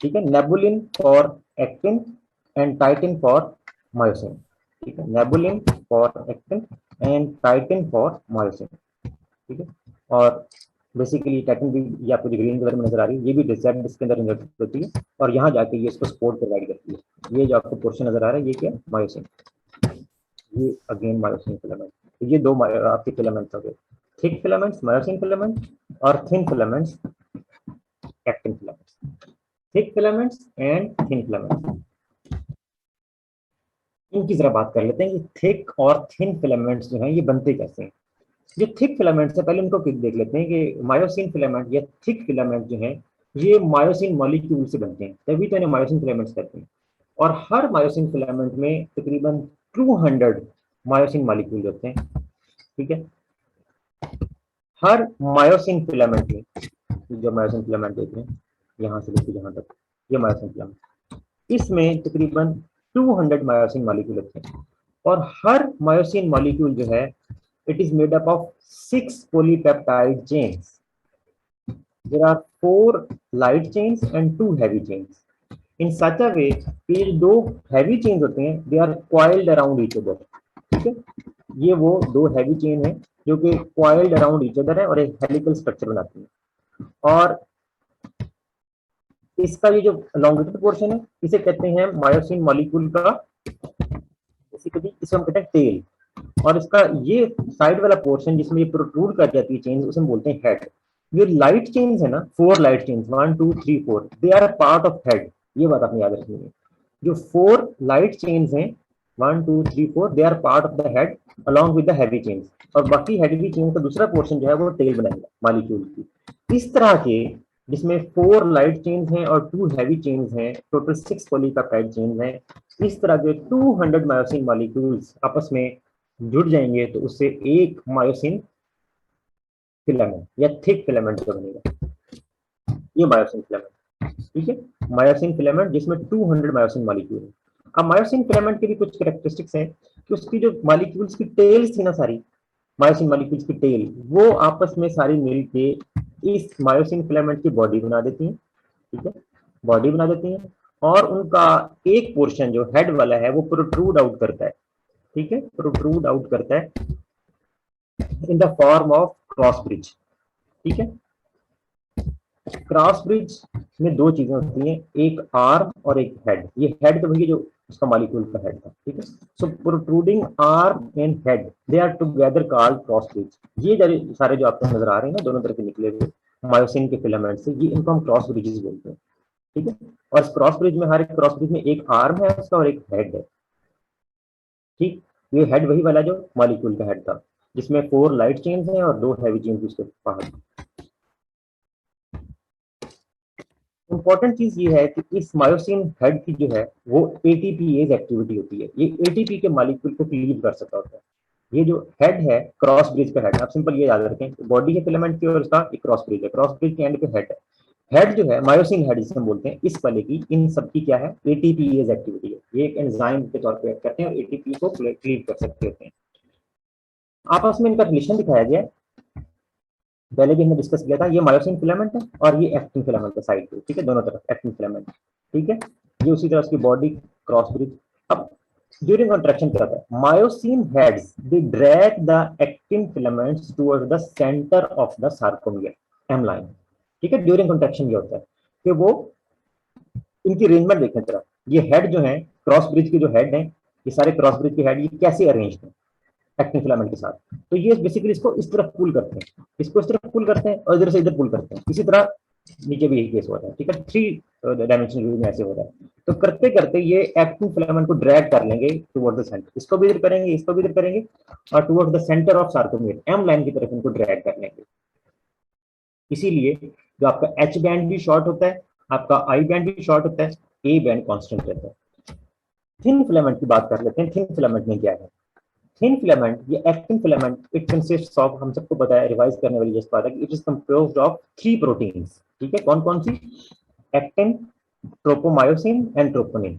ठीक है, nebulin for actin and titin for myosin, ठीक है, nebulin for actin and titin for myosin, ठीक है। और बेसिकली टेक्निक भी ये आपको जो ग्रीन कलर में नजर आ रही है, ये भी डिस्क इसके अंदर इंजर्ट होती है और यहाँ जाके ये इसको सपोर्ट प्रोवाइड करती है। ये जो आपको पोर्शन नजर आ रहा है, ये क्या है? मायोसिन। ये अगेन मायोसिन फिलामेंट। तो ये दो आपके फिलामेंट्स हो गए, थिक फिलामेंट्स मायोसिन फिलामेंट और thin filaments actin filaments. Thick filaments and thin filaments, इनकी जरा बात कर लेते हैं कि थिक और थिन फिलामेंट्स जो हैं ये बनते कैसे हैं। जो थिक फिलामेंट्स है पहले उनको देख लेते हैं कि मायोसिन फिलामेंट या थिक फिलामेंट जो है ये मायोसिन मॉलिक्यूल से बनते हैं, तभी तो इन्हें मायोसिन फिलामेंट्स कहते हैं। और हर मायोसिन फिलामेंट में तकरीबन 200 मायोसिन मॉलिक्यूल होते हैं, ठीक है। हर मायोसिन फिलामेंट में, जो मायोसिन फिलामेंट देख रहे हैं यहाँ से लेकर यहाँ तक, ये मायोसिन फिलामेंट, इसमें तकरीबन 200 मायोसिन मॉलिक्यूल होते हैं। और हर मायोसिन मॉलिक्यूल जो है it is made up of 6 polypeptide chains. There are 4 light chains and 2 heavy chains. In such a way कि जो 2 heavy chains होते हैं they are coiled around each other, ठीक है। ये वो 2 heavy chain है जो कि coiled around each other है और एक helical structure बनाती है। और इसका ये जो longitudinal portion है इसे कहते हैं मायोसिन मॉलिक्यूल का, बेसिकली इसे हम कहते हैं टेल। और इसका ये साइड वाला पोर्शन जिसमें ये प्रोट्रूड कर जाती है चेन्स, उसे हम बोलते हैं हेड। ये लाइट चेन्स है ना, 4 light chains 1 2 3 4, they are part of head. ये बात आपने याद रखनी है। जो 4 लाइट चेन्स हैं 1 2 3 4, they are part of the head along with the heavy chains. और बाकी हैवी चेन्स का दूसरा पोर्शन जो है वो टेल बनाएगा मॉलिक्यूल की। इस तरह के जिसमें 4 लाइट चेन्स हैं और 2 हैवी चेन्स हैं, टोटल 6 पॉलीपेप्टाइड चेन्स हैं। इस तरह के 200 मायोसिन मॉलिक्यूल्स आपस में जुड़ जाएंगे तो उससे एक मायोसिन फिलामेंट या थिक फिलामेंट बनेगा। ये मायोसिन फिलामेंट, ठीक है। मायोसिन फिलामेंट जिसमें 200 मायोसिन मॉलिक्यूल है। अब मायोसिन फिलामेंट के भी कुछ कैरेक्टरिस्टिक्स हैं कि उसकी जो मॉलिक्यूल्स की टेल्स थी ना, सारी मायोसिन मॉलिक्यूल्स की टेल, वो आपस में सारी मिलके इस मायोसिन फिलामेंट की बॉडी बना देती है, ठीक है, बॉडी बना देती है। और उनका एक पोर्शन जो हेड वाला है वो प्रोट्रूड आउट करता है, ठीक है, प्रोट्रूड आउट करता है in the form of cross bridge, ठीक है। क्रॉस ब्रिज में 2 चीजें होती हैं, एक आर्म और एक हेड। ये हेड तो वही जो उसका मॉलिक्यूल का हेड था, ठीक है। So protruding arm and head they are together called cross bridge. ये सारे जो आपको नजर आ रहे हैं ना दोनों तरफ निकले हुए मायोसिन के फिलामेंट से, ये इनको हम क्रॉस ब्रिजेस बोलते हैं, ठीक है। और इस क्रॉस ब्रिज में, हर एक क्रॉस ब्रिज में एक आर्म है उसका और एक हेड है, ठीक। ये हेड वही वाला जो मॉलिक्यूल का हेड था जिसमें 4 लाइट चेन्स हैं और 2 हैवी चेन्स उसके बाहर। इंपॉर्टेंट चीज ये है कि इस मायोसिन हेड की जो है वो एटीपीएज एक्टिविटी होती है। ये एटीपी के मॉलिक्यूल को क्लीव कर सकता होता है। ये जो हेड है क्रॉस ब्रिज का हेड, आप सिंपल ये याद रखें, बॉडी के फिलामेंट की और इसका एक क्रॉस ब्रिज है, क्रॉस ब्रिज के एंड पे हेड है। हेड जो है मायोसिन हेड जिसे हम बोलते हैं, इस वाले की, इन सब की क्या है, एटीपीएज एक्टिविटी है। ये एक एंजाइम के तौर पे एक्ट करते हैं और एटीपी को क्लीव कर सकते होते हैं। आपस में इनका रिलेशन दिखाया गया है, पहले भी हमने डिस्कस किया था। ये मायोसिन फिलामेंट है और ये एक्टिन फिलामेंट है साइड पे, ठीक है, दोनों तरफ एक्टिन फिलामेंट, ठीक है। ये उसी तरह उसकी बॉडी क्रॉस ब्रिज। अब ड्यूरिंग कंट्रैक्शन क्या होता है, myosin heads they drag the actin filaments towards the centre of the sarcomere M line, ठीक है। ड्यूरिंग कंट्रैक्शन क्या होता है कि वो इनकी अरेंजमेंट देखें तरह, ये हेड जो है क्रॉस ब्रिज के जो हेड है, ये सारे क्रॉस ब्रिज के हेड ये कैसे अरेंज हैं एक्टिन फिलामेंट के साथ। तो ये बेसिकली इसको इस तरफ पुल करते हैं, इसको इस तरफ पुल करते हैं और इधर से इधर पुल करते हैं। इसी तरह नीचे भी यही केस हो रहा है, ठीक है, 3 डायमेंशनल व्यू में ऐसे हो रहा है। तो करते करते ये एक्टिन फिलामेंट को ड्रैग कर लेंगे टुवर्ड द सेंटर, इसको भी इधर करेंगे, इसको भी इधर करेंगे और toward the centre of sarcomere M line की तरफ इनको ड्रैग कर लेंगे। इसीलिए जो आपका एच बैंड भी शॉर्ट होता है, आपका आई बैंड भी शॉर्ट होता है, ए बैंड कांस्टेंट रहता है। थिन फिलामेंट की बात कर लेते हैं। थिन फिलामेंट में क्या है, थिन फिलामेंट ये actin filament, it consists of, हम सबको पता है, रिवाइज करने वाली जस्ट बात है कि it is composed of 3 proteins, ठीक है। कौन कौन सी, actin, tropomyosin and troponin.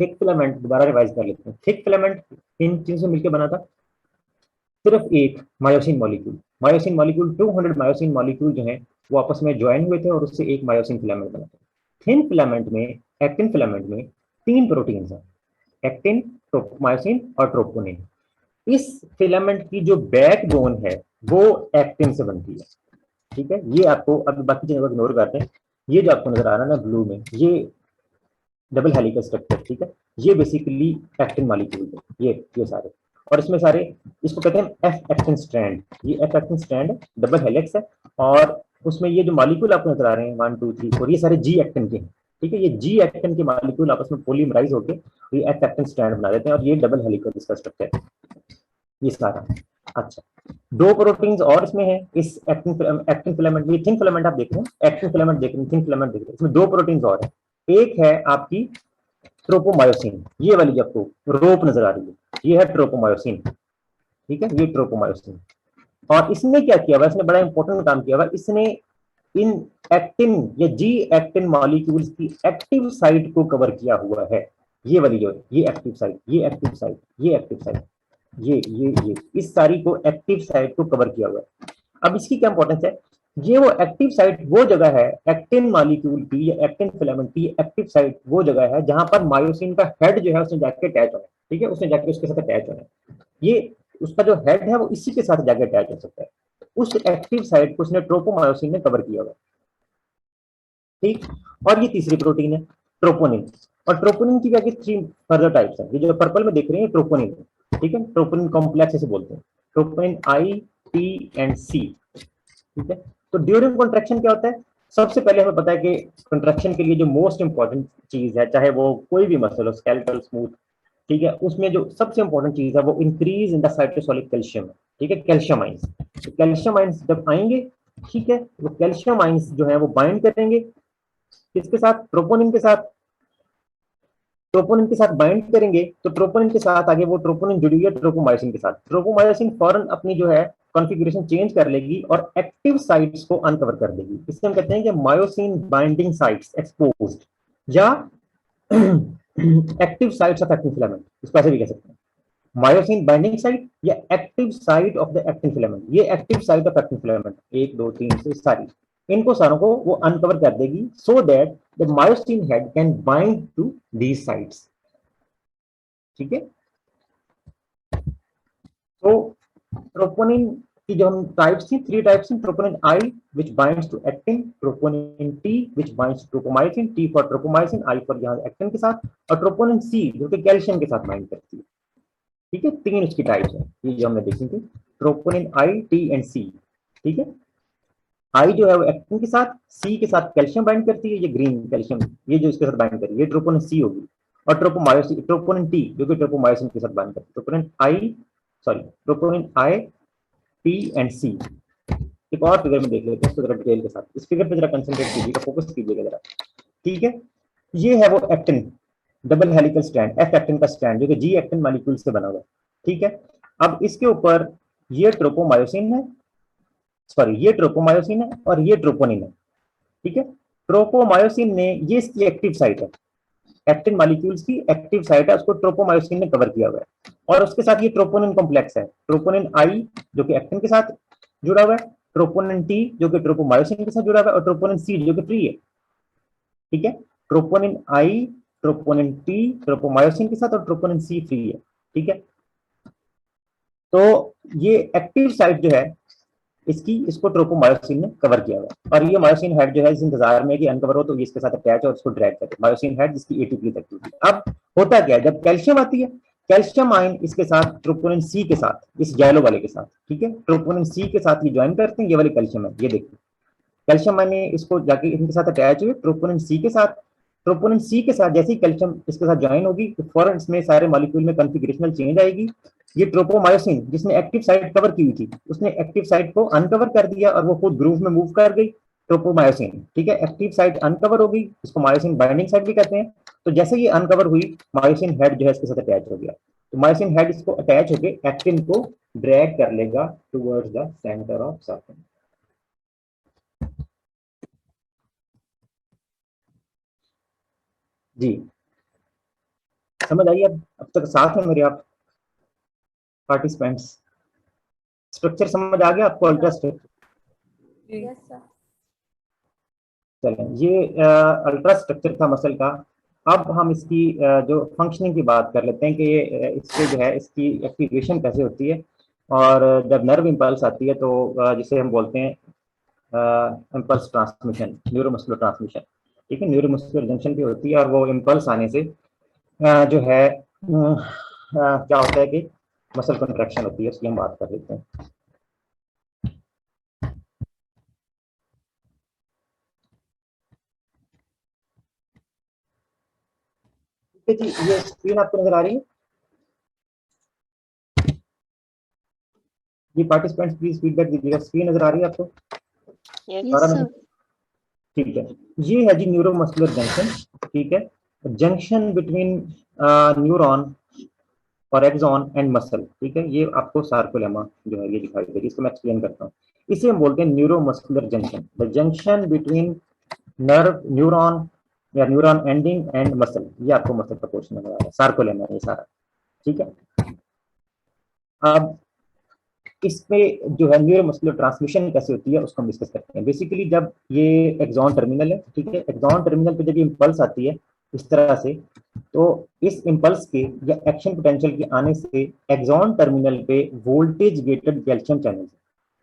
Thick filament दोबारा रिवाइज कर लेते हैं। थिक फिलामेंट इन चीजों से मिलकर बना था, सिर्फ एक myosin molecule, myosin molecule 200 myosin molecule जो है वो आपस में ज्वाइन हुए थे और उससे एक मायोसिन फिलामेंट बना था। थिन फिलामेंट में, एक्टिन फिलामेंट में 3 प्रोटीन्स हैं, एक्टिन, ट्रोपोमायोसिन और ट्रोपोनिन। इस फिलामेंट की जो बैकबोन है वो एक्टिन से बनती है। ठीक है, ये आपको अभी बाकी चीजों को इग्नोर करते हैं। ये जो आपको नजर आ रहा है ना ब्लू में, ये डबल हेलिकल स्ट्रक्चर, ठीक है, ये बेसिकली एक्टिन मॉलिक्यूल है, ये सारे, और इसमें सारे इसको कहते हैं एफ एक्टिन स्ट्रैंड। ये F actin strand double helix है, और उसमें ये जो मॉलिक्यूल आपको नजर आ रहे हैं 1 2 3 4, ये सारे जी एक्टिन के हैं। ठीक है, ये जी एक्टिन के मॉलिक्यूल आपस में पॉलीमराइज होकर ये एफ एक्टिन स्ट्रैंड बना देते हैं, और ये डबल हेलिकल इसका स्ट्रक्चर है, ये सारा। अच्छा, 2 प्रोटीन्स और इसमें है इस एक्टिन फिलामेंट में। थिन फिलामेंट आप देख रहे हैं, एक्टिन फिलामेंट देख रहे हैं, थिन फिलामेंट देख रहे हैं, इसमें 2 प्रोटीन्स और है। एक है आपकी ट्रोपोमायोसिन, ये वाली जो आपको रोप नजर आ रही है, ये है ट्रोपोमायोसिन। ठीक है, ये ट्रोपोमायोसिन, और इसने क्या किया हुआ, इसने बड़ा इंपॉर्टेंट काम किया हुआ, इसने इन एक्टिन या जी एक्टिन मॉलिक्यूल्स की एक्टिव साइट को कवर किया हुआ है। ये वाली जो, ये एक्टिव साइट, ये एक्टिव साइट, ये एक्टिव साइट, ये इस सारी को एक्टिव साइट को कवर किया हुआ है। अब इसकी क्या इंपॉर्टेंस है, ये वो एक्टिव साइट वो जगह है एक्टिन मॉलिक्यूल की या एक्टिन फिलामेंट की एक्टिव साइट वो जगह है जहां पर मायोसिन का हेड जो है उसने जाके अटैच होना है। ठीक है, उसने जाके उसके साथ अटैच होना है, ये उसका जो हेड है वो इसी के साथ जाके अटैच हो सकता है। उस एक्टिव साइट को उसने ट्रोपोमायोसिन ने कवर किया हुआ है। ठीक, और ये तीसरी प्रोटीन है ट्रोपोनिन, और ट्रोपोनिन की क्या 3 फर्दर टाइप्स है। ये जो पर्पल में देख रहे हैं ट्रोपोनिन, ठीक है, ट्रोपोनिन कॉम्प्लेक्स ऐसे बोलते हैं, ट्रोपोनिन आई टी एंड सी। ठीक है, तो ड्यूरिंग कॉन्ट्रैक्शन क्या होता है, सबसे पहले हमें पता है कि कॉन्ट्रैक्शन के लिए जो मोस्ट इंपॉर्टेंट चीज है, चाहे वो कोई भी मसल हो, स्केलेटल, स्मूथ, ठीक है, उसमें जो सबसे इंपॉर्टेंट चीज है वो increase in the cytosolic calcium है। ठीक है, कैल्शियम आइंस, तो कैल्शियम आइंस जब आएंगे, ठीक है, वो कैल्शियम आइंस जो है वो बाइंड करेंगे किसके साथ, ट्रोपोनिन के साथ। ट्रोपोनिन के साथ बाइंड करेंगे तो ट्रोपोनिन के साथ आगे वो ट्रोपोनिन जुड़ी है ट्रोपोमायोसिन के साथ। ट्रोपोमायोसिन फौरन अपनी जो है कॉन्फ़िगरेशन चेंज कर लेगी और एक्टिव साइट्स को अनकवर कर देगी। इससे हम कहते हैं कि मायोसिन बाइंडिंग साइट्स एक्सपोज्ड, या active sites of actin filament, इसको ऐसे भी कह सकते हैं, मायोसिन बाइंडिंग साइट या active site of the actin filament. ये active site of actin filament 1 2 3 से सारी, इनको सारों को वो अनकवर कर देगी, so that the myosin head can bind to these sites. ठीक है, तो ट्रोपोनिन की जो हम टाइप्स थी, 3 टाइप्स थी, troponin I which binds to actin, troponin T which binds to tropomyosin, T for tropomyosin, I for यहाँ एक्टिन के साथ, और ट्रोपोनिन सी जो कि कैल्शियम के साथ बाइंड करती है। ठीक है, 3 उसकी टाइप्स है, ये जो हमने देखी थी, ट्रोपोनिन आई, टी एंड सी। ठीक है, आई जो है वो एक्टिन के साथ, सी के साथ कैल्शियम बाइंड करती है, ये ग्रीन कैल्शियम, ये जो इसके साथ बाइंड करेगी, ये ट्रोपोनिन सी होगी, और ट्रोपोमायोसिन, ट्रोपोनिन टी जो कि ट्रोपोमायोसिन के साथ बाइंड करती है। Troponin I, sorry, troponin I, T and C. एक और फिगर में देख लेते हैं इसको जरा डिटेल के साथ, इस फिगर पे जरा कंसंट्रेट कीजिएगा, फोकस कीजिएगा जरा। ठीक है, ये है वो actin double helical strand, F actin का स्ट्रैंड जो कि जी एक्टिन मॉलिक्यूल से बना हुआ है। ठीक है, अब इसके ऊपर ये ट्रोपोमायोसिन है, सॉरी ये ट्रोपोमायोसिन है और ये ट्रोपोनिन है। ठीक है, ट्रोपोमायोसिन ने, ये इसकी एक्टिव साइट है, एक्टिन मॉलिक्यूल्स की एक्टिव साइट है, उसको ट्रोपोमायोसिन ने कवर किया हुआ है, और उसके साथ ये ट्रोपोनिन कॉम्प्लेक्स है, ट्रोपोनिन आई जो कि एक्टिन के साथ जुड़ा हुआ है, ट्रोपोनिन टी जो कि ट्रोपोमायोसिन के साथ जुड़ा हुआ है, और ट्रोपोनिन सी जो कि फ्री है। ठीक है, ट्रोपोनिन आई, ट्रोपोनिन टी ट्रोपोमायोसिन के साथ, और ट्रोपोनिन सी फ्री है। ठीक है, तो ये एक्टिव साइट जो है इसकी, इसको ट्रोपोमायोसिन ने कवर किया हुआ है, और ये मायोसिन हेड जो है इस इंतजार में कि अनकवर हो तो ये इसके साथ अटैच और इसको ड्रैग करे, मायोसिन हेड जिसकी एटीपी तक होती है। अब होता क्या है, जब कैल्शियम आती है, कैल्शियम आयन इसके साथ ट्रोपोनिन सी के साथ, इस येलो वाले के साथ, ठीक है, ट्रोपोनिन सी के साथ ये ज्वाइन करते हैं, ये वाले कैल्शियम है, ये देखिए कैल्शियम आयन इसको जाके इनके साथ अटैच हुए ट्रोपोनिन सी के साथ। ट्रोपोनिन सी के साथ जैसे ही कैल्शियम इसके साथ ज्वाइन होगी तो फौरन इसमें सारे मॉलिक्यूल में कॉन्फ़िगरेशनल चेंज आएगी। ये ट्रोपोमायोसिन जिसने एक्टिव साइट कवर की हुई थी, उसने एक्टिव साइट को अनकवर कर दिया और वो खुद ग्रूव में मूव कर गई, ट्रोपोमायोसिन। ठीक है, एक्टिव साइट अनकवर हो गई, इसको मायोसिन बाइंडिंग साइट भी कहते हैं। तो जैसे ये अनकवर हुई, मायोसिन हेड जो है इसके साथ अटैच हो गया, तो मायोसिन हेड इसको अटैच होकर एक्टिन को ड्रैग कर लेगा towards the centre of circle. जी समझ आइए, अब तक साथ में मेरे आप पार्टिसिपेंट्स, स्ट्रक्चर समझ आ गया आपको, अल्ट्रा स्ट्रक्चर। Yes sir. चलें, ये अल्ट्रा स्ट्रक्चर था मसल का। अब हम इसकी जो फंक्शनिंग की बात कर लेते हैं कि ये इससे जो है इसकी एक्टिवेशन कैसे होती है। और जब नर्व इम्पल्स आती है तो जिसे हम बोलते हैं इम्पल्स ट्रांसमिशन, न्यूरोमस्कुलर ट्रांसमिशन, ठीक है, न्यूरोमस्कुलर जंक्शन पे होती है। और वो इम्पल्स आने से जो है क्या होता है कि मसल कंट्रैक्शन होती है, उसकी हम बात कर लेते हैं। ठीक है जी, ये स्क्रीन आपको नजर आ रही है? ये पार्टिसिपेंट्स प्लीज फीडबैक दीजिएगा, स्क्रीन नजर आ रही है आपको? Yes, sir. ठीक है, ये है जी न्यूरोमस्कुलर जंक्शन, ठीक है, जंक्शन बिटवीन न्यूरॉन और एक्सॉन एंड मसल, ठीक है। ये आपको सार्कोलेमा जो है ये दिखाई दे रही है, इसको मैं एक्सप्लेन करता हूँ। इसे हम बोलते हैं neuromuscular junction, the junction between nerve, neuron या न्यूरॉन एंडिंग एंड मसल। ये आपको मसल का पोर्शन नजर आ रहा है, सार्कोलेमा ये सारा, ठीक है। अब इसमें जो है न्यूरोमस्कुलर ट्रांसमिशन कैसे होती है उसको हम डिस्कस करते हैं। बेसिकली जब ये एक्सॉन टर्मिनल है, ठीक है, एक्सॉन टर्मिनल पे जब ये इंपल्स आती है इस तरह से, तो इस इंपल्स के या एक्शन पोटेंशियल के आने से एक्सॉन टर्मिनल पे वोल्टेज गेटेड कैल्शियम चैनल,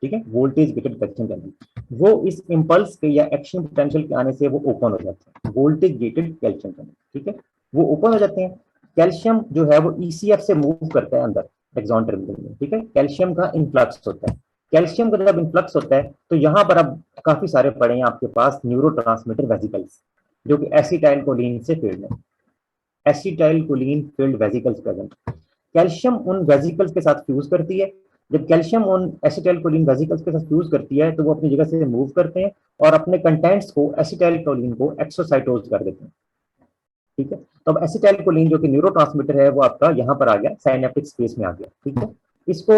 ठीक है, वोल्टेज गेटेड कैल्शियम चैनल, वो इस इंपल्स के या एक्शन पोटेंशियल के आने से वो ओपन हो जाते हैं, वोल्टेज गेटेड कैल्शियम चैनल, ठीक है, वो ओपन हो जाते हैं। कैल्शियम जो है वो ईसीएफ से मूव करता है अंदर एक्सॉन टर्मिनल में, ठीक है, कैल्शियम का इन्फ्लक्स होता है। कैल्शियम का जब इन्फ्लक्स होता है तो यहाँ पर अब काफी सारे पड़े हैं आपके पास न्यूरोट्रांसमीटर वेसिकल्स, जो कि एसिटाइल कोलिन से फिल्ड है, acetyl choline field vesicles present. Calcium उन वेसिकल्स के साथ फ्यूज करती है। जब कैल्शियम उन एसिटाइल कोलिन वेसिकल्स के साथ फ्यूज करती है तो वो अपनी जगह से मूव करते हैं और अपने कंटेंट्स को एसिटाइल कोलिन को एक्सोसाइटोज कर देते हैं, ठीक है। तो अब एसिटाइल कोलिन जो कि न्यूरोट्रांसमीटर है वो आपका यहाँ पर आ गया, साइनेप्टिक स्पेस में आ गया, ठीक है। इसको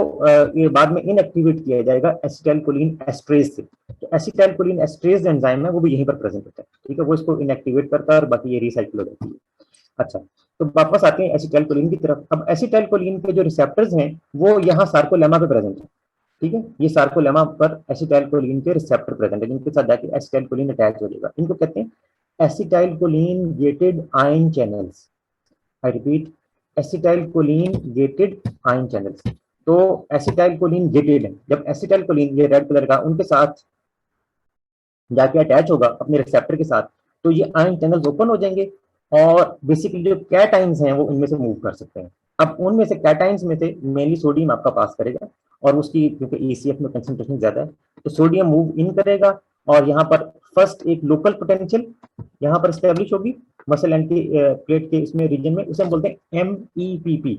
ये बाद में इनएक्टिवेट किया जाएगा एसिटाइल कोलिन एस्ट्रेज से। तो एसिटाइल कोलिन एस्ट्रेज एंजाइम है वो भी यहीं पर प्रेजेंट होता है, ठीक है, वो इसको इनएक्टिवेट करता है और बाकी ये रिसाइकिल हो जाती है। अच्छा, तो वापस आते हैं एसिटाइल कोलिन की तरफ। अब एसिटाइल कोलिन के जो रिसेप्टर्स हैं वो यहाँ सार्कोलेमा पे प्रेजेंट है, ठीक है, ये सार्कोलेमा पर एसिटाइल कोलिन के रिसेप्टर प्रेजेंट है, जिनके साथ जाके एसिटाइल कोलिन अटैच हो जाएगा। इनको कहते हैं acetyl choline gated ion channels. I repeat, acetyl choline gated ion channels. तो एसिटाइल कोलिन गेटेड है, जब एसिटाइल कोलिन ये रेड कलर का उनके साथ जाके अटैच होगा अपने रिसेप्टर के साथ, तो ये आयन चैनल्स ओपन हो जाएंगे और बेसिकली जो कैटाइंस हैं वो उनमें से मूव कर सकते हैं। अब उनमें से कैटाइंस में से मेनली सोडियम आपका पास करेगा और उसकी क्योंकि ईसीएफ में कंसंट्रेशन ज्यादा है तो सोडियम मूव इन करेगा और यहाँ पर फर्स्ट एक लोकल पोटेंशियल यहाँ पर स्टैब्लिश होगी मसल एंटी प्लेट के इसमें रीजन में, उसे हम बोलते हैं एमईपीपी,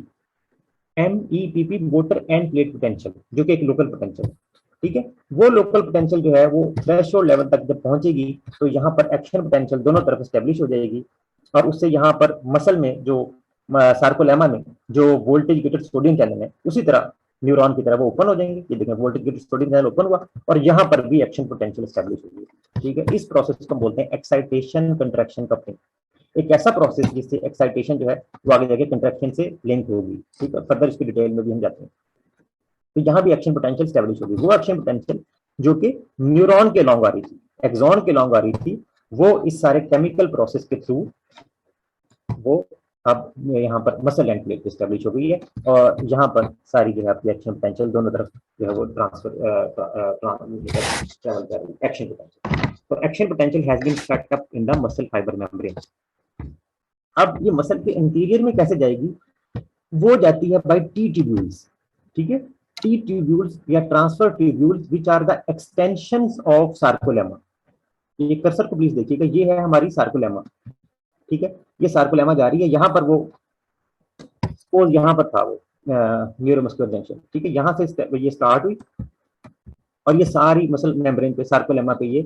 एमईपीपी मोटर एंड प्लेट पोटेंशियल, जो कि एक लोकल पोटेंशियल है, ठीक है। वो लोकल पोटेंशियल जो है वो थ्रेशोल्ड लेवल तक जब पहुंचेगी तो यहाँ पर एक्शन पोटेंशियल दोनों तरफ स्टैब्लिश हो जाएगी और उससे यहाँ पर मसल में जो सार्कोलेमा में जो वोल्टेज गेटेड सोडियम चैनल है उसी तरह न्यूरॉन की तरह वो ओपन हो जाएंगे। ये देखें voltage gated sodium channel open हुआ और यहाँ पर भी एक्शन पोटेंशियल स्टैब्लिश होगी, ठीक है। इस प्रोसेस को बोलते हैं एक्साइटेशन कंट्रैक्शन कपलिंग, एक ऐसा प्रोसेस जिससे एक्साइटेशन जो है वो आगे जाके कंट्रैक्शन से लिंक होगी, ठीक है। फर्दर इसकी डिटेल में भी हम जाते हैं। तो यहाँ भी एक्शन पोटेंशियल स्टैब्लिश होगी, वो एक्शन पोटेंशियल जो कि न्यूरॉन के लॉन्ग आ रही थी, एक्सॉन के लॉन्ग आ रही थी, वो इस सारे केमिकल प्रोसेस के थ्रू वो अब यहाँ पर मसल एंड प्लेट स्टैब्लिश हो गई है और यहाँ पर सारी जो है आपकी एक्शन पोटेंशियल दोनों तरफ जो है वो ट्रांसफर ट्रैवल कर रही है एक्शन पोटेंशियल। तो action potential has been set up in the muscle fibre membrane. अब ये मसल के इंटीरियर में कैसे जाएगी, वो जाती है बाय टी ट्यूब्यूल्स, ठीक है, टी ट्यूब्यूल्स या transfer tubules which are the extensions of sarcolemma. ये कर्सर को प्लीज देखिएगा, ये है हमारी सार्कोलेमा, ठीक है, ये सार्कोलेमा जा रही है, यहाँ पर वो सपोज यहाँ पर था वो न्यूरोमस्कुलर जंक्शन, ठीक है, यहाँ से ये स्टार्ट हुई और ये सारी मसल मेम्ब्रेन पे सार्कोलेमा पे ये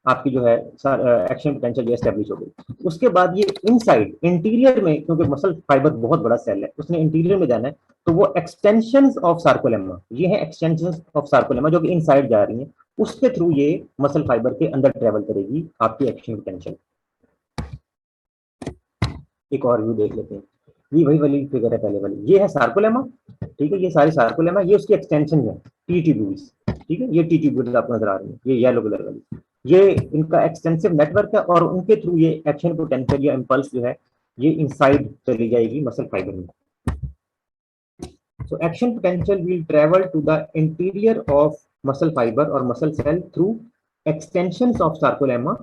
आपकी जो है एक्शन पोटेंशियल जो एस्टैब्लिश हो गई। उसके बाद ये इनसाइड इंटीरियर में, क्योंकि मसल फाइबर बहुत बड़ा सेल है उसने इंटीरियर में जाना है, तो वो एक्सटेंशंस ऑफ सार्कोलेमा, ये है एक्सटेंशंस ऑफ सार्कोलेमा जो कि इनसाइड जा रही है, उसके थ्रू ये मसल फाइबर के अंदर ट्रेवल करेगी आपकी एक्शन पोटेंशियल। एक और व्यू देख लेते हैं, ये वही वाली फिगर है पहले वाली, ये है सार्कोलेमा, ठीक है, ये सारी सार्कोलेमा, ये उसकी एक्सटेंशन है टी ट्यूब्यूल्स, ठीक है, ये टी ट्यूब्यूल्स आपको नजर आ रही है, ये येलो कलर वाली, ये इनका एक्सटेंसिव नेटवर्क है और उनके थ्रू ये एक्शन पोटेंशियल या इंपल्स जो है ये इनसाइड चली जाएगी मसल फाइबर में। So action potential will travel to the interior of muscle fiber or muscle cell through extensions of sarcolemma,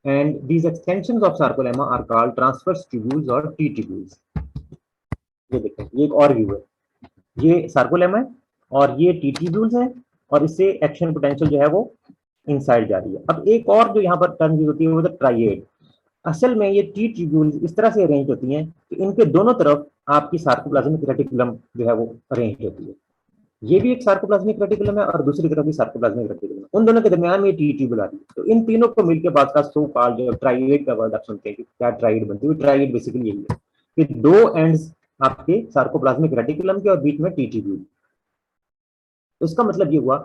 and these extensions of sarcolemma are called transverse tubules or T tubules. ये देखें, ये एक और व्यू है, ये sarcolemma है और ये T tubules है, और इससे एक्शन पोटेंशियल जो है वो इनसाइड जा रही है। अब एक और जो यहाँ पर टर्म यूज होती है वो है ट्राइएड। असल में ये टी ट्यूब्यूल्स इस तरह से अरेंज होती हैं कि इनके दोनों तरफ आपकी सार्कोप्लाज्मिक रेटिकुलम जो है वो अरेंज होती है। ये भी एक सार्कोप्लाज्मिक रेटिकुलम है और दूसरी तरफ भी सार्कोप्लाज्मिक रेटिकुलम है, उन दोनों के दरमियान में टी ट्यूब्यूल आ रही है। तो इन तीनों को मिलकर बाद का सो कॉल्ड जो ट्राइएड का वर्ड आप सुनते हैं कि क्या ट्राइएड बनती है, ट्राइएड बेसिकली यही है कि दो एंड्स आपके सार्कोप्लाज्मिक रेटिकुलम के और बीच में टी ट्यूब्यूल। तो इसका मतलब ये हुआ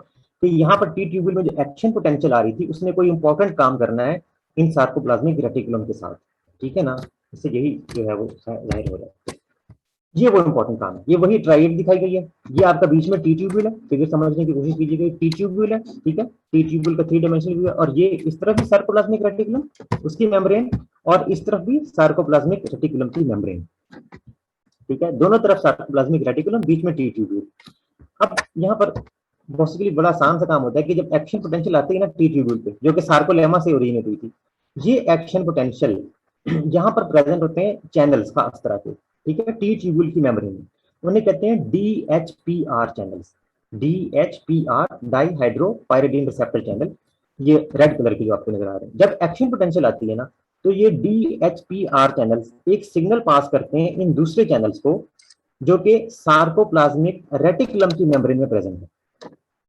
कि यहाँ पर टी ट्यूब्यूल में जो एक्शन पोटेंशियल आ रही थी उसने कोई इंपॉर्टेंट काम करना है इन सार्कोप्लाज्मिक रेटिकुलम के साथ, ठीक है ना। इससे यही जो है वो जाहिर हो रहा है, ये वो इंपॉर्टेंट काम है। ये वही ट्राइएड दिखाई गई है, ये आपका बीच में टी ट्यूब्यूल है, फिगर समझने की कोशिश कीजिएगा, टी ट्यूब्यूल है, ठीक है, टी ट्यूब्यूल का 3 डायमेंशनल व्यू है, और ये इस तरफ भी सार्कोप्लाज्मिक रेटिकुलम उसकी मेम्ब्रेन और इस तरफ भी सार्कोप्लाज्मिक रेटिकुलम की मेम्ब्रेन, ठीक है, दोनों तरफ सार्कोप्लाज्मिक रेटिकुलम, बीच में टी ट्यूब्यूल। अब यहाँ पर बेसिकली बड़ा आसान सा काम होता है कि जब एक्शन पोटेंशियल आती है ना टी ट्यूब्यूल पे, जो कि सार्कोलेमा से ओरिजिनेट हुई थी, ये एक्शन पोटेंशियल यहाँ पर प्रेजेंट होते हैं चैनल्स खास तरह के, ठीक है, टी ट्यूब्यूल की मेम्ब्रेन में, उन्हें कहते हैं DHPR channels, DHPR dihydropyridine receptor channel, ये रेड कलर की जो आपको नजर आ रहे हैं। जब एक्शन पोटेंशियल आती है ना तो ये DHPR चैनल्स एक सिग्नल पास करते हैं इन दूसरे चैनल्स को जो कि सार्कोप्लाज्मिक रेटिकुलम की मेम्ब्रेन में प्रेजेंट है।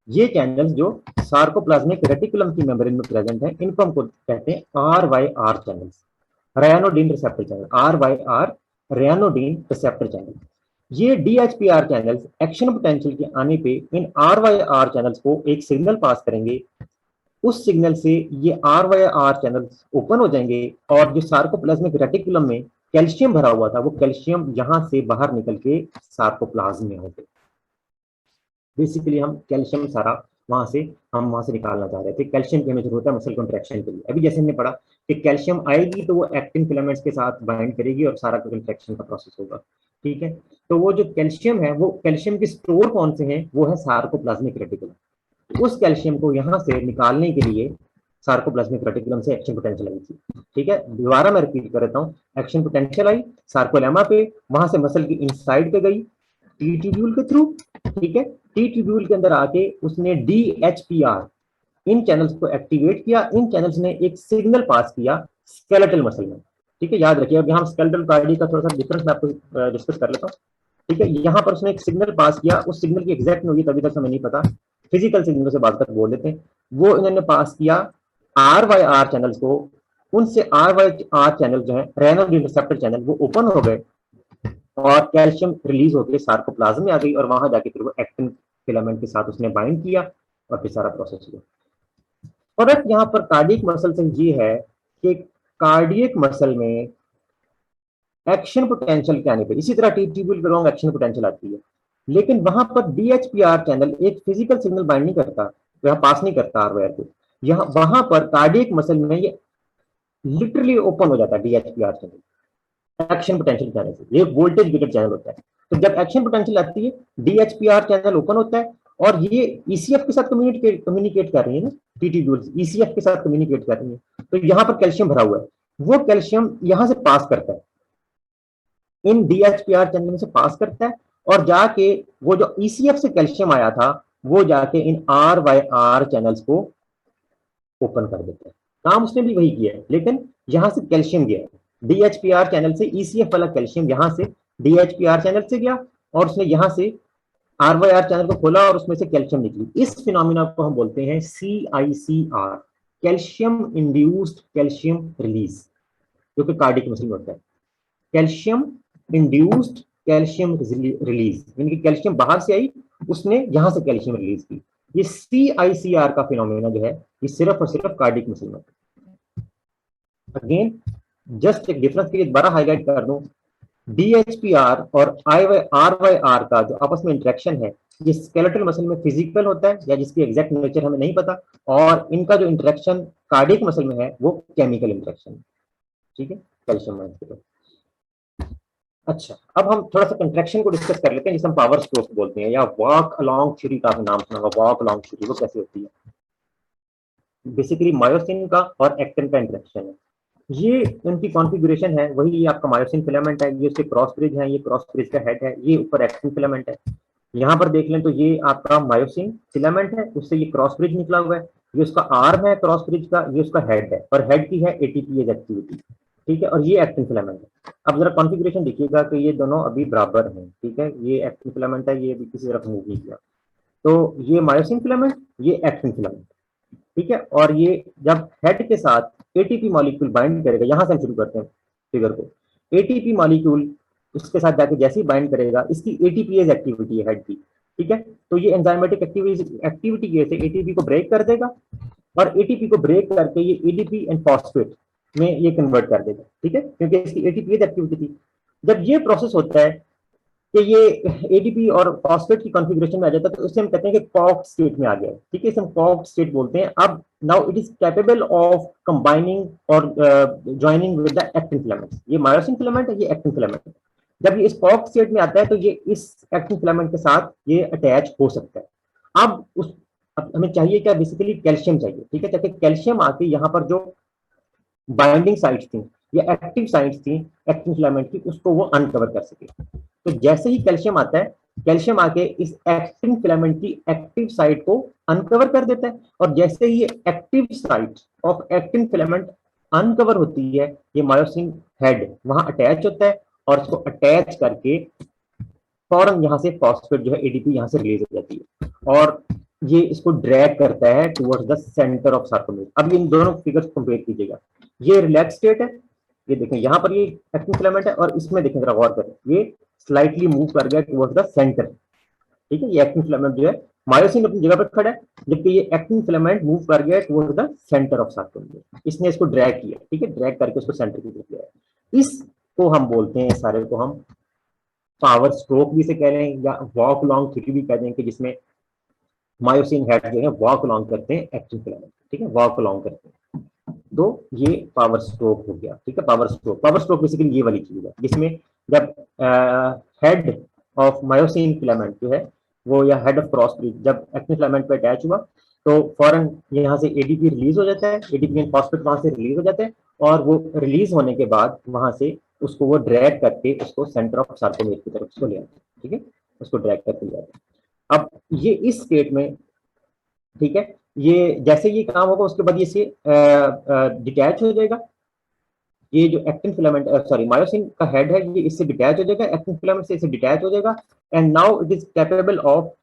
ये चैनल्स जो सार्कोप्लाज्मिक रेटिकुलम की मेम्ब्रेन में प्रेजेंट है इनको हम कहते हैं RYR channels, ryanodine receptor channel, RYR ryanodine receptor channel. ये DHPR चैनल्स एक्शन पोटेंशियल के आने पे इन RYR चैनल्स को एक सिग्नल पास करेंगे, उस सिग्नल से ये RYR चैनल्स ओपन हो जाएंगे और जो सार्कोप्लाज्मिक रेटिकुलम में कैल्शियम भरा हुआ था वो कैल्शियम यहां से बाहर निकल के सार्कोप्लाज्म में होते। बेसिकली हम कैल्शियम सारा वहां से निकालना चाह रहे थे। कैल्शियम की हमें जरूरत होता है मसल कॉन्ट्रैक्शन के लिए। अभी जैसे हमने पढ़ा कि कैल्शियम आएगी तो वो एक्टिन फिलामेंट्स के साथ बाइंड करेगी और सारा कॉन्ट्रैक्शन का प्रोसेस होगा, ठीक है। तो वो जो कैल्शियम है वो कैल्शियम के स्टोर कौन से हैं, वो है सार्कोप्लाज्मिक रेटिकुलम। उस कैल्शियम को यहाँ से निकालने के लिए सार्कोप्लाज्मिक रेटिकुलम से एक्शन पोटेंशियल आई थी, ठीक है। दोबारा मैं रिपीट कर देता हूँ, एक्शन पोटेंशियल आई सार्कोलेमा पे, वहां से मसल की इनसाइड पे गई टी ट्यूब्यूल के थ्रू, ठीक है। टी ट्यूब्यूल के अंदर आके उसने DHPR इन चैनल्स को एक्टिवेट किया, इन चैनल्स ने एक सिग्नल पास किया स्केलेटल मसल में, ठीक है। याद रखिए अब यहाँ स्केलेटल कार्डियक का थोड़ा सा डिफरेंस मैं आपको डिस्कस कर लेता हूँ, ठीक है। यहाँ पर उसने एक सिग्नल पास किया, उस सिग्नल की एग्जैक्ट होगी तभी तक हमें नहीं पता, फिजिकल सिग्नल से बात कर बोल देते हैं। वो इन्होंने पास किया RYR चैनल्स को, उनसे RYR चैनल जो है रेनोडिन रिसेप्टर चैनल वो ओपन हो गए और कैल्शियम रिलीज होकर सार्कोप्लाज्म में आ गई और वहां जाके फिर वो एक्टिन फिलामेंट के साथ उसने बाइंड किया और फिर सारा प्रोसेस हुआ। और यहाँ पर कार्डियक मसल से ये है कि कार्डियक मसल में एक्शन पोटेंशियल के आने पे इसी तरह टी ट्यूब्यूल के रॉन्ग एक्शन पोटेंशियल आती है, लेकिन वहां पर DHPR चैनल एक फिजिकल सिग्नल बाइंड नहीं करता, वह पास नहीं करता RYR को, यहाँ वहां पर कार्डियक मसल में ये लिटरली ओपन हो जाता है DHPR channel action potential channel से। ये वोल्टेज गेटेड चैनल होता है। तो जब एक्शन पोटेंशियल आती है DHPR चैनल ओपन होता है और ये ECF के साथ कम्युनिकेट कर रही है ना, टी ट्यूब्यूल्स ECF के साथ कम्युनिकेट कर रही है, तो यहाँ पर कैल्शियम भरा हुआ है, वो कैल्शियम यहाँ से पास करता है, इन DHPR चैनल में से पास करता है और जाके वो जो ECF से कैल्शियम आया था वो जाके इन RYR चैनल्स को ओपन कर देता है। काम उसने भी वही किया है, लेकिन यहाँ से कैल्शियम गया DHPR चैनल से, ECF वाला कैल्शियम यहाँ से DHPR चैनल से गया और उसने यहाँ से RYR चैनल को खोला और उसमें से कैल्शियम निकली। इस फिनोमिना को हम बोलते हैं CICR, calcium induced calcium release, जो कि कार्डियक मसल में होता है। कैल्शियम इंड्यूस्ड कैल्शियम रिलीज, यानी कि कैल्शियम बाहर से आई, उसने यहां से कैल्शियम रिलीज की। ये CICR का फिनोमेना जो है ये सिर्फ और सिर्फ कार्डियक मसल में। अगेन जस्ट एक डिफरेंस के लिए दोबारा हाईलाइट कर दूं, DHPR और RYR का जो आपस में इंटरेक्शन है ये स्केलेटल मसल में फिजिकल होता है या जिसकी एग्जैक्ट नेचर हमें नहीं पता, और इनका जो इंटरेक्शन कार्डियक मसल में है वो केमिकल इंटरेक्शन है, ठीक है, कैल्शियम। अच्छा, अब हम थोड़ा सा कंट्रैक्शन को डिस्कस कर लेते हैं, जिसे हम पावर स्ट्रोक बोलते हैं, या वॉक अलोंग थ्योरी का आपने नाम सुना होगा। वॉक अलोंग थ्योरी वो कैसे होती है? बेसिकली मायोसिन का और एक्टिन का इंटरेक्शन है। ये इनकी कॉन्फ़िगरेशन है वही, ये आपका मायोसिन फिलामेंट है, ये उसके क्रॉस ब्रिज है, ये क्रॉस ब्रिज का हेड है, ये ऊपर एक्टिन फिलामेंट है। यहाँ पर देख लें तो ये आपका मायोसिन फिलामेंट है, उससे ये क्रॉस ब्रिज निकला हुआ है, ये उसका आर्म है क्रॉस ब्रिज का, ये उसका हेड है, और हेड की है एटीपीएज एक्टिविटी, ठीक है, और ये एक्टिन फिलामेंट है। अब जरा कॉन्फ़िगरेशन देखिएगा कि ये दोनों अभी बराबर हैं, ठीक है, ये एक्टिन फिलामेंट है, ये अभी किसी तरफ मूव नहीं किया, तो ये मायोसिन फिलामेंट, ये एक्टिन फिलामेंट, ठीक है। और ये जब हेड के साथ एटीपी मॉलिक्यूल बाइंड करेगा, यहां से हम शुरू करते हैं फिगर को, एटीपी मॉलिक्यूल इसके साथ जाके जैसे ही बाइंड करेगा, इसकी एटीपीएज एक्टिविटी है हेड की, ठीक है, तो ये एंजाइमेटिक एक्टिविटी की वजह से एटीपी को ब्रेक कर देगा, और एटीपी को ब्रेक करके ये एडीपी एंड फॉस्फेट में ये कन्वर्ट कर देगा, ठीक है, क्योंकि इसकी एटीपीएज एक्टिविटी थी। जब ये प्रोसेस होता है कि ये एडीपी और फॉस्फेट की कॉन्फ़िगरेशन में आ जाता है, तो उससे हम कहते हैं कि कॉक्ड स्टेट में आ गया है, ठीक है, इसे हम कॉक्ड स्टेट बोलते हैं। अब now it is capable of combining और joining with the actin filament. ये मायोसिन फिलामेंट है, ये एक्टिन फिलामेंट है। जब ये इस कॉक्ड स्टेट में आता है तो ये इस एक्टिन फिलामेंट के साथ ये अटैच हो सकता है। अब हमें चाहिए क्या? बेसिकली कैल्शियम चाहिए, ठीक है, ताकि कैल्शियम आके यहाँ पर जो बाइंडिंग साइट्स थी या एक्टिव साइट्स थी एक्टिन फिलामेंट की, उसको वो अनकवर कर सके। तो जैसे ही कैल्शियम आता है, कैल्शियम आके इस एक्टिन फिलामेंट की एक्टिव साइट को अनकवर कर देता है, और जैसे ही active site of actin filament uncover होती है, ये मायोसिन हेड वहां अटैच होता है, और इसको अटैच करके फौरन यहाँ से फॉस्फेट जो है एडीपी यहाँ से रिलीज हो जाती है, और ये इसको ड्रैग करता है towards the centre of sarcomere. अब इन दोनों फिगर्स कंपेयर कीजिएगा, ये रिलैक्स स्टेट है, ये देखें यहाँ पर ये एक्टिन फिलामेंट है, और इसमें देखें जरा गौर करें, ये स्लाइटली मूव कर गया टुवर्ड्स द सेंटर, ठीक है, ये एक्टिन फिलामेंट जो है, मायोसिन अपनी जगह पर खड़ा है, जबकि ये एक्टिन फिलामेंट मूव कर गया towards the centre of sarcomere. इसने इसको ड्रैग किया, ठीक है, ड्रैग करके उसको सेंटर की तरफ ले। इसको हम बोलते हैं, सारे को हम पावर स्ट्रोक भी से कह रहे हैं, या वॉक लॉन्ग थ्योरी भी कह दें, कि जिसमें मायोसिन हेड जो है वॉक लॉन्ग करते हैं एक्टिन फिलामेंट, ठीक है, वॉक लॉन्ग करते हैं। तो ये पावर स्ट्रोक हो गया, ठीक है। पावर स्ट्रोक बेसिकली ये वाली चीज है, जिसमें जब हेड ऑफ मायोसिन फिलामेंट जो है वो, या हेड ऑफ क्रॉस ब्रिज जब एक्टिन फिलामेंट पे अटैच हुआ, तो फौरन यहाँ से एडीपी रिलीज हो जाता है, एडीपी एंड फॉस्फेट वहां से रिलीज हो जाते हैं, और वो रिलीज होने के बाद वहां से उसको वो ड्रैग करके उसको सेंटर ऑफ सार्कोमेर की तरफ उसको ले आते हैं, ठीक है, उसको ड्रैग करके ले आते हैं। अब ये इस स्टेट में, ठीक है, ये जैसे ये काम होगा उसके बाद ये से डिटैच हो जाएगा, ये जो एक्टिन फिलामेंट सॉरी मायोसिन का हेड है, ये इससे डिटैच हो जाएगा, एक्टिन फिलामेंट से इससे डिटैच हो जाएगा, and now it is capable of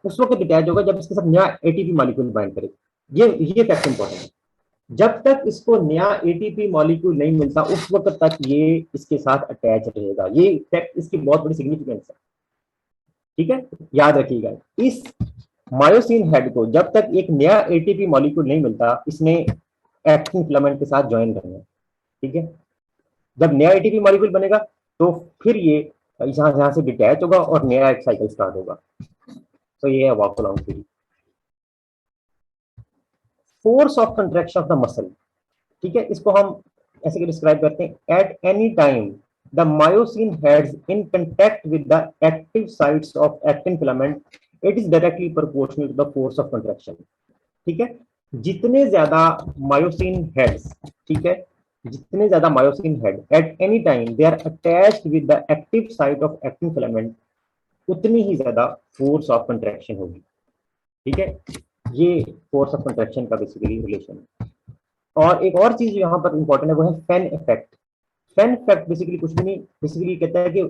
उस वक्त डिटैच होगा जब इसके साथ नया एटीपी मॉलिक्यूल बाइंड करेगा। ये फैक्ट इंपॉर्टेंट है, जब तक इसको नया एटीपी मॉलिक्यूल नहीं मिलता उस वक्त तक ये इसके साथ अटैच रहेगा। ये फैक्ट इसकी बहुत बड़ी सिग्निफिकेंस है, ठीक है, याद रखिएगा। इस मायोसिन हेड को जब तक एक नया एटीपी मॉलिक्यूल नहीं मिलता, इसने एक्टिन फिलामेंट के साथ ज्वाइन करना है, ठीक है। जब नया एटीपी मॉलिक्यूल बनेगा तो फिर ये यहां से डिटैच होगा और नया एक साइकिल स्टार्ट होगा। तो ये है walk along theory. Force of contraction of the muscle, ठीक है, इसको हम ऐसे डिस्क्राइब करते हैं, eight any time the myosin heads in contact with the active sites of actin filament, it is directly proportional to the force of contraction, ठीक है। जितने ज्यादा मायोसिन हेड्स, ठीक है, जितने ज्यादा myosin head at any time they are attached with the active site of actin filament, उतनी ही ज्यादा फोर्स ऑफ कंट्रैक्शन होगी, ठीक है। ये फोर्स ऑफ कंट्रैक्शन का बेसिकली रिलेशन है। और एक और चीज यहाँ पर इंपॉर्टेंट है, वो है Fenn effect. Fenn effect basically कुछ भी नहीं, बेसिकली कहता है कि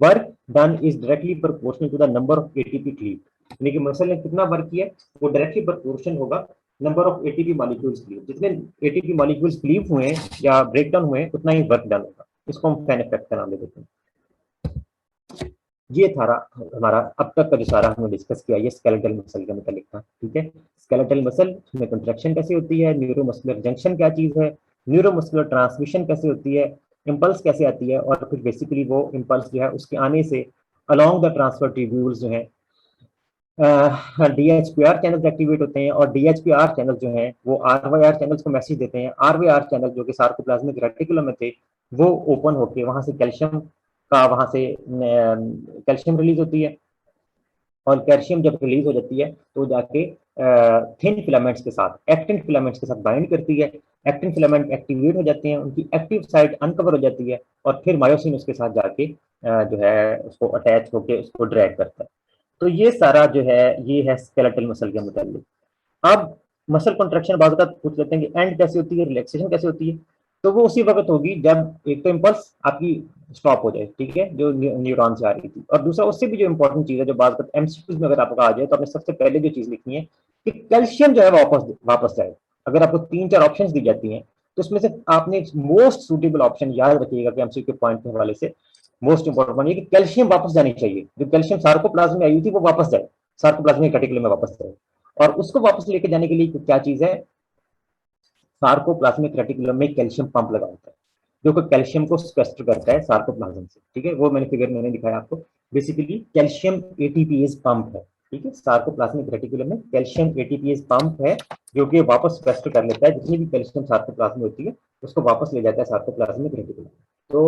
work done is directly proportional to the number of ATP cleave, यानी कि मसल ने कितना वर्क किया वो डायरेक्टली प्रोपोर्शन होगा number of ATP molecules cleave. जितने एटीपी मॉलिक्यूल्स क्लीव हुए हैं या ब्रेक डाउन हुए उतना ही वर्क डन होगा। इसको हम फैन इफेक्ट का नाम दे देते हैं। ये था हमारा अब तक का जो सारा हमने डिस्कस किया, ये स्केलेटल मसल के मतलब था, ठीक है। स्केलेटल मसल में कंट्रैक्शन कैसे होती है, न्यूरोमस्कुलर जंक्शन क्या चीज है, न्यूरोमस्कुलर ट्रांसमिशन कैसे होती है, इंपल्स कैसे आती है, और फिर बेसिकली वो इंपल्स जो है उसके आने से अलोंग द ट्रांसफर ट्यूब्यूल्स जो है DHPR चैनल्स एक्टिवेट होते हैं, और DHPR चैनल जो हैं वो RYR चैनल्स को मैसेज देते हैं। RYR चैनल जो कि सार्कोप्लाज्मिक रेटिकुलम में थे वो ओपन होके वहां से कैल्शियम का वहां से कैल्शियम रिलीज होती है, और कैल्शियम जब रिलीज हो जाती है तो जाके थिन फिलामेंट्स के साथ, एक्टिन फिलामेंट्स के साथ बाइंड करती है। एक्टिन फिलामेंट एक्टिवेट हो जाते हैं, उनकी एक्टिव साइट अनकवर हो जाती है, और फिर मायोसिन उसके साथ जाके जो है उसको अटैच होके उसको ड्रैग करता है। तो ये सारा जो है ये है स्केलेटल मसल के मुताबिक। अब मसल कॉन्ट्रैक्शन बाद का पूछ लेते हैं कि एंड कैसे होती है, रिलैक्सेशन कैसे होती है। तो वो उसी वक्त होगी जब एक तो इम्पल्स आपकी स्टॉप हो जाए, ठीक है, जो न्यूरॉन से आ रही थी, और दूसरा उससे भी जो इंपॉर्टेंट चीज है जो बाद एमसीक्यूज में अगर आपको आ जाए तो आपने सबसे पहले जो चीज लिखनी है कि कैल्शियम जो है वापस जाए। अगर आपको 3-4 ऑप्शन दी जाती हैं तो उसमें से आपने मोस्ट सुटेबल ऑप्शन याद रखिएगा कि एमसीक्यू पॉइंट के हवाले से मोस्ट इंपॉर्टेंट वन ये कि कैल्शियम वापस जानी चाहिए। जो कैल्शियम सार्कोप्लाज्म में आई हुई थी वो वापस जाए, सार्कोप्लाज्मिक रेटिकुलम में वापस जाए। और उसको वापस लेके जाने के लिए क्या चीज है, सार्कोप्लाज्मिक रेटिकुलम में कैल्शियम पंप लगा होता है जो कि कैल्शियम को स्पेक्टर करता है सार्कोप्लाज्म से, ठीक है। वो मैंने फिगर मैंने दिखाया आपको। बेसिकली कैल्शियम एटीपीएस पंप है, ठीक है। सार्कोप्लाज्मिक रेटिकुलम में कैल्शियम एटीपीएस पंप है जो कि वापस स्पेक्टर कर लेता है जितनी भी कैल्शियम सार्कोप्लाज्म होती है उसको वापस ले जाता है सार्कोप्लाज्मिक रेटिकुलम। तो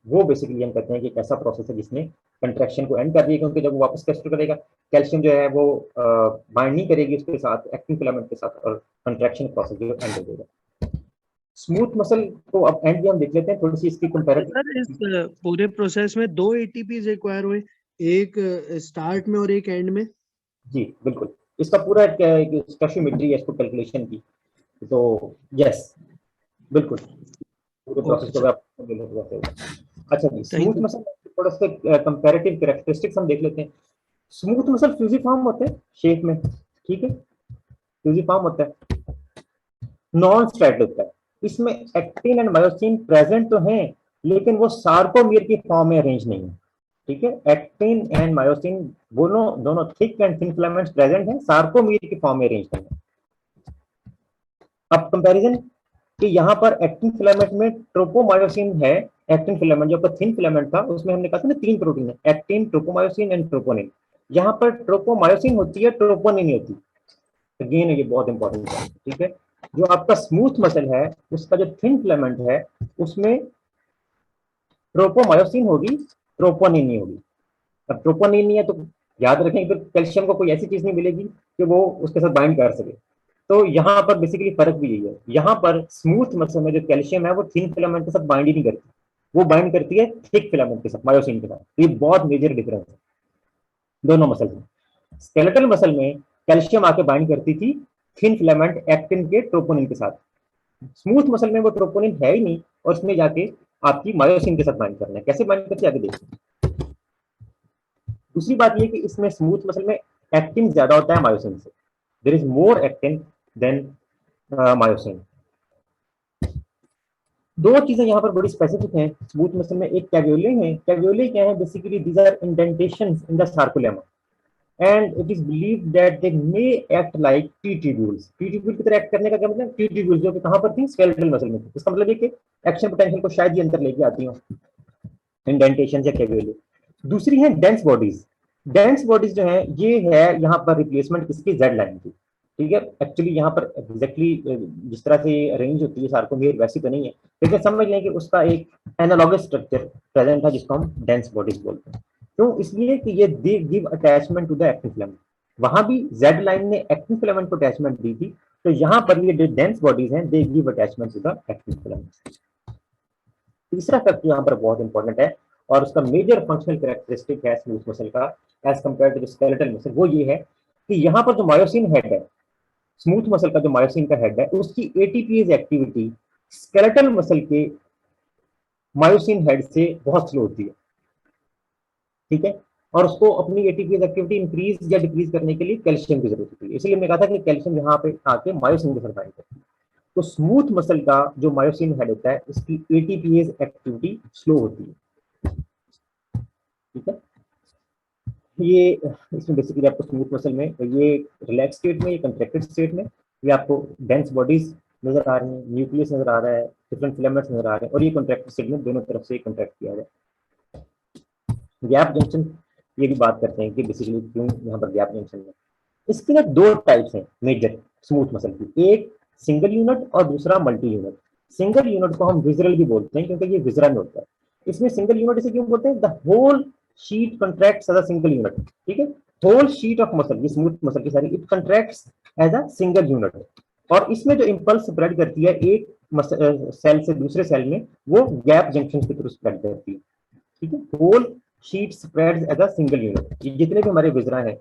वो बेसिकली हम कहते हैं कि एक ऐसा प्रोसेस है जिसने कंट्रैक्शन को एंड कर दिया, क्योंकि जब वो वापस स्पेक्टर करेगा कैल्शियम जो है वो बाइंड नहीं करेगी उसके साथ एक्टिन फिलामेंट के साथ, और कंट्रैक्शन प्रोसेस जो एंड हो जाएगा। स्मूथ मसल को अब एंड भी हम देख लेते हैं, थोड़ी सी इसकी कंपैरेटिव। सर इस पूरे प्रोसेस में 2 एटीपीज रिक्वायर हुए, एक स्टार्ट में और एक एंड में। जी बिल्कुल, इसका पूरा स्टोशियोमेट्री है इसको कैलकुलेशन की। तो यस बिल्कुल पूरे प्रोसेस को आप अच्छा जी। स्मूथ मसल थोड़ा सा कंपैरेटिव कैरेक्टरिस्टिक्स हम देख लेते हैं। स्मूथ मसल फ्यूजिफॉर्म होते हैं शेप में, ठीक है, फ्यूजिफॉर्म होता है, नॉन स्ट्रैटेड होता है। इसमें एक्टिन एंड मायोसिन प्रेजेंट तो हैं लेकिन वो सार्कोमियर की फॉर्म में अरेंज नहीं है, ठीक है। एक्टिन एंड मायोसिन दोनों thick and thin filaments present हैं, सार्कोमियर की फॉर्म में अरेंज नहीं है। अब कंपैरिजन कि यहाँ पर एक्टिन फिलामेंट में ट्रोपोमायोसिन है। एक्टिन फिलामेंट जो आपका थिन फिलामेंट था उसमें हमने कहा था ना 3 प्रोटीन है, एक्टिन, ट्रोपोमायोसिन एंड ट्रोपोनिन। यहाँ पर ट्रोपोमायोसिन होती है, ट्रोपोनिन नहीं होती। अगेन ये बहुत इंपॉर्टेंट है, ठीक है। जो आपका स्मूथ मसल है उसका जो थिन फिलामेंट है उसमें ट्रोपोमायोसिन होगी, ट्रोपोनिन नहीं होगी। अब ट्रोपोनिन नहीं है तो याद रखें फिर कैल्शियम को कोई ऐसी चीज नहीं मिलेगी कि वो उसके साथ बाइंड कर सके। तो यहाँ पर बेसिकली फर्क भी यही है, यहाँ पर स्मूथ मसल में जो कैल्शियम है वो थिन फिलामेंट के साथ बाइंड ही नहीं करती, वो बाइंड करती है थिक फिलामेंट के साथ, मायोसिन के साथ। तो ये बहुत मेजर डिफरेंस है दोनों मसल में। स्केलेटल मसल में कैल्शियम आके बाइंड करती थी थिन फिलामेंट एक्टिन के ट्रोपोनिन के साथ। स्मूथ मसल में वो ट्रोपोनिन है ही नहीं और उसमें जाके आपकी मायोसिन के साथ बाइंड करना है। कैसे बाइंड करती है आगे देखिए। दूसरी बात ये कि इसमें स्मूथ मसल में एक्टिन ज्यादा होता है मायोसिन से, there is more actin than myosin. दो चीजें यहाँ पर बड़ी स्पेसिफिक हैं स्मूथ मसल में, एक कैवियोले है। कैवियोले क्या है, basically these are indentations in the sarcolemma and it is believed that they may act like T tubules। T tubule की तरह एक्ट करने का क्या मतलब, T tubules जो कि कहाँ पर थी, स्केलेटल मसल में थी। इसका मतलब ये कि एक्शन पोटेंशियल को शायद ये अंदर लेके आती हो इंडेंटेशन या कैवियोले। दूसरी है डेंस बॉडीज। डेंस बॉडीज जो है ये है यहाँ पर रिप्लेसमेंट किसकी, जेड लाइन की, ठीक है। एक्चुअली यहाँ पर एग्जैक्टली जिस तरह से अरेंज होती है सार्कोमियर वैसी तो नहीं है, लेकिन समझ लें कि उसका एक एनालॉगस स्ट्रक्चर प्रेजेंट है जिसको हम डेंस बॉडीज बोलते हैं। तो इसलिए कि ये they give attachment to the actin filament. वहां भी जेड लाइन ने एक्टिन फिलामेंट को अटैचमेंट दी थी, तो यहाँ पर ये डेंस बॉडीज हैं, they give attachment to the actin filament. तीसरा फैक्टर यहाँ पर बहुत इंपॉर्टेंट है और उसका मेजर फंक्शनल कैरेक्टरिस्टिक है स्मूथ मसल का as compare to skeletal muscle, वो ये है कि यहाँ पर जो मायोसिन हेड है, स्मूथ मसल का जो मायोसिन का हेड है, उसकी एटीपीएज एक्टिविटी स्केलेटल मसल के मायोसिन हेड से बहुत स्लो होती है, ठीक है। और उसको अपनी एटीपीएज एक्टिविटी इंक्रीज या डिक्रीज करने के लिए कैल्शियम की जरूरत होती है। इसलिए मैं कहा था कि कैल्शियम यहाँ पे आके मायोसिन के साथ बाइंड करती है। तो स्मूथ मसल का जो मायोसिन हेड होता है उसकी एटीपीएज एक्टिविटी स्लो होती है, ठीक है। ये इसमें बेसिकली आपको स्मूथ मसल में ये रिलैक्स स्टेट में, ये कंट्रैक्टेड स्टेट में ये आपको डेंस बॉडीज नजर आ रही है, न्यूक्लियस नजर आ रहा है, डिफरेंट फिलामेंट्स नजर आ रहे हैं, और ये कंट्रैक्टेड स्टेट में दोनों तरफ से कंट्रैक्ट किया गया। गैप जंक्शन ये भी बात करते हैं कि बेसिकली क्यों यहाँ पर गैप जंक्शन है। इसके ना 2 टाइप्स हैं मेजर स्मूथ मसल की, एक सिंगल यूनिट और दूसरा मल्टी यूनिट। सिंगल यूनिट को हम विजरल भी बोलते हैं क्योंकि ये विजरा में होता है। इसमें सिंगल यूनिट इसे क्यों बोलते हैं? The whole sheet contracts as a single unit, ठीक है। होल शीट ऑफ मसल, ये स्मूथ मसल की सारी, it contracts as a single unit. और इसमें जो इंपल्स स्प्रेड करती है एक सेल से दूसरे सेल में, वो गैप जंक्शन के थ्रू स्प्रेड करती है, ठीक है। Whole sheet spreads as a single unit. जितने भी हमारे विजरा है,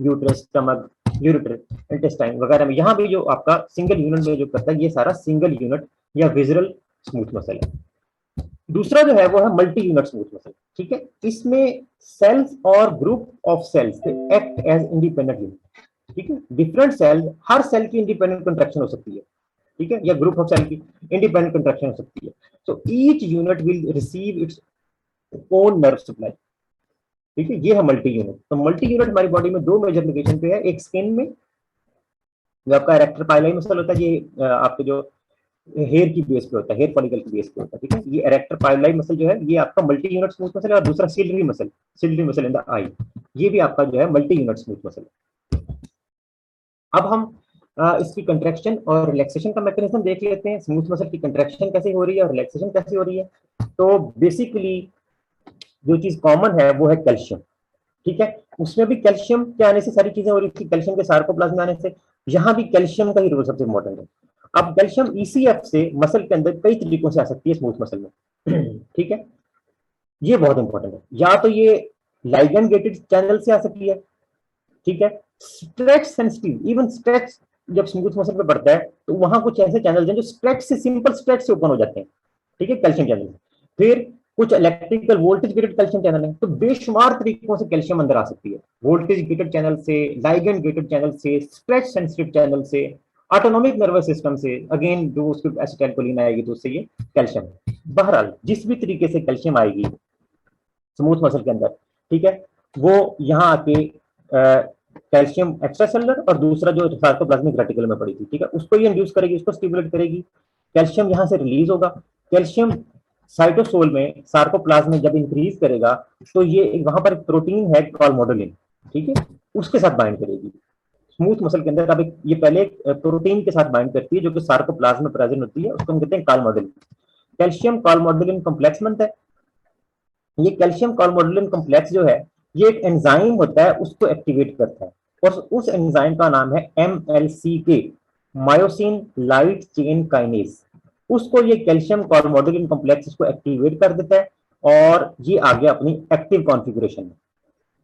यूट्रस, स्टमक, यूरेटर, इंटेस्टाइन वगैरह में, यहाँ भी जो आपका सिंगल यूनिट में जो करता है, ये सारा सिंगल यूनिट या विजरल स्मूथ मसल है। दूसरा जो है वो है मल्टी यूनिट स्मूथ मसल, ठीक है। इसमें सेल्स और group of cells act as independent unit, ठीक है। डिफरेंट सेल, हर सेल की इंडिपेंडेंट कंट्रैक्शन हो सकती है, ठीक है, या ग्रुप ऑफ सेल की इंडिपेंडेंट कंट्रैक्शन हो सकती है। So each unit will receive its own nerve supply, ठीक है। ये है मल्टी यूनिट। तो मल्टी यूनिट हमारी बॉडी में दो मेजर लोकेशन पे है, एक स्किन में, जो आपका इरेक्टर पाइलाई मसल होता है, ये आपके जो हेयर की बेस पे होता है, हेयर फॉलिकल की बेस पे होता है, ठीक है। ये इरेक्टर पाइलाई मसल जो है, ये आपका मल्टी यूनिट स्मूथ मसल है। और दूसरा सिल्डरी मसल इन द आई, ये भी आपका जो है मल्टी यूनिट स्मूथ मसल है। अब हम इसकी कंट्रैक्शन और रिलैक्सेशन का मैकेनिज्म देख लेते हैं। स्मूथ मसल की कंट्रैक्शन कैसे हो रही है और रिलैक्सेशन कैसे हो रही है। तो बेसिकली जो चीज कॉमन है वो है कैल्शियम, ठीक है। उसमें भी कैल्शियम के आने से सारी चीजें हो रही थी, कैल्शियम के सार्कोप्लाज्म आने से। यहाँ भी कैल्शियम का ही रोल सबसे इंपॉर्टेंट है। अब कैल्शियम ईसीएफ से मसल के अंदर कई तरीकों से आ सकती है स्मूथ मसल में, ठीक है। ये बहुत इंपॉर्टेंट है। या तो ये लाइगेंड गेटेड चैनल से आ सकती है, ठीक है। स्ट्रेच सेंसिटिव, इवन स्ट्रेच जब स्मूथ मसल पे बढ़ता है तो वहां कुछ ऐसे चैनल हैं जो स्ट्रेच से, सिंपल स्ट्रेच से ओपन हो जाते हैं, ठीक है, कैल्शियम चैनल। फिर कुछ electrical voltage gated calcium channel है। तो बेशुमार तरीकों से कैल्शियम अंदर आ सकती है, वोल्टेज गेटेड चैनल से, लाइगेंड गेटेड चैनल से, स्ट्रेच सेंसिटिव चैनल से, ऑटोनॉमिक नर्वस सिस्टम से, अगेन जो उसकी एसिटाइलकोलिन आएगी तो उससे ये कैल्शियम। बहरहाल जिस भी तरीके से कैल्शियम आएगी स्मूथ मसल के अंदर, ठीक है, वो यहाँ आके कैल्शियम एक्स्ट्रा सेलुलर और दूसरा जो सार्कोप्लाज्मिक रेटिकुलम में पड़ी थी, ठीक है, उसको ये इंड्यूस करेगी, उसको स्टिमुलेट करेगी। कैल्शियम यहाँ से रिलीज होगा। कैल्शियम साइटोसोल में, सार्कोप्लाज्म में जब इंक्रीज करेगा तो ये वहां पर प्रोटीन है कॉलमोडोलिन, ठीक है, उसके साथ बाइंड करेगी स्मूथ मसल के अंदर। अब ये पहले प्रोटीन के साथ बाइंड करती है जो कि सार्कोप्लाज्म में प्रेजेंट होती है, उसको हम कहते हैं कॉलमोडोलिन। कैल्शियम कॉलमोडोलिन कॉम्प्लेक्स बनता है। ये कैल्शियम कॉलमोडोलिन कॉम्प्लेक्स जो है, ये एक एंजाइम होता है, उसको एक्टिवेट करता है। और उस एंजाइम का नाम है MLCK, myosin light chain kinase. उसको ये कैल्शियम कॉलमोडोलिन कॉम्प्लेक्स इसको एक्टिवेट कर देता है और ये आ गया अपनी एक्टिव कॉन्फ़िगरेशन में।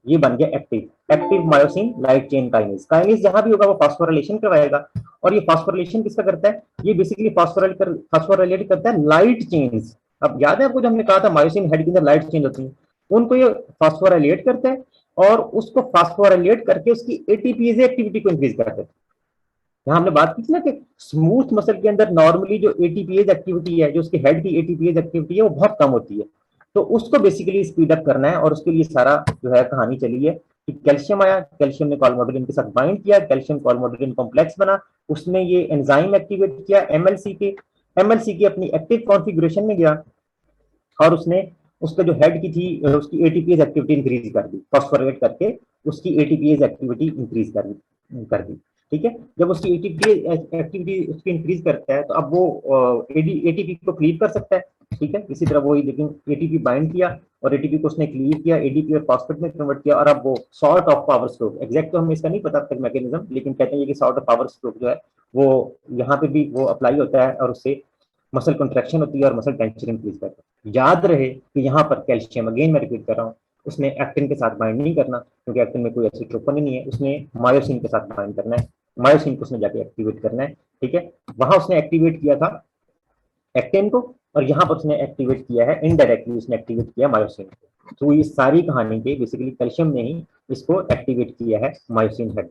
ये बन गया active myosin light chain kinase. Kinase जहां भी होगा वो फास्फोराइलेशन करवाएगा। और ये फास्फोराइलेशन किसका करता है? ये बेसिकली फास्फोराइलेट करता है लाइट चेन्स। अब याद है आपको जो हमने कहा था मायोसिन हेड के अंदर लाइट चेंज होती है, उनको ये फास्फोराइलेट करता है और उसको फास्फोराइलेट करके उसकी एटीपीएज एक्टिविटी को इंक्रीज करता है। यहाँ हमने बात की थी ना कि स्मूथ मसल के अंदर नॉर्मली जो एटीपीएज एक्टिविटी है, जो उसके हेड की एटीपीएज एक्टिविटी है, वो बहुत कम होती है। तो उसको बेसिकली स्पीड अप करना है और उसके लिए सारा जो है कहानी चली है कि कैल्शियम आया, कैल्शियम ने कॉलमोडोलिन के साथ बाइंड किया, कैल्शियम कॉलमोडोलिन कॉम्प्लेक्स बना, उसने ये एंजाइम एक्टिवेट किया MLCK अपनी एक्टिव कॉन्फ़िगरेशन में गया और उसने उसका जो हेड की थी उसकी एटीपीएज एक्टिविटी इंक्रीज कर दी, फॉस्फोरेट करके उसकी एटीपीएज एक्टिविटी इंक्रीज कर दी, ठीक है। जब उसकी एटीपीएज एक्टिविटी उसकी इंक्रीज करता है तो अब वो एटीपी को क्लीव कर सकता है, ठीक है। इसी तरह वही लेकिन एटीपी बाइंड किया और एटीपी को उसने क्लीव किया, एडीपी और फॉस्फेट में कन्वर्ट किया और अब वो sort of power stroke, exact तो हमें इसका नहीं पता तक मैकेनिज्म, लेकिन कहते हैं कि सॉर्ट ऑफ पावर स्ट्रोक जो है वो यहाँ पे भी वो अप्लाई होता है और उससे मसल कंट्रैक्शन होती है और मसल टेंशन इंक्रीज करता है। याद रहे कि यहाँ पर कैल्शियम, अगेन मैं रिपीट कर रहा हूँ, उसने एक्टिन के साथ बाइंड नहीं करना क्योंकि एक्टिन में कोई एसिट्रोपिन नहीं है, उसने मायोसिन के साथ बाइंड करना है, मायोसिन को उसने जाके एक्टिवेट करना है, ठीक है। वहां उसने एक्टिवेट किया था एक्टिन को और यहाँ पर उसने एक्टिवेट किया है इनडायरेक्टली, उसने एक्टिवेट किया मायोसिन को। तो ये सारी कहानी के बेसिकली कैल्शियम ने ही इसको एक्टिवेट किया है मायोसिन हेड।